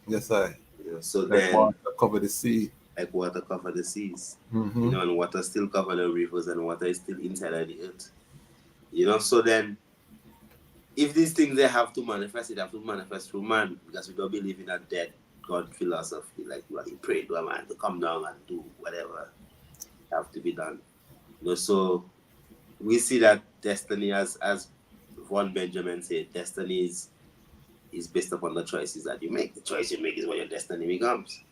Yes, I. So like then, water cover the sea. Like water cover the seas. Mm-hmm. And water still cover the rivers, and water is still inside of the earth. So then, if these things they have to manifest, it have to manifest through man, because we don't believe in a dead God philosophy, like you pray to a man to come down and do whatever have to be done. So we see that destiny, as Von Benjamin said, destiny is based upon the choices that you make. The choice you make is what your destiny becomes.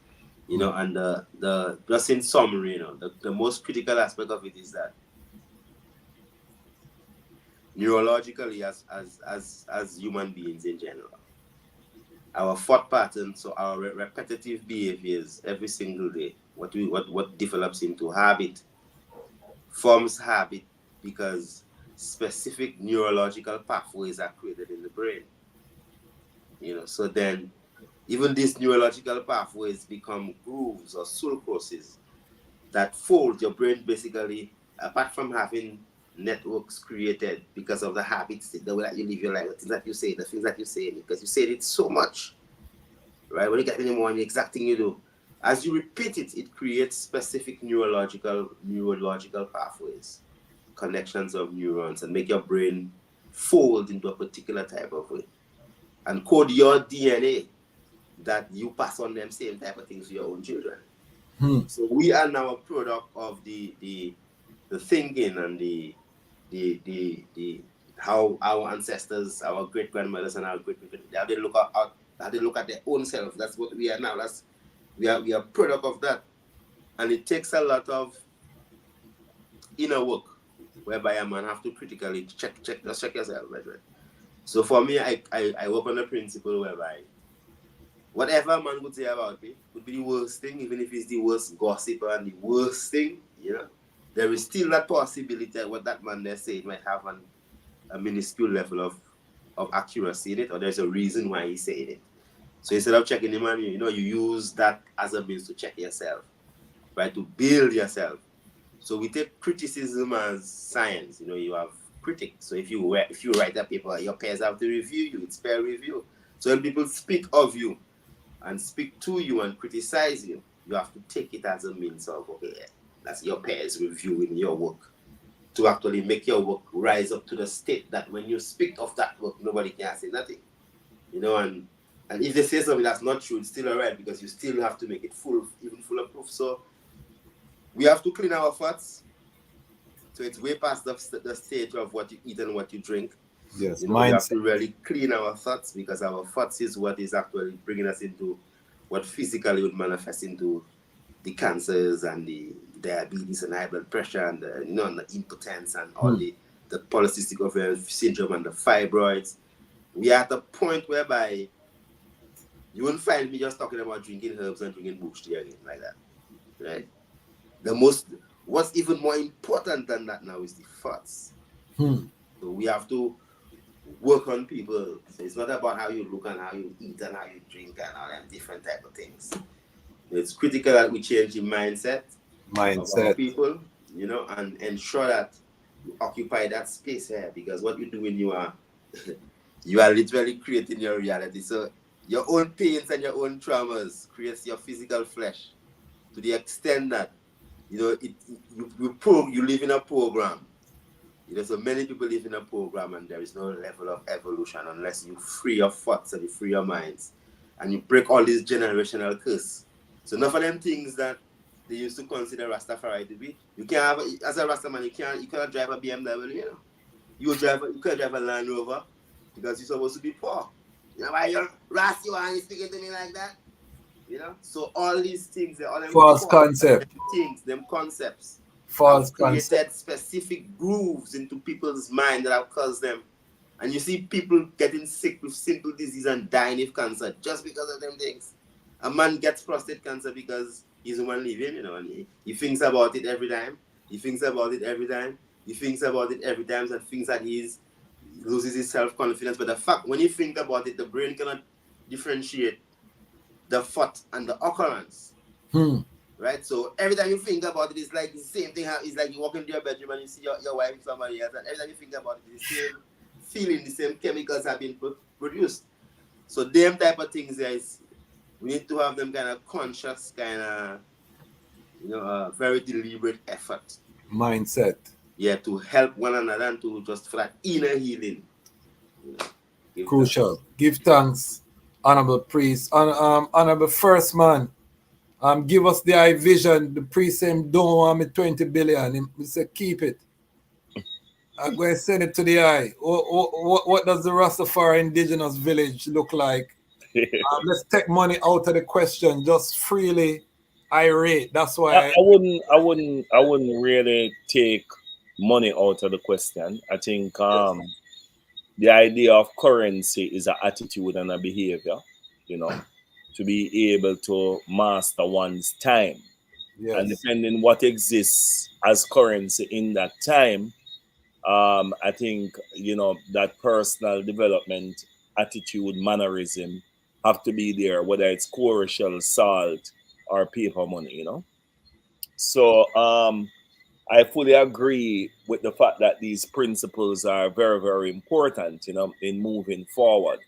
And the just in summary, the most critical aspect of it is that neurologically, as human beings in general, our thought patterns, so our repetitive behaviors every single day, what develops into habit, forms habit because specific neurological pathways are created in the brain. So then Even these neurological pathways become grooves or sulcuses that fold your brain basically, apart from having networks created because of the habits, the way that you live your life, the things that you say, the things that you say, because you say it so much, right? When you get in the morning, the exact thing you do, as you repeat it, it creates specific neurological pathways, connections of neurons, and make your brain fold into a particular type of way and code your DNA that you pass on them same type of things to your own children. So we are now a product of the thinking and the how our ancestors, our great grandmothers and our great how they look at their own selves. That's what we are now. We are a product of that, and it takes a lot of inner work, whereby a man have to critically check yourself, right? So for me, I work on the principle whereby whatever a man would say about me could be the worst thing, even if it's the worst gossip and the worst thing, there is still that possibility that what that man there saying might have a minuscule level of accuracy in it, or there's a reason why he's saying it. So instead of checking him, you use that as a means to check yourself, right? To build yourself. So we take criticism as science. You have critics. So if you write a paper, your peers have to review you. It's peer review. So when people speak of you and speak to you and criticize you, you have to take it as a means of, okay, that's your peers reviewing your work, to actually make your work rise up to the state that when you speak of that work, nobody can say nothing. And if they say something that's not true, it's still all right, because you still have to make it even full of proof. So we have to clean our thoughts. So it's way past the stage of what you eat and what you drink. Yes, we have to really clean our thoughts, because our thoughts is what is actually bringing us into what physically would manifest into the cancers and the diabetes and high blood pressure and the impotence and all the polycystic ovarian syndrome and the fibroids. We are at a point whereby you won't find me just talking about drinking herbs and drinking bush tea again like that, right? What's even more important than that now is the thoughts. So we have to work on people. So it's not about how you look and how you eat and how you drink and all them different type of things. It's critical that we change the mindset of our people, and ensure that you occupy that space here, because what you do when you are literally creating your reality. So your own pains and your own traumas creates your physical flesh, to the extent that you live in a program. So many people live in a program, and there is no level of evolution unless you free your thoughts and you free your minds and you break all these generational curse. So none of them things that they used to consider Rastafari to be. You can't have as a Rastaman, you cannot drive a BMW, You can't drive a Land Rover because you're supposed to be poor. Why you're Ras, you are speaking to me like that? So all these things, all them false concept things, them concepts, false have created concept. specific grooves into people's mind that have caused them. And you see people getting sick with simple disease and dying of cancer just because of them things. A man gets prostate cancer because he's the one living, and he thinks about it every time. He thinks about it every time. He thinks about it every time, and thinks that he loses his self-confidence. But the fact, when you think about it, the brain cannot differentiate the thought and the occurrence. Right? So every time you think about it, it's like the same thing. It's like you walk into your bedroom and you see your wife with somebody else, and every time you think about it, it's the same feeling, the same chemicals have been produced. So them type of things, guys, we need to have them kind of conscious, kind of, very deliberate effort. Mindset. Yeah, to help one another and to just for that inner healing. Crucial. Give thanks, Honorable Priest. Honorable FirstMan. Give us the eye vision. The priest said, don't want me 20 billion. He said, keep it. I'm going to send it to the eye. What does the Rastafari indigenous village look like? Let's take money out of the question. Just freely irate. That's why I wouldn't really take money out of the question. I think the idea of currency is an attitude and a behavior, to be able to master one's time. Yes. And depending what exists as currency in that time, I think, that personal development, attitude, mannerism have to be there, whether it's coercion, salt, or paper money, you know. So I fully agree with the fact that these principles are very, very important, you know, in moving forward.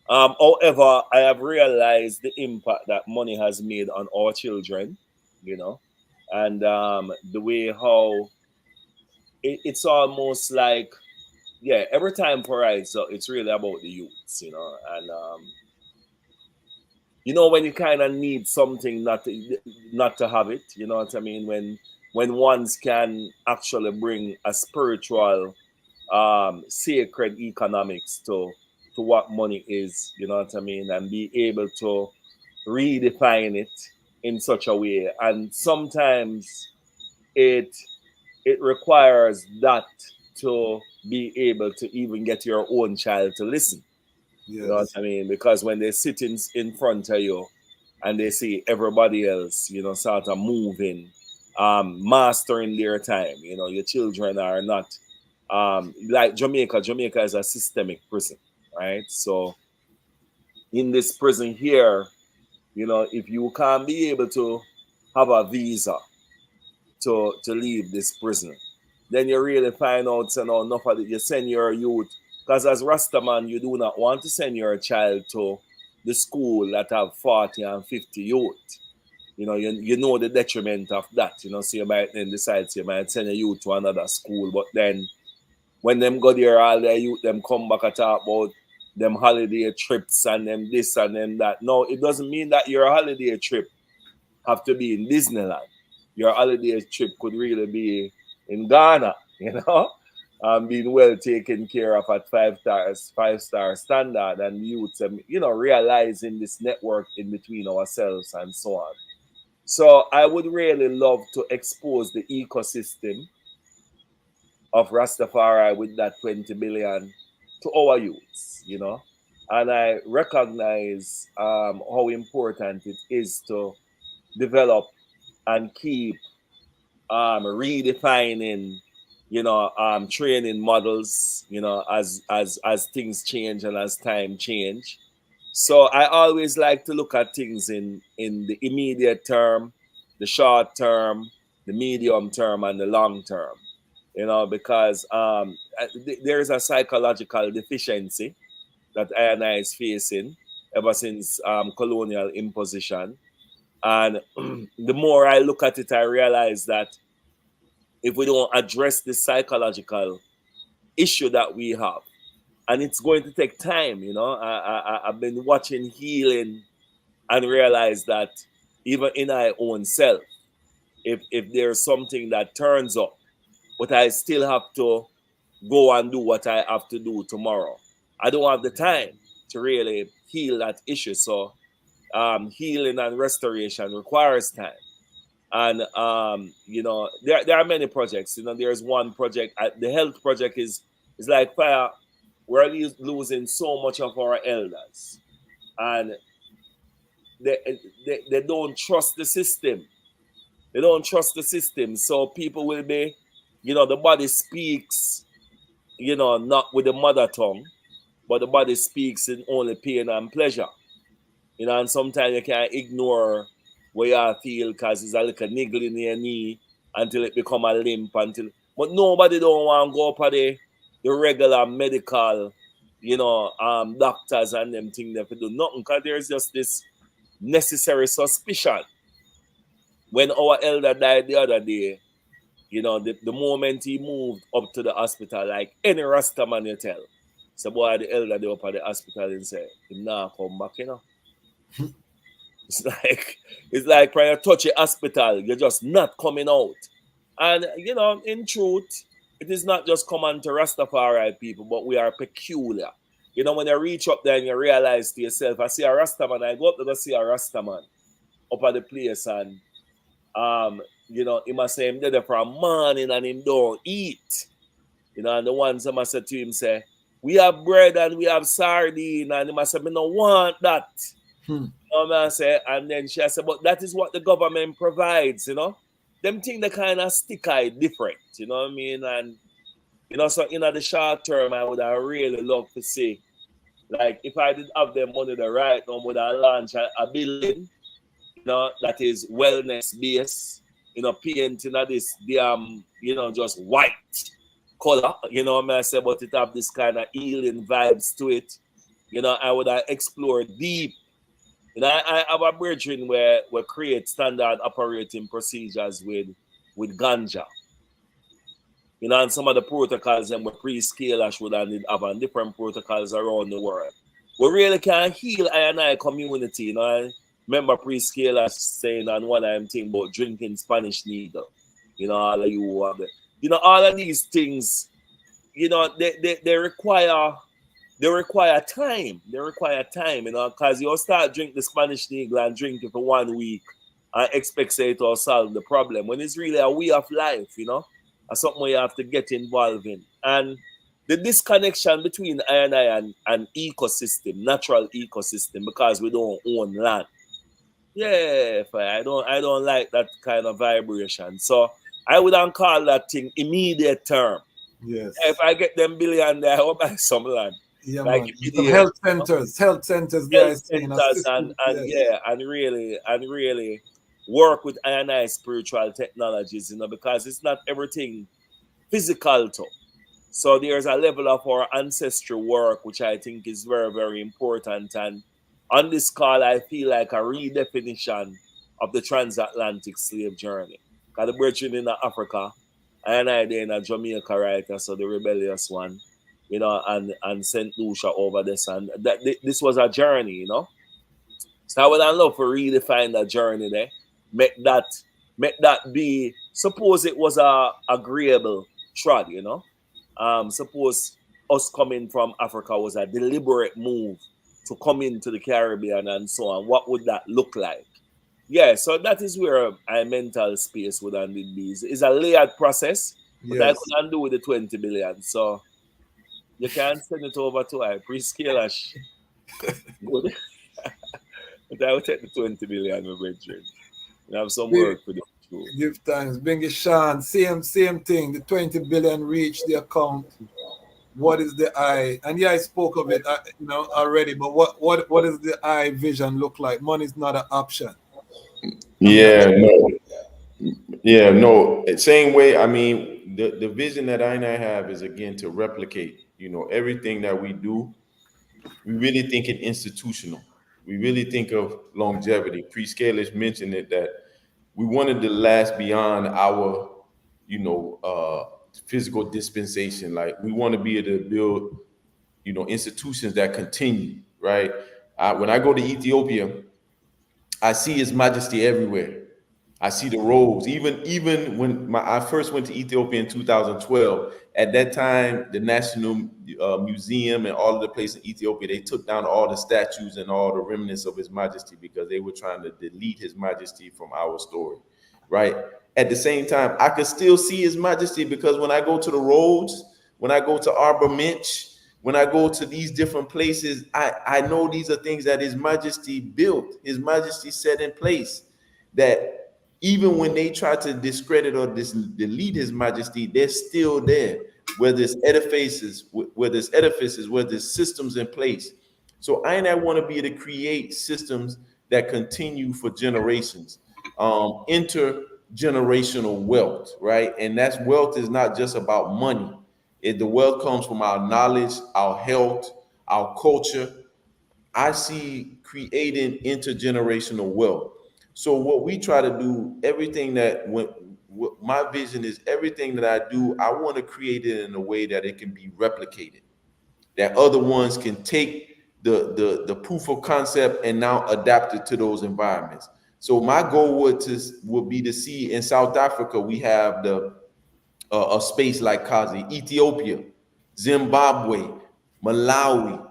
However, I have realized the impact that money has made on our children, you know, and the way how it's almost like, yeah, every time for right, so it's really about the youths, you know, and you know when you kind of need something not to have it, you know what I mean? When ones can actually bring a spiritual, sacred economics to what money is, you know what I mean, and be able to redefine it in such a way. And sometimes it it requires that to be able to even get your own child to listen. You know what Yes. I mean? Because when they sit in front of you and they see everybody else, you know, sort of moving, mastering their time, you know, your children are not like Jamaica. Jamaica is a systemic prison, right? So in this prison here, you know, if you can't be able to have a visa to leave this prison, then you really find out, you know, enough of it. You send your youth, because as Rastaman, you do not want to send your child to the school that have 40 and 50 youth. You know, you know the detriment of that, you know, so you might then decide you might send a youth to another school, but then when them go there, all their youth, them come back and talk about them holiday trips and them this and them that. No, it doesn't mean that your holiday trip have to be in Disneyland. Your holiday trip could really be in Ghana, you know, being well taken care of at five-star standard, and youths, you know, realizing this network in between ourselves and so on. So I would really love to expose the ecosystem of Rastafari with that 20 billion to our youths, you know. And I recognize how important it is to develop and keep redefining, you know, training models, you know, as things change and as time change. So I always like to look at things in the immediate term, the short term, the medium term, and the long term. You know, because there is a psychological deficiency that I is facing ever since colonial imposition. And the more I look at it, I realize that if we don't address the psychological issue that we have, and it's going to take time, you know, I've been watching healing and realize that even in our own self, if there's something that turns up, but I still have to go and do what I have to do tomorrow, I don't have the time to really heal that issue. So healing and restoration requires time. And you know, there are many projects. You know, there's one project, the health project is like fire. We're losing so much of our elders, and they don't trust the system. They don't trust the system. So people will be, you know, the body speaks, you know, not with the mother tongue, but the body speaks in only pain and pleasure. You know, and sometimes you can't ignore where you feel because it's a little niggle in your knee until it become a limp until. But nobody don't want to go up at the regular medical, you know, doctors and them thing that do nothing because there's just this necessary suspicion. When our elder died the other day, you know, the moment he moved up to the hospital, like any Rasta man you tell, so boy, the elder they up at the hospital and say, him nah come back, you know. It's like trying to touch a hospital, you're just not coming out. And you know, in truth, it is not just common to Rastafari people, but we are peculiar. You know, when you reach up there and you realize to yourself, I see a Rastaman, I go up there to see a Rastaman up at the place, and you know, he must say him there for a morning and him don't eat. You know, and the ones I must say to him say, we have bread and we have sardine, and he must say, me no want that. You know what I say? And then she said, but that is what the government provides, you know. Them thing they kind of stick eye different, you know what I mean? And you know, so in the short term, I would have really loved to see Like if I did have them money the right now, would I launch a building, that is wellness based, painting of this damn, just white color, I say, but it have this kind of healing vibes to it. I would have explored deep. I have a brethren where we create standard operating procedures with ganja. And some of the protocols and with Priest Kailash would have and different protocols around the world. We really can heal I community. I remember Priest Kailash saying on one time thing about drinking Spanish needle. All of you have it. All of these things, they require time. They require time, because you start drink the Spanish needle and drink it for 1 week and expect say it will solve the problem. When it's really a way of life, and something you have to get involved in. And the disconnection between I and ecosystem, natural ecosystem, because we don't own land. Yeah, I don't like that kind of vibration. So I wouldn't call that thing immediate term. Yes. If I get them billion there, I will buy some land. Yeah, like man. Some health centers, and really work with I spiritual technologies, because it's not everything physical too. So there's a level of our ancestral work which I think is very, very important. And on this call, I feel like a redefinition of the transatlantic slave journey. Because the brethren in Africa, and I there in Jamaica, right? So the rebellious one, and St. Lucia over this, and this was a journey, So I would love to redefine that journey there. Make that be. Suppose it was a agreeable trod, suppose us coming from Africa was a deliberate move to come into the Caribbean and so on. What would that look like? Yeah, so that is where our mental space would have been. It's a layered process, but I couldn't do with the 20 billion. So you can send it over to our Priest Kailash. Good. But I will take the 20 billion, my brethren. We have some work to do. Give thanks. Binghi Shawn, same thing. The 20 billion reached the account. What is the eye? And I spoke of it, already. But what does the eye vision look like? Money is not an option. No. Same way. I mean, the vision that I have is again to replicate. Everything that we do. We really think it institutional. We really think of longevity. Priest Kailash mentioned it that we wanted to last beyond our, physical dispensation. Like we want to be able to build, institutions that continue, right? When I go to Ethiopia, I see His Majesty everywhere. I see the robes. Even when I first went to Ethiopia in 2012, at that time, the National Museum and all of the places in Ethiopia, they took down all the statues and all the remnants of His Majesty because they were trying to delete His Majesty from our story, right? At the same time, I could still see His Majesty because when I go to the roads, when I go to Arbor Minch, when I go to these different places, I know these are things that His Majesty built, His Majesty set in place, that even when they try to discredit or delete His Majesty, they're still there. Whether it's edifices, whether it's systems in place. So I want to be able to create systems that continue for generations, intergenerational wealth, right? And that's wealth is not just about money. The wealth comes from our knowledge, our health, our culture. I see creating intergenerational wealth. So what we try to do, my vision is everything that I do, I want to create it in a way that it can be replicated, that other ones can take the proof of concept and now adapt it to those environments. So my goal would be to see in South Africa, we have a space like Kazi, Ethiopia, Zimbabwe, Malawi,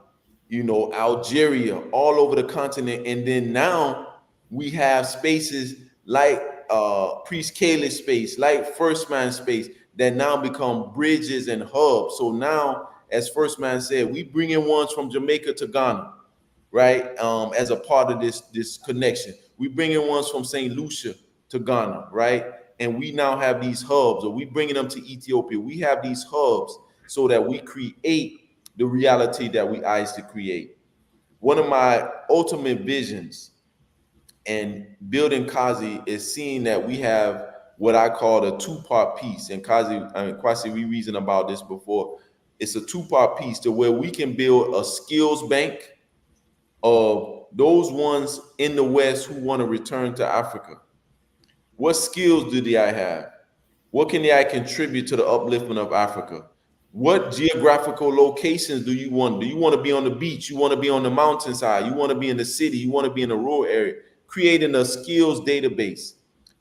Algeria, all over the continent. And then now we have spaces like Priest Kailash space, like FirstMan space, that now become bridges and hubs. So now, as FirstMan said, we bring in ones from Jamaica to Ghana, right? As a part of this connection. We bring in ones from St. Lucia to Ghana, right? And we now have these hubs, or we bringing them to Ethiopia. We have these hubs so that we create the reality that we eyes to create. one of my ultimate visions and building Kazi is seeing that we have what I call a two-part piece. And Kwasi, we reasoned about this before. It's a two-part piece to where we can build a skills bank of those ones in the West who want to return to Africa. What skills do they have? What can they contribute to the upliftment of Africa? What geographical locations do you want? Do you want to be on the beach? You want to be on the mountainside? You want to be in the city? You want to be in the rural area? Creating a skills database.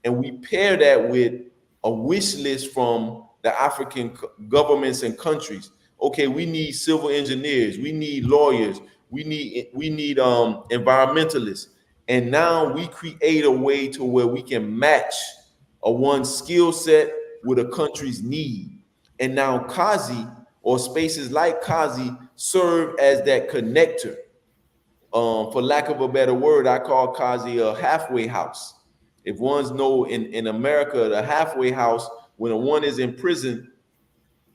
And we pair that with a wish list from the African governments and countries. Okay, we need civil engineers. We need lawyers. We need environmentalists. And now we create a way to where we can match a one skill set with a country's need. And now Kazi or spaces like Kazi serve as that connector. For lack of a better word, I call Kazi a halfway house. If ones know in America, the halfway house, when one is in prison,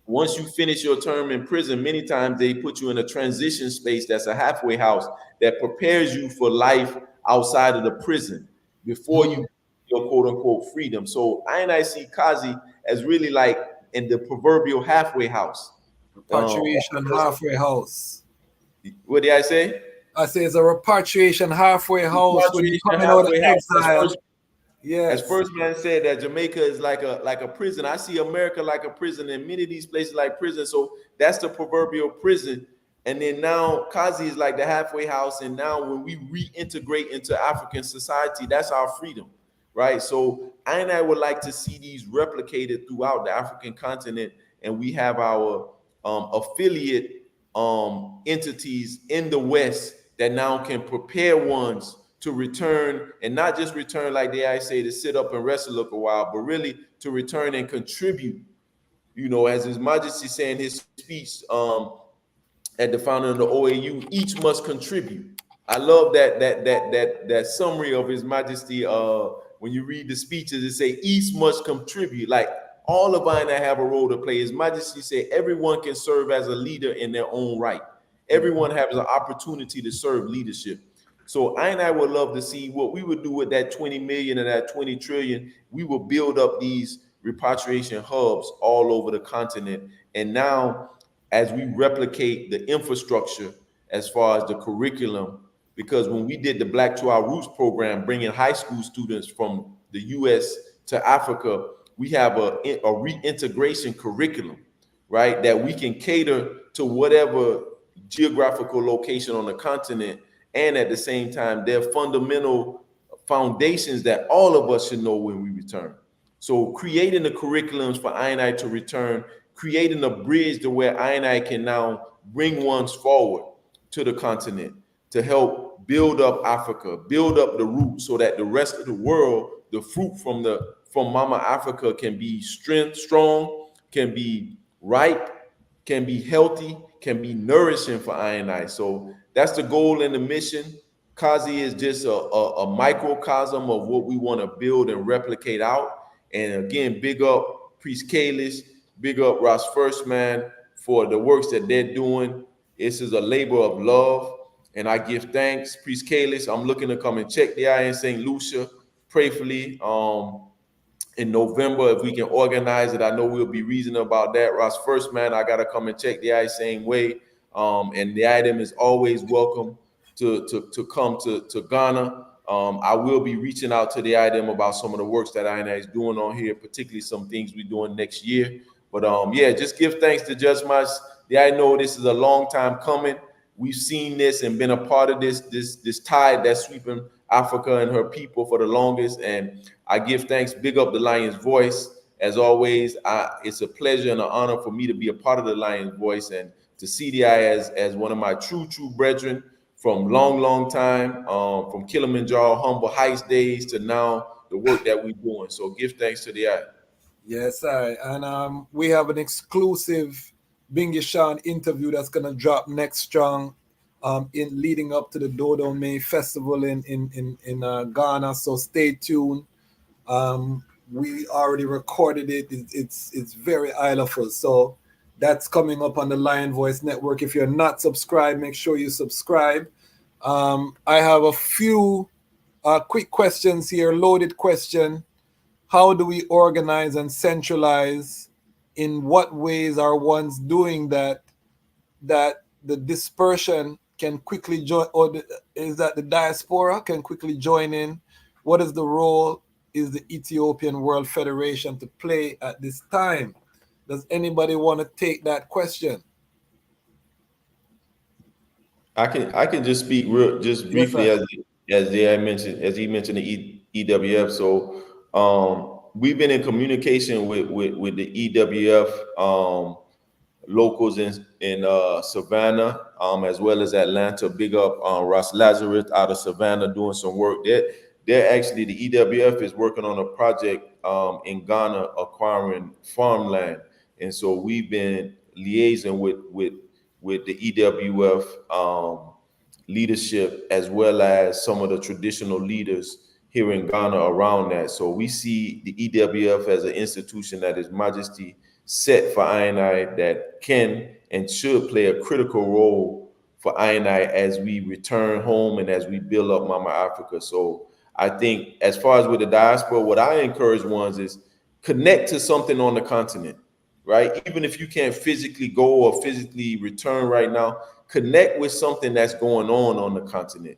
once you finish your term in prison, many times they put you in a transition space that's a halfway house that prepares you for life outside of the prison before you your quote unquote freedom. So I see Kazi as really like in the proverbial halfway house. Repatriation halfway house. What did I say? I say it's a repatriation halfway house when you're coming out of exile. Yes. As FirstMan said, that Jamaica is like a prison. I see America like a prison, and many of these places like prison. So that's the proverbial prison. And then now Kazi is like the halfway house. And now when we reintegrate into African society, that's our freedom, right? So I would like to see these replicated throughout the African continent, and we have our affiliate entities in the West that now can prepare ones to return, and not just return like I say to sit up and rest a little while, but really to return and contribute. You know, as His Majesty said in his speech at the founding of the OAU, each must contribute. I love that summary of His Majesty. When you read the speeches, it say each must contribute. Like all of I have a role to play. His Majesty said everyone can serve as a leader in their own right. Everyone has an opportunity to serve leadership. So I would love to see what we would do with that 20 million and that 20 trillion. We will build up these repatriation hubs all over the continent. And now, as we replicate the infrastructure as far as the curriculum, because when we did the Black to Our Roots program, bringing high school students from the U.S. to Africa, we have a reintegration curriculum, right, that we can cater to whatever geographical location on the continent. And at the same time, they're fundamental foundations that all of us should know when we return. So creating the curriculums for I to return, creating a bridge to where I can now bring ones forward to the continent to help build up Africa, build up the roots so that the rest of the world, the fruit from Mama Africa can be strong, can be ripe, can be healthy, can be nourishing for I. So that's the goal and the mission. Kazi is just a microcosm of what we want to build and replicate out. And again, big up Priest Kailash, big up Ras FirstMan for the works that they're doing. This is a labor of love, and I give thanks. Priest Kailash, I'm looking to come and check the eye in St. Lucia, prayerfully. In November, if we can organize it, I know we'll be reasonable about that. Ras FirstMan, I gotta come and check the eye same way. And the item is always welcome to come to Ghana. I will be reaching out to the item about some of the works that INA is doing on here, particularly some things we're doing next year. But yeah, just give thanks to Judge Mas. I know this is a long time coming. We've seen this and been a part of this tide that's sweeping Africa and her people for the longest. And I give thanks, big up the Lion's Voice. As always, it's a pleasure and an honor for me to be a part of the Lion's Voice and to see the eye as one of my true brethren from long time, from Kilimanjaro, Humble Heights days to now the work that we're doing. So give thanks to the eye. Yes, sir. And we have an exclusive Binghi Shawn interview that's gonna drop next strong in leading up to the Dodo May Festival in Ghana. So stay tuned. We already recorded it. It's very isleful. So that's coming up on the Lion Voice Network. If you're not subscribed, make sure you subscribe. I have a few quick questions here, loaded question. How do we organize and centralize? In what ways are ones doing that the dispersion can quickly join, or is that the diaspora can quickly join in? What is the role is the Ethiopian World Federation to play at this time? Does anybody want to take that question? I can just speak just Yes, briefly sir. as he mentioned the EWF. So we've been in communication with the EWF locals in Savannah, as well as Atlanta. Big up Ross Lazarus out of Savannah doing some work. They're actually, the EWF is working on a project in Ghana acquiring farmland, and so we've been liaising with the EWF leadership, as well as some of the traditional leaders here in Ghana around that. So we see the EWF as an institution that is majesty set for I&I, that can and should play a critical role for I&I as we return home and as we build up Mama Africa. So I think as far as with the diaspora, what I encourage ones is connect to something on the continent, right? Even if you can't physically go or physically return right now, connect with something that's going on the continent.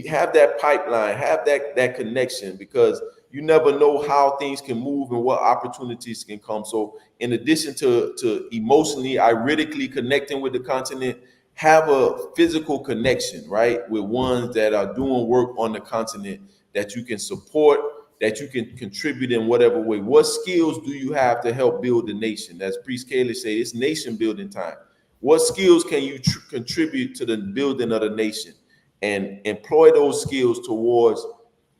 Have that pipeline, have that connection, because you never know how things can move and what opportunities can come. So in addition to emotionally, iridically connecting with the continent, have a physical connection, right? With ones that are doing work on the continent that you can support, that you can contribute in whatever way. What skills do you have to help build the nation? As Priest Kailash said, it's nation building time. What skills can you contribute to the building of the nation? And employ those skills towards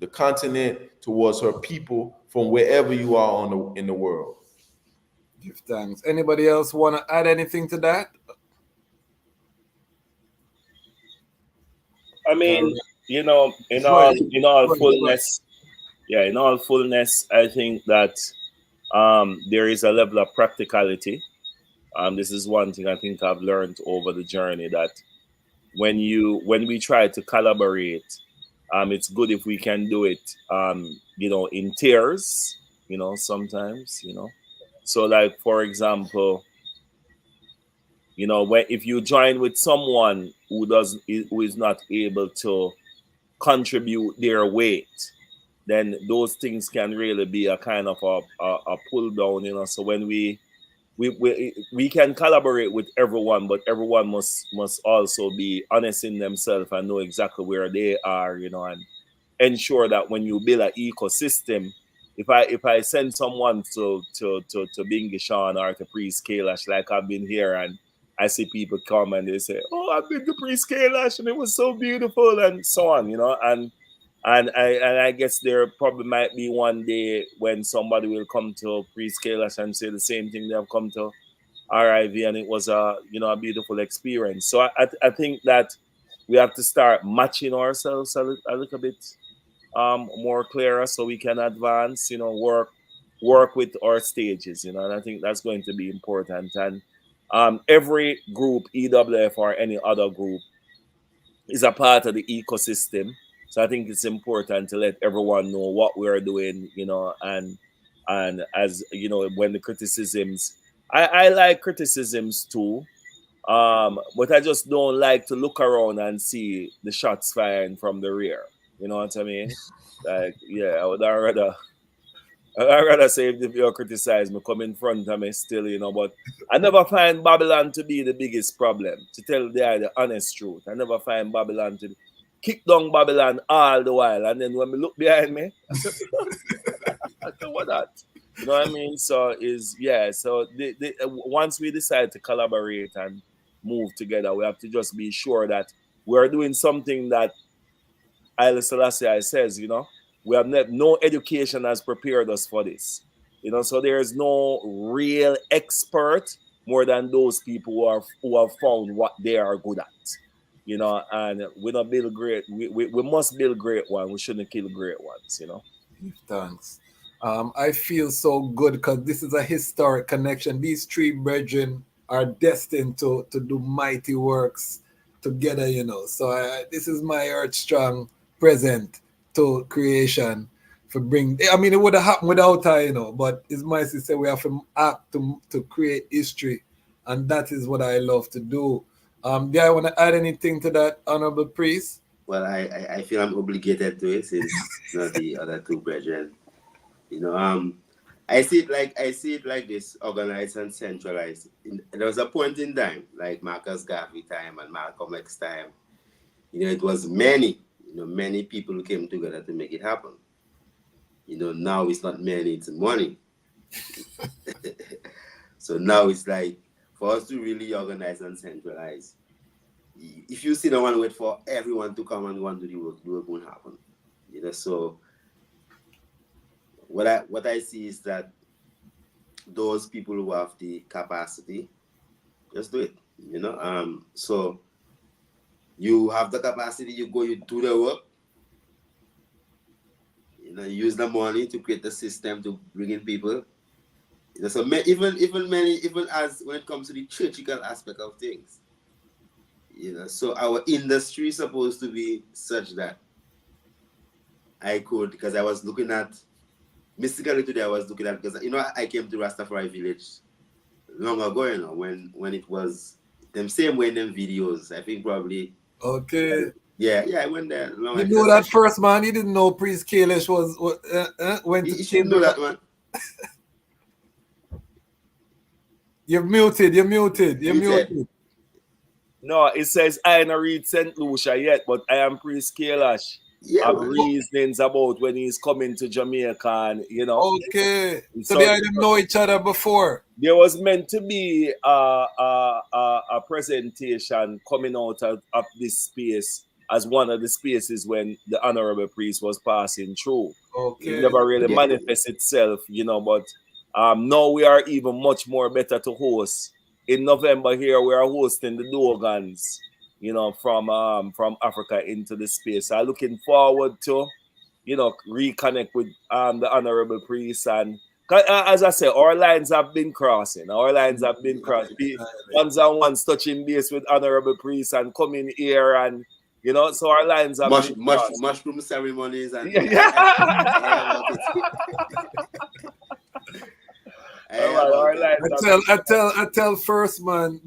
the continent, towards her people, from wherever you are in the world. Give thanks. Anybody else want to add anything to that? I mean, in all fullness, in all fullness, I think that there is a level of practicality. This is one thing I think I've learned over the journey, that when we try to collaborate, it's good if we can do it, in tiers, sometimes, So like, for example, if you join with someone who is not able to contribute their weight, then those things can really be a kind of a pull down, So when we can collaborate with everyone, but everyone must also be honest in themselves and know exactly where they are, and ensure that when you build an ecosystem, if I send someone to Binghi Shawn or to Priest Kailash, like I've been here, and I see people come and they say, "Oh, I've been to Priest Kailash and it was so beautiful," and so on, and I guess there probably might be one day when somebody will come to Priest Kailash and say the same thing they have come to RIV, and it was a beautiful experience. So I think that we have to start matching ourselves a little bit more clearer, so we can advance, work with our stages, and I think that's going to be important. And every group, EWF or any other group, is a part of the ecosystem. So I think it's important to let everyone know what we're doing, and as when the criticisms, I like criticisms too, but I just don't like to look around and see the shots firing from the rear. You know what I mean? Like, yeah, I'd rather say if you criticize me, come in front of me still, but I never find Babylon to be the biggest problem. To tell the honest truth, I never find Babylon to kick down Babylon all the while. And then when we look behind me, I said, I don't want that. You know what I mean? So once we decide to collaborate and move together, we have to just be sure that we're doing something that Haile Selassie says, we have no education has prepared us for this. So there is no real expert more than those people who have found what they are good at. And we don't build great. We must build great ones. We shouldn't kill great ones. Thanks. I feel so good because this is a historic connection. These three brethren are destined to do mighty works together, you know. So this is my Earth Strong present to creation for bring. I mean, it would have happened without her, you know. But it's my sister. We have to act to create history, and that is what I love to do. Do I want to add anything to that, Honorable Priest? Well, I feel I'm obligated to it since the other two brethren. You know, I see it like this, organized and centralized. There was a point in time, like Marcus Garvey time and Malcolm X time. You know, it was many people who came together to make it happen. You know, now it's not many, it's money. So now it's like, for us to really organize and centralize, if you sit down and wait for everyone to come and want to do the work won't happen. You know, so what I see is that those people who have the capacity, just do it. You know, so you have the capacity, you go, you do the work. You know, use the money to create the system to bring in people. You know, so even as when it comes to the churchical aspect of things, you know, so our industry is supposed to be such that I could, because I was looking at mystically today, I was looking at, because you know I came to Ras Tafari village long ago, you know, when it was them same way in them videos. I think probably. Okay. Yeah, I went there. Long you know that FirstMan. You didn't know Priest Kailash was went to. You should know that one. You're muted. No, it says I ain't read St. Lucia yet, but I am Priest Kailash. Yeah, have reasonings about when he's coming to Jamaica, and you know. Okay. So they didn't know each other before. There was meant to be a presentation coming out of this space as one of the spaces when the Honorable Priest was passing through. Okay. It never really manifests itself, you know, but now we are even much more better to host. In November here, we are hosting the Dogans, you know, from Africa into the space. I'm looking forward to, you know, reconnect with the Honorable Priest. And as I say, our lines have been crossing. Ones and ones touching base with Honorable Priest and coming here, and you know, so our lines have been crossing. Mushroom ceremonies and I tell FirstMan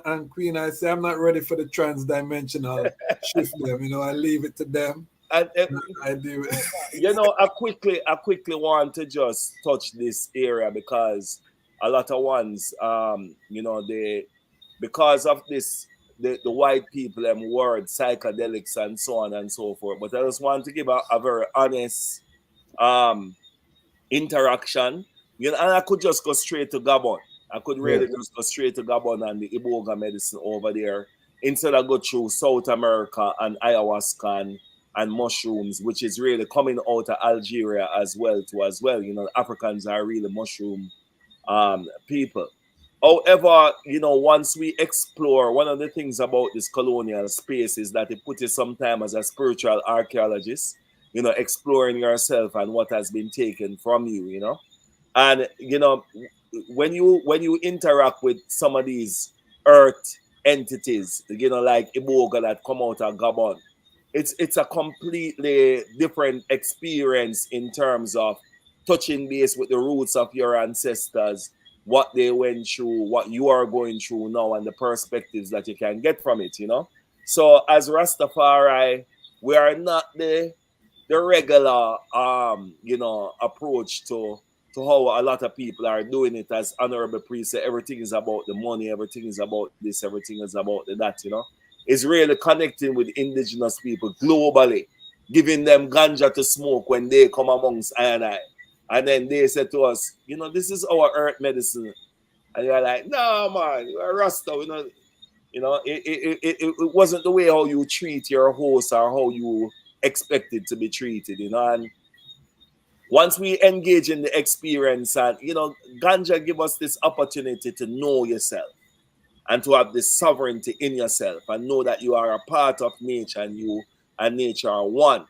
and Queen, I say I'm not ready for the trans-dimensional shift them. You know, I leave it to them. And I do it. You know, I quickly want to just touch this area because a lot of ones, you know, because of this, the white people word psychedelics and so on and so forth. But I just want to give a very honest interaction. You know, and I could just go straight to Gabon. I could really just go straight to Gabon and the Iboga medicine over there instead of go through South America and ayahuasca and mushrooms, which is really coming out of Algeria as well. You know, Africans are really mushroom people. However, you know, once we explore, one of the things about this colonial space is that it puts you sometime as a spiritual archaeologist, you know, exploring yourself and what has been taken from you, you know. And, you know, when you interact with some of these earth entities, you know, like Iboga that come out of Gabon, it's a completely different experience in terms of touching base with the roots of your ancestors, what they went through, what you are going through now, and the perspectives that you can get from it, you know. So as Rastafari, we are not the regular you know, approach to how a lot of people are doing it. As Honorable Priest said, everything is about the money, everything is about this, everything is about that, you know. It's really connecting with indigenous people globally, giving them ganja to smoke when they come amongst I and I. And then they said to us, you know, this is our earth medicine. And you're like, no, man, you're a Rasta. You know, it wasn't the way how you treat your host or how you expected to be treated, you know. And once we engage in the experience, and, you know, ganja give us this opportunity to know yourself and to have this sovereignty in yourself and know that you are a part of nature and you and nature are one.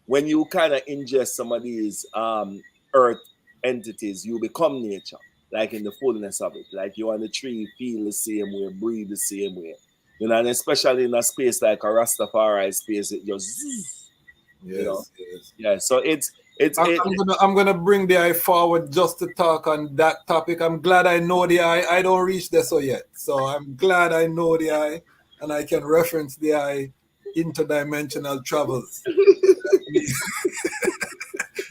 When you kind of ingest some of these earth entities, you become nature, like in the fullness of it. Like you on the tree, feel the same way, breathe the same way. You know, and especially in a space like a Rastafari space, it just, you know, yeah. So I'm gonna bring the eye forward just to talk on that topic. I'm glad I know the eye. I don't reach there so yet, so I'm glad I know the eye, and I can reference the eye interdimensional travels.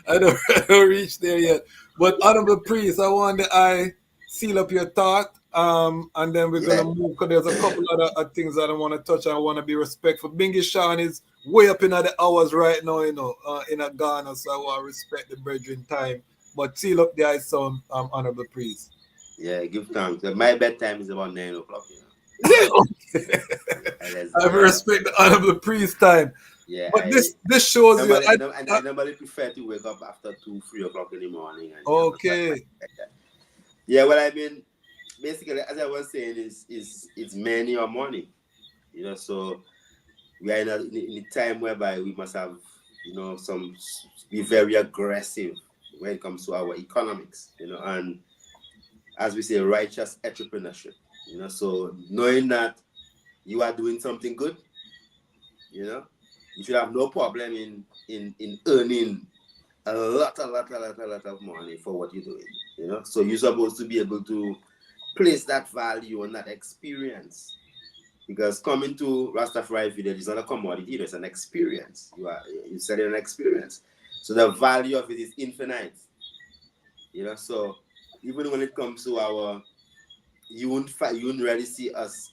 I don't reach there yet, but Honorable Priest, I want the eye seal up your thought, and then we're gonna move because there's a couple other things that I want to touch. I want to be respectful. Binghi Shawn is way up in the hours right now, you know, in a Ghana, so I want to respect the brethren time. But seal up the eye sound, Honorable Priest. Yeah, give thanks. My bedtime is about 9 o'clock. I respect the Honorable Priest time. Yeah, but this shows normally, you. I normally prefer to wake up after 2-3 o'clock in the morning. And, okay. Yeah, well, I mean, basically, as I was saying, it's many or money. You know, so we are in a time whereby we must have, you know, be very aggressive when it comes to our economics. You know, and as we say, righteous entrepreneurship. You know, so knowing that you are doing something good, you know, you should have no problem in earning a lot of money for what you're doing. You know, so you're supposed to be able to place that value on that experience, because coming to Rastafari village is not a commodity; it's an experience. You're selling an experience, so the value of it is infinite. You know, so even when it comes to our, you wouldn't really see us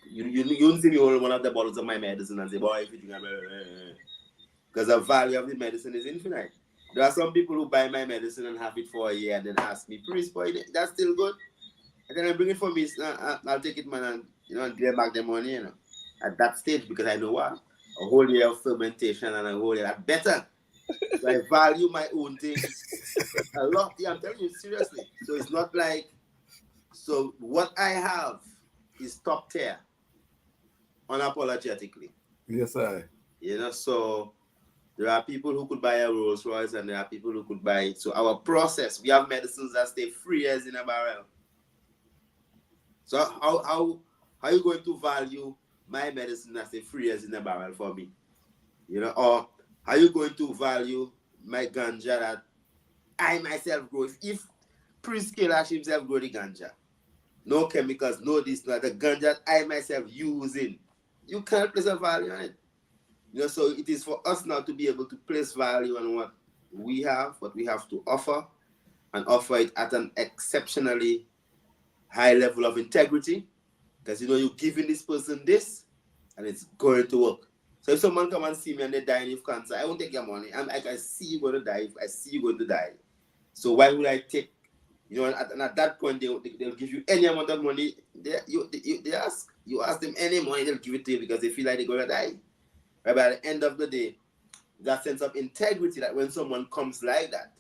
you wouldn't see me hold one of the bottles of my medicine and say, boy, if you drink, because the value of the medicine is infinite. There are some people who buy my medicine and have it for a year and then ask me, Priest, boy, that's still good. And then I bring it for me, I'll take it, man, and and give back the money, at that stage, because I know what, a whole year of fermentation and a whole year, that's better. So I value my own things a lot. Yeah, I'm telling you seriously. So it's not like, so what I have is top tier, unapologetically. Yes, sir. You know, so there are people who could buy a Rolls Royce and there are people who could buy it. So our process, we have medicines that stay 3 years in a barrel. So how are you going to value my medicine that stay 3 years in a barrel for me? You know, or are you going to value my ganja that I myself grow? If Priest Kailash himself grow the ganja, no chemicals, no this, no the ganja that I myself using, you can't place a value on it. You know, so it is for us now to be able to place value on what we have to offer, and offer it at an exceptionally high level of integrity, because you know you're giving this person this, and it's going to work. So if someone come and see me and they're dying of cancer, I won't take your money. I see you going to die. I see you going to die. So why would I take? You know, and at that point they'll give you any amount of money. You ask them any money, they'll give it to you because they feel like they're going to die. Right? By the end of the day, that sense of integrity, that when someone comes like that,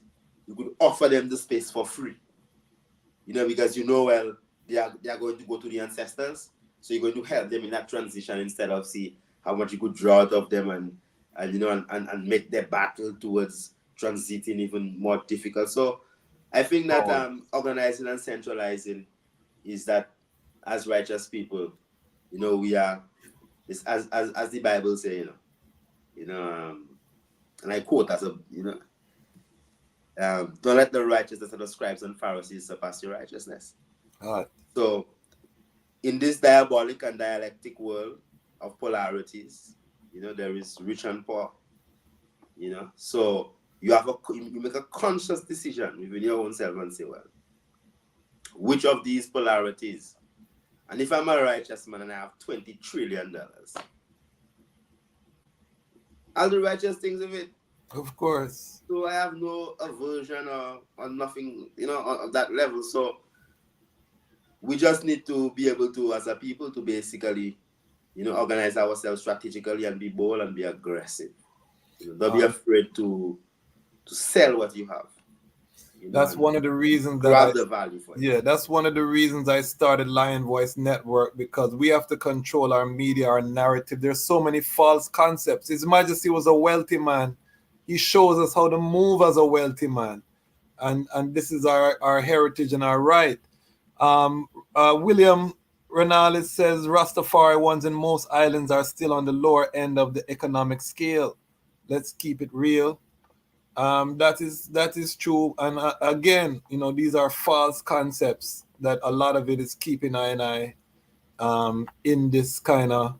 you could offer them the space for free. You know, because you know, well, they are going to go to the ancestors, so you're going to help them in that transition instead of see how much you could draw out of them and you know and make their battle towards transiting even more difficult. So I think that organizing and centralizing is that, as righteous people, you know, we are, it's as the Bible says, and I quote as a, don't let the righteousness of the scribes and Pharisees surpass your righteousness. All right. So in this diabolic and dialectic world of polarities, there is rich and poor, so you make a conscious decision within your own self and say, well, which of these polarities, and if I'm a righteous man and I have $20 trillion, I'll do righteous things with it. Of course. So I have no aversion or nothing, on that level. So we just need to be able to, as a people, to basically, organize ourselves strategically and be bold and be aggressive. Don't be afraid to sell what you have. That's one of the reasons grab the value for it. Yeah, that's one of the reasons I started Lion Voice Network, because we have to control our media, our narrative. There's so many false concepts. His Majesty was a wealthy man. He shows us how to move as a wealthy man. And this is our heritage and our right. William Renalis says Rastafari ones in most islands are still on the lower end of the economic scale. Let's keep it real. That is true. And again, these are false concepts that a lot of it is keeping I in this kind of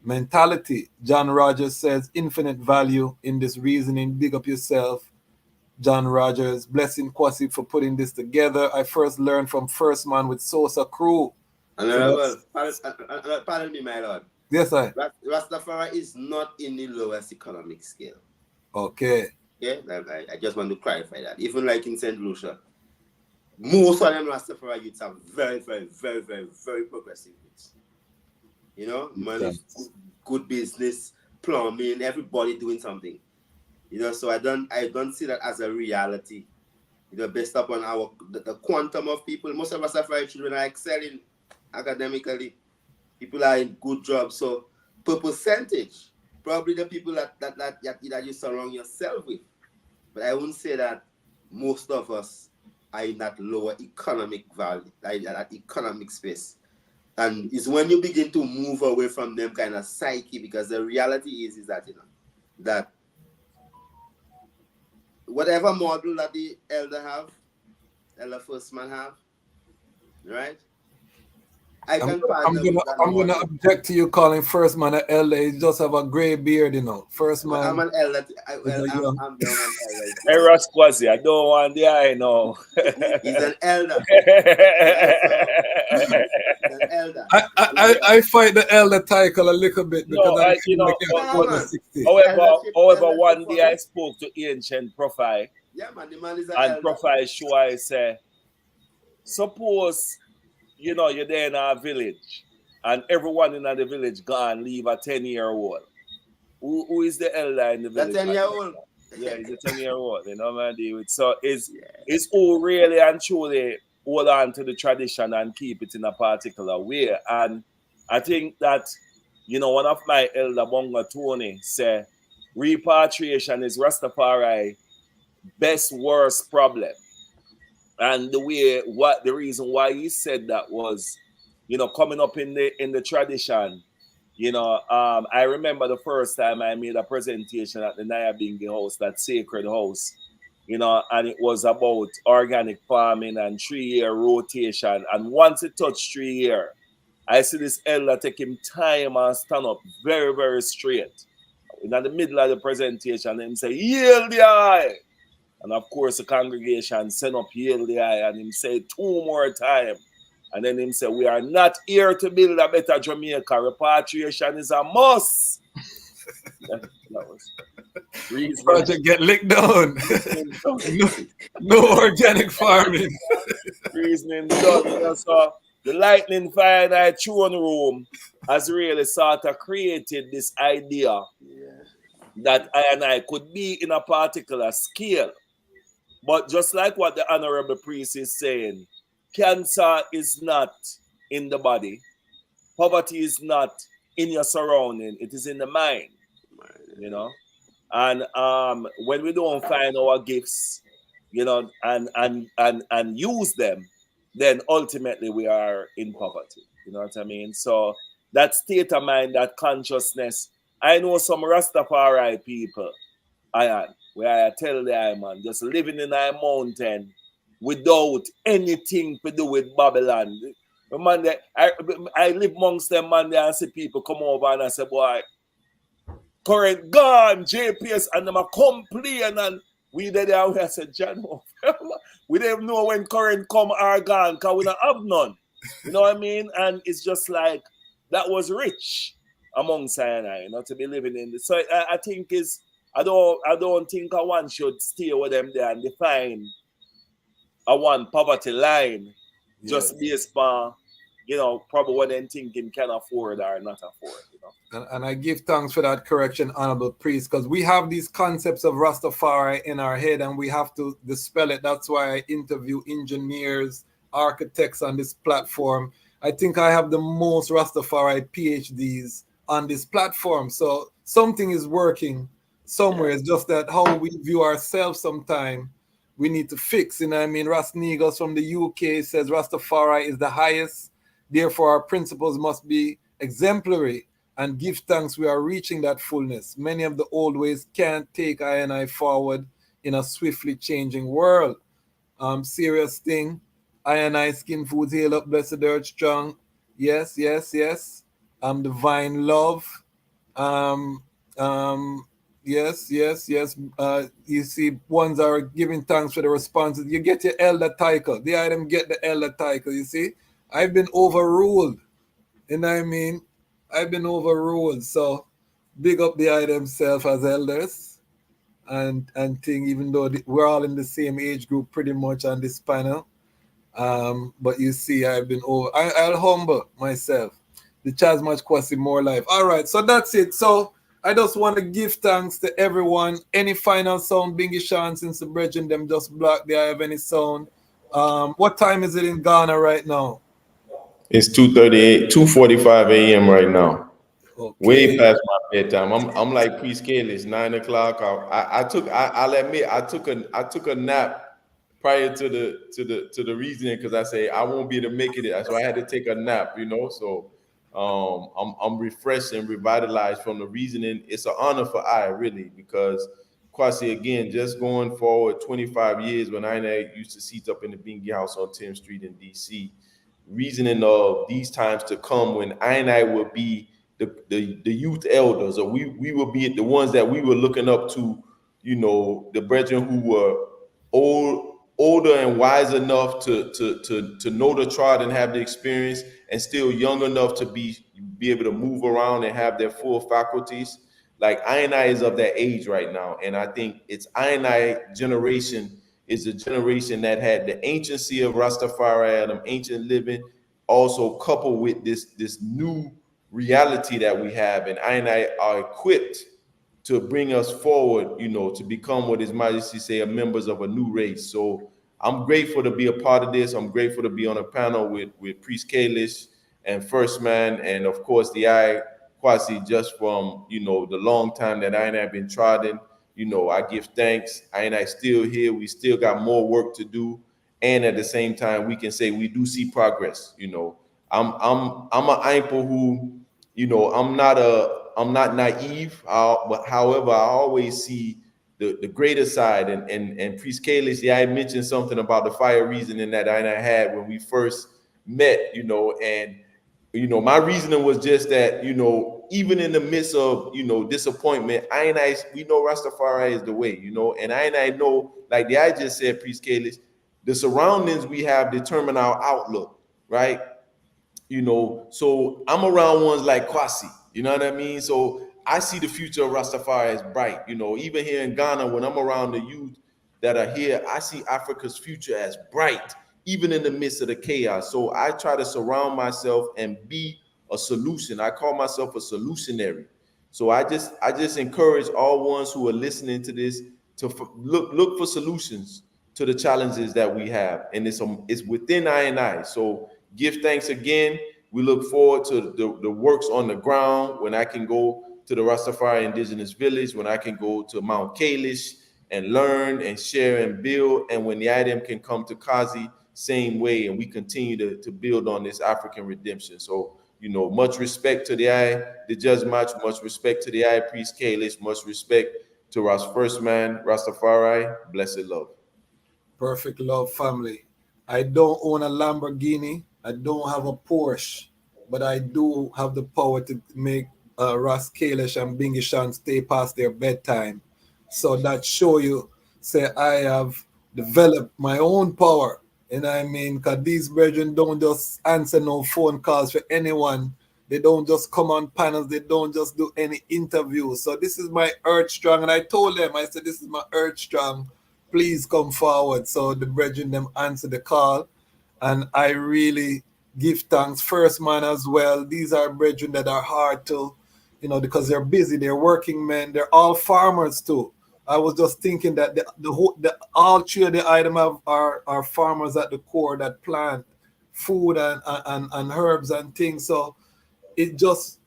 mentality. John Rogers says infinite value in this reasoning. Big up yourself, John Rogers. Blessing Kwasi for putting this together. I first learned from FirstMan with Sosa Crew. Honorable, pardon me, my lord. Yes, sir. Rastafari is not in the lowest economic scale. Okay. Yeah, I just want to clarify that. Even like in St. Lucia, most of them Rastafari youths are very, very, very, very, very progressive youths. Money, good business, plumbing, everybody doing something. So I don't see that as a reality. Based upon the quantum of people, most of Rastafari children are excelling academically. People are in good jobs. So per percentage, probably the people that you surround yourself with. But I wouldn't say that most of us are in that lower economic value, that economic space. And it's when you begin to move away from them kind of psyche, because the reality is that, that whatever model that the elder FirstMan have, right? I'm gonna object to you calling FirstMan an elder. He just have a gray beard, FirstMan. I'm an elder. I'm an elder. Hey, Ras Kwasi, I don't want the eye now. He's an elder. An elder. I fight the elder title a little bit because however, one day I spoke to Ancient Profile. Yeah, man, the man is an and elder. Profile show I say, suppose you're there in our village and everyone in the village gone leave a 10-year-old. Who is the elder in the village? The 10-year-old. Yeah, he's a 10-year-old, man, David. So it's who really and truly hold on to the tradition and keep it in a particular way. And I think that, one of my elder Bonga Tony say repatriation is Rastafari best worst problem. And the reason why he said that was, coming up in the tradition, I remember the first time I made a presentation at the Binghi house, that sacred house, and it was about organic farming and 3-year rotation. And once it touched 3 years, I see this elder take him time and stand up very, very straight. In the middle of the presentation, and him say, "Yield the eye." And of course, the congregation sent up "Yield the eye," and him say 2 more times. And then him say, "We are not here to build a better Jamaica. Repatriation is a must." that was project get licked down. no organic farming. Reasoning done. So the lightning fire in our throne room has really sort of created this idea that I and I could be in a particular scale. But just like what the Honorable Priest is saying, cancer is not in the body. Poverty is not in your surrounding. It is in the mind, And when we don't find our gifts, and use them, then ultimately we are in poverty. You know what I mean? So that state of mind, that consciousness. I know some Rastafari people, where I tell them, man, just living in a mountain without anything to do with Babylon. Man, I live amongst them, man, and see people come over and I say, "Boy, current gone, JPS," and them a complain, and we there and I said, "John, we don't know when current come or gone, because we don't have none." You know what I mean? And it's just like, that was rich among Sinai, to be living in this. So I think I don't think one should stay with them there and define a one poverty line just based on, probably what they're thinking can afford or not afford, And I give thanks for that correction, Honorable Priest, because we have these concepts of Rastafari in our head and we have to dispel it. That's why I interview engineers, architects on this platform. I think I have the most Rastafari PhDs on this platform. So something is working somewhere. It's just that how we view ourselves sometimes we need to fix. Ras Negos from the UK says Rastafari is the highest Therefore, our principles must be exemplary and give thanks we are reaching that fullness. Many of the old ways can't take I and I forward in a swiftly changing world. Serious thing. I and I skin foods hail up, blessed earth strong. Yes, yes, yes. Divine love. Um, yes, yes, yes. You see, ones are giving thanks for the responses. You get your elder title. The item get the elder title. You see, I've been overruled. You know what I mean? I've been overruled. So big up the item self as elders and thing. Even though we're all in the same age group pretty much on this panel. But you see, I've been over. I'll humble myself. The Chaz Match Kwasi more life. All right, so that's it. So I just want to give thanks to everyone. Any final sound, Binghi Shawn, since the brethren them just blocked. Do I have any sound? What time is it in Ghana right now? It's 2:45 a.m. right now. Okay. Way past my bedtime. I'm like Priest Kailash, 9 o'clock. I'll admit I took a nap prior to the reasoning because I say I won't be able to make it. So I had to take a nap, you know. So I'm refreshed and revitalized from the reasoning. It's an honor for I really because Kwasi again just going forward 25 years when I used to sit up in the Binghi house on 10th Street in DC, reasoning of these times to come when I will be the youth elders, or we will be the ones that we were looking up to, you know, the brethren who were older and wise enough to know the trod and have the experience, and still young enough to be able to move around and have their full faculties. Like I is of that age right now, and I think it's I generation is the generation that had the anciency of Ras Tafari and ancient living, also coupled with this new reality that we have, and I are equipped to bring us forward, you know, to become what His Majesty say, members of a new race. So I'm grateful to be a part of this. I'm grateful to be on a panel with Priest Kailash and FirstMan, and of course the Kwasi, just from, you know, the long time that I have been trodden. You know, I give thanks. I still here. We still got more work to do, and at the same time, we can say we do see progress. You know, I'm an Ainpo who, you know, I'm not naive. But however, I always see the greater side. And Priest Kailash, yeah, I mentioned something about the fire reasoning that I had when we first met. You know, and you know, my reasoning was just that, you know, even in the midst of, you know, disappointment, we know Ras Tafari is the way, you know, and I know, like I just said, Priest Kailash, the surroundings we have determine our outlook, right? You know, so I'm around ones like Kwasi, you know what I mean? So I see the future of Ras Tafari as bright, you know, even here in Ghana, when I'm around the youth that are here, I see Africa's future as bright, even in the midst of the chaos. So I try to surround myself and be a solution. I call myself a solutionary. So I just encourage all ones who are listening to this to look for solutions to the challenges that we have, and it's within I. So give thanks again. We look forward to the works on the ground when I can go to the Ras Tafari Indigenous Village, when I can go to Mount Kailash and learn and share and build, and when the item can come to Kazi, same way, and we continue to build on this African redemption. So, you know, much respect to the Judge Match, much respect to the Priest Kailash, much respect to Ras FirstMan, Ras Tafari, blessed love. Perfect love, family. I don't own a Lamborghini. I don't have a Porsche, but I do have the power to make Ras Kailash and Binghi Shawn stay past their bedtime. So that show you, say I have developed my own power. And I mean, because these brethren don't just answer no phone calls for anyone. They don't just come on panels. They don't just do any interviews. So this is my Earth Strong. And I told them, I said, this is my Earth Strong. Please come forward. So the brethren them answer the call. And I really give thanks. FirstMan as well. These are brethren that are hard to, you know, because they're busy. They're working men. They're all farmers too. I was just thinking that all three of the items are farmers at the core that plant food and herbs and things. So it just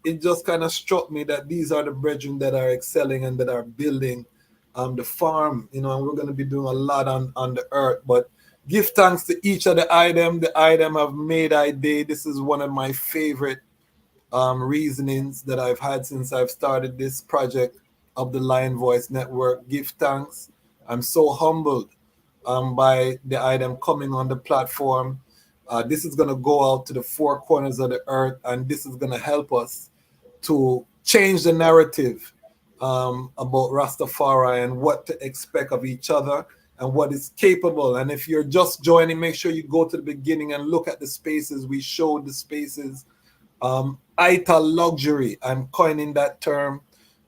kind of struck me that these are the brethren that are excelling and that are building the farm, you know, and we're going to be doing a lot on the earth. But Give thanks to each of the item. The item have made I day. This is one of my favorite reasonings that I've had since I've started this project of the Lion Voice Network. Give thanks. I'm so humbled by the item coming on the platform. This is going to go out to the four corners of the earth, and this is going to help us to change the narrative about Rastafari and what to expect of each other and what is capable. And if you're just joining, make sure you go to the beginning and look at the spaces. We showed the spaces. Ita luxury, I'm coining that term.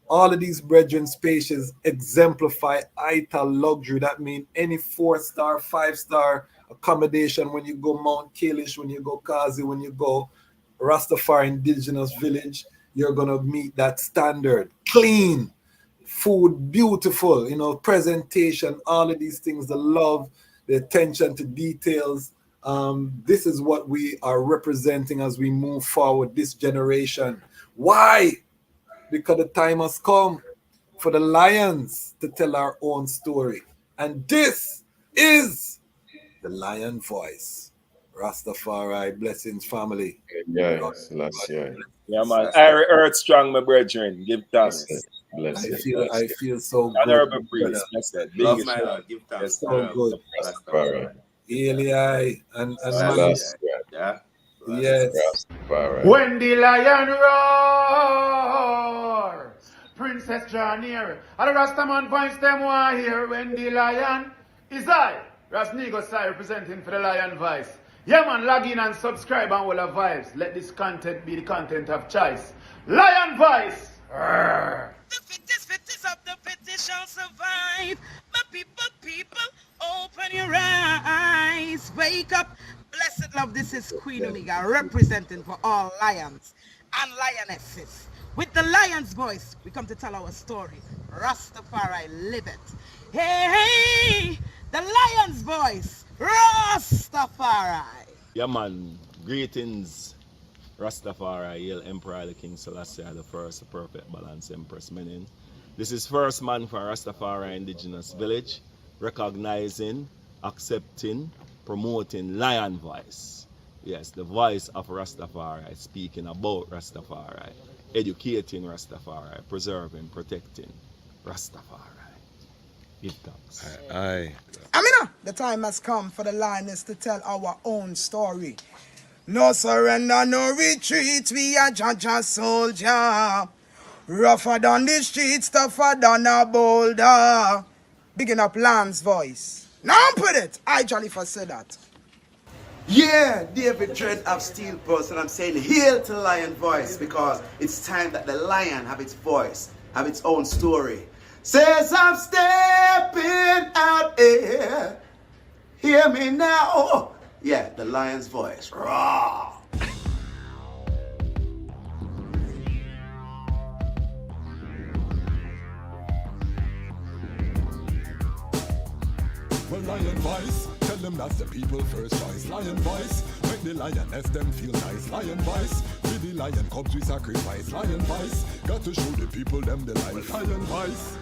All of these brethren spaces exemplify Ita luxury. That means any 4-star, 5-star accommodation when you go Mount Kailash, when you go Kazi, when you go Rastafari Indigenous Village, you're going to meet that standard. Clean, food, beautiful, you know, presentation, all of these things, the love, the attention to details. This is what we are representing as we move forward, this generation. Why? Because the time has come for the lions to tell our own story. And this is the Lion Voice. Rastafari, blessings, family. Yeah, yeah, man. Irie Earth strong, my brethren. Give thanks. Bless I feel so good. Honorable Priest, blessed. Binghi Shawn. Give thanks. So good. Eli and yeah. Yes. When the lion roar, Princess draw near. And the Rastaman voice them want hear. When the lion is I, Ras Tafari representing for the Lion Voice. Yeah, man, log in and subscribe and all the vibes. Let this content be the content of choice. Lion Voice. The fittest of the fittest shall survive. My people, open your eyes. Wake up. Blessed love, this is Queen Omega representing for all lions and lionesses. With the Lion's Voice, we come to tell our story. Rastafari, live it. Hey, the Lion's Voice, Rastafari. Yeah, man. Greetings, Rastafari, Hail Emperor the King Selassie the First, the Perfect Balance Empress Menin. This is FirstMan for Rastafari Indigenous Village, recognizing, accepting, promoting Lion Voice. Yes, the voice of Rastafari, speaking about Rastafari, educating Rastafari, preserving, protecting Rastafari. Give thanks. Amina, the time has come for the lioness to tell our own story. No surrender, no retreat, we are Jaja soldier. Rougher than the streets, tougher than a boulder. Bigging up Lion's Voice. Now put it, I jolly for say that. Yeah, David Dread of Steel Pulse, and I'm saying hail to Lion Voice because it's time that the lion have its voice, have its own story. Says I'm stepping out here. Hear me now. Oh, yeah, the Lion's Voice. Raw. Well, Lion Voice, tell them that's the people first choice. Lion Voice, make the lioness them feel nice. Lion Voice, with the lion cubs we sacrifice. Lion Voice, got to show the people them the life. Lion Voice.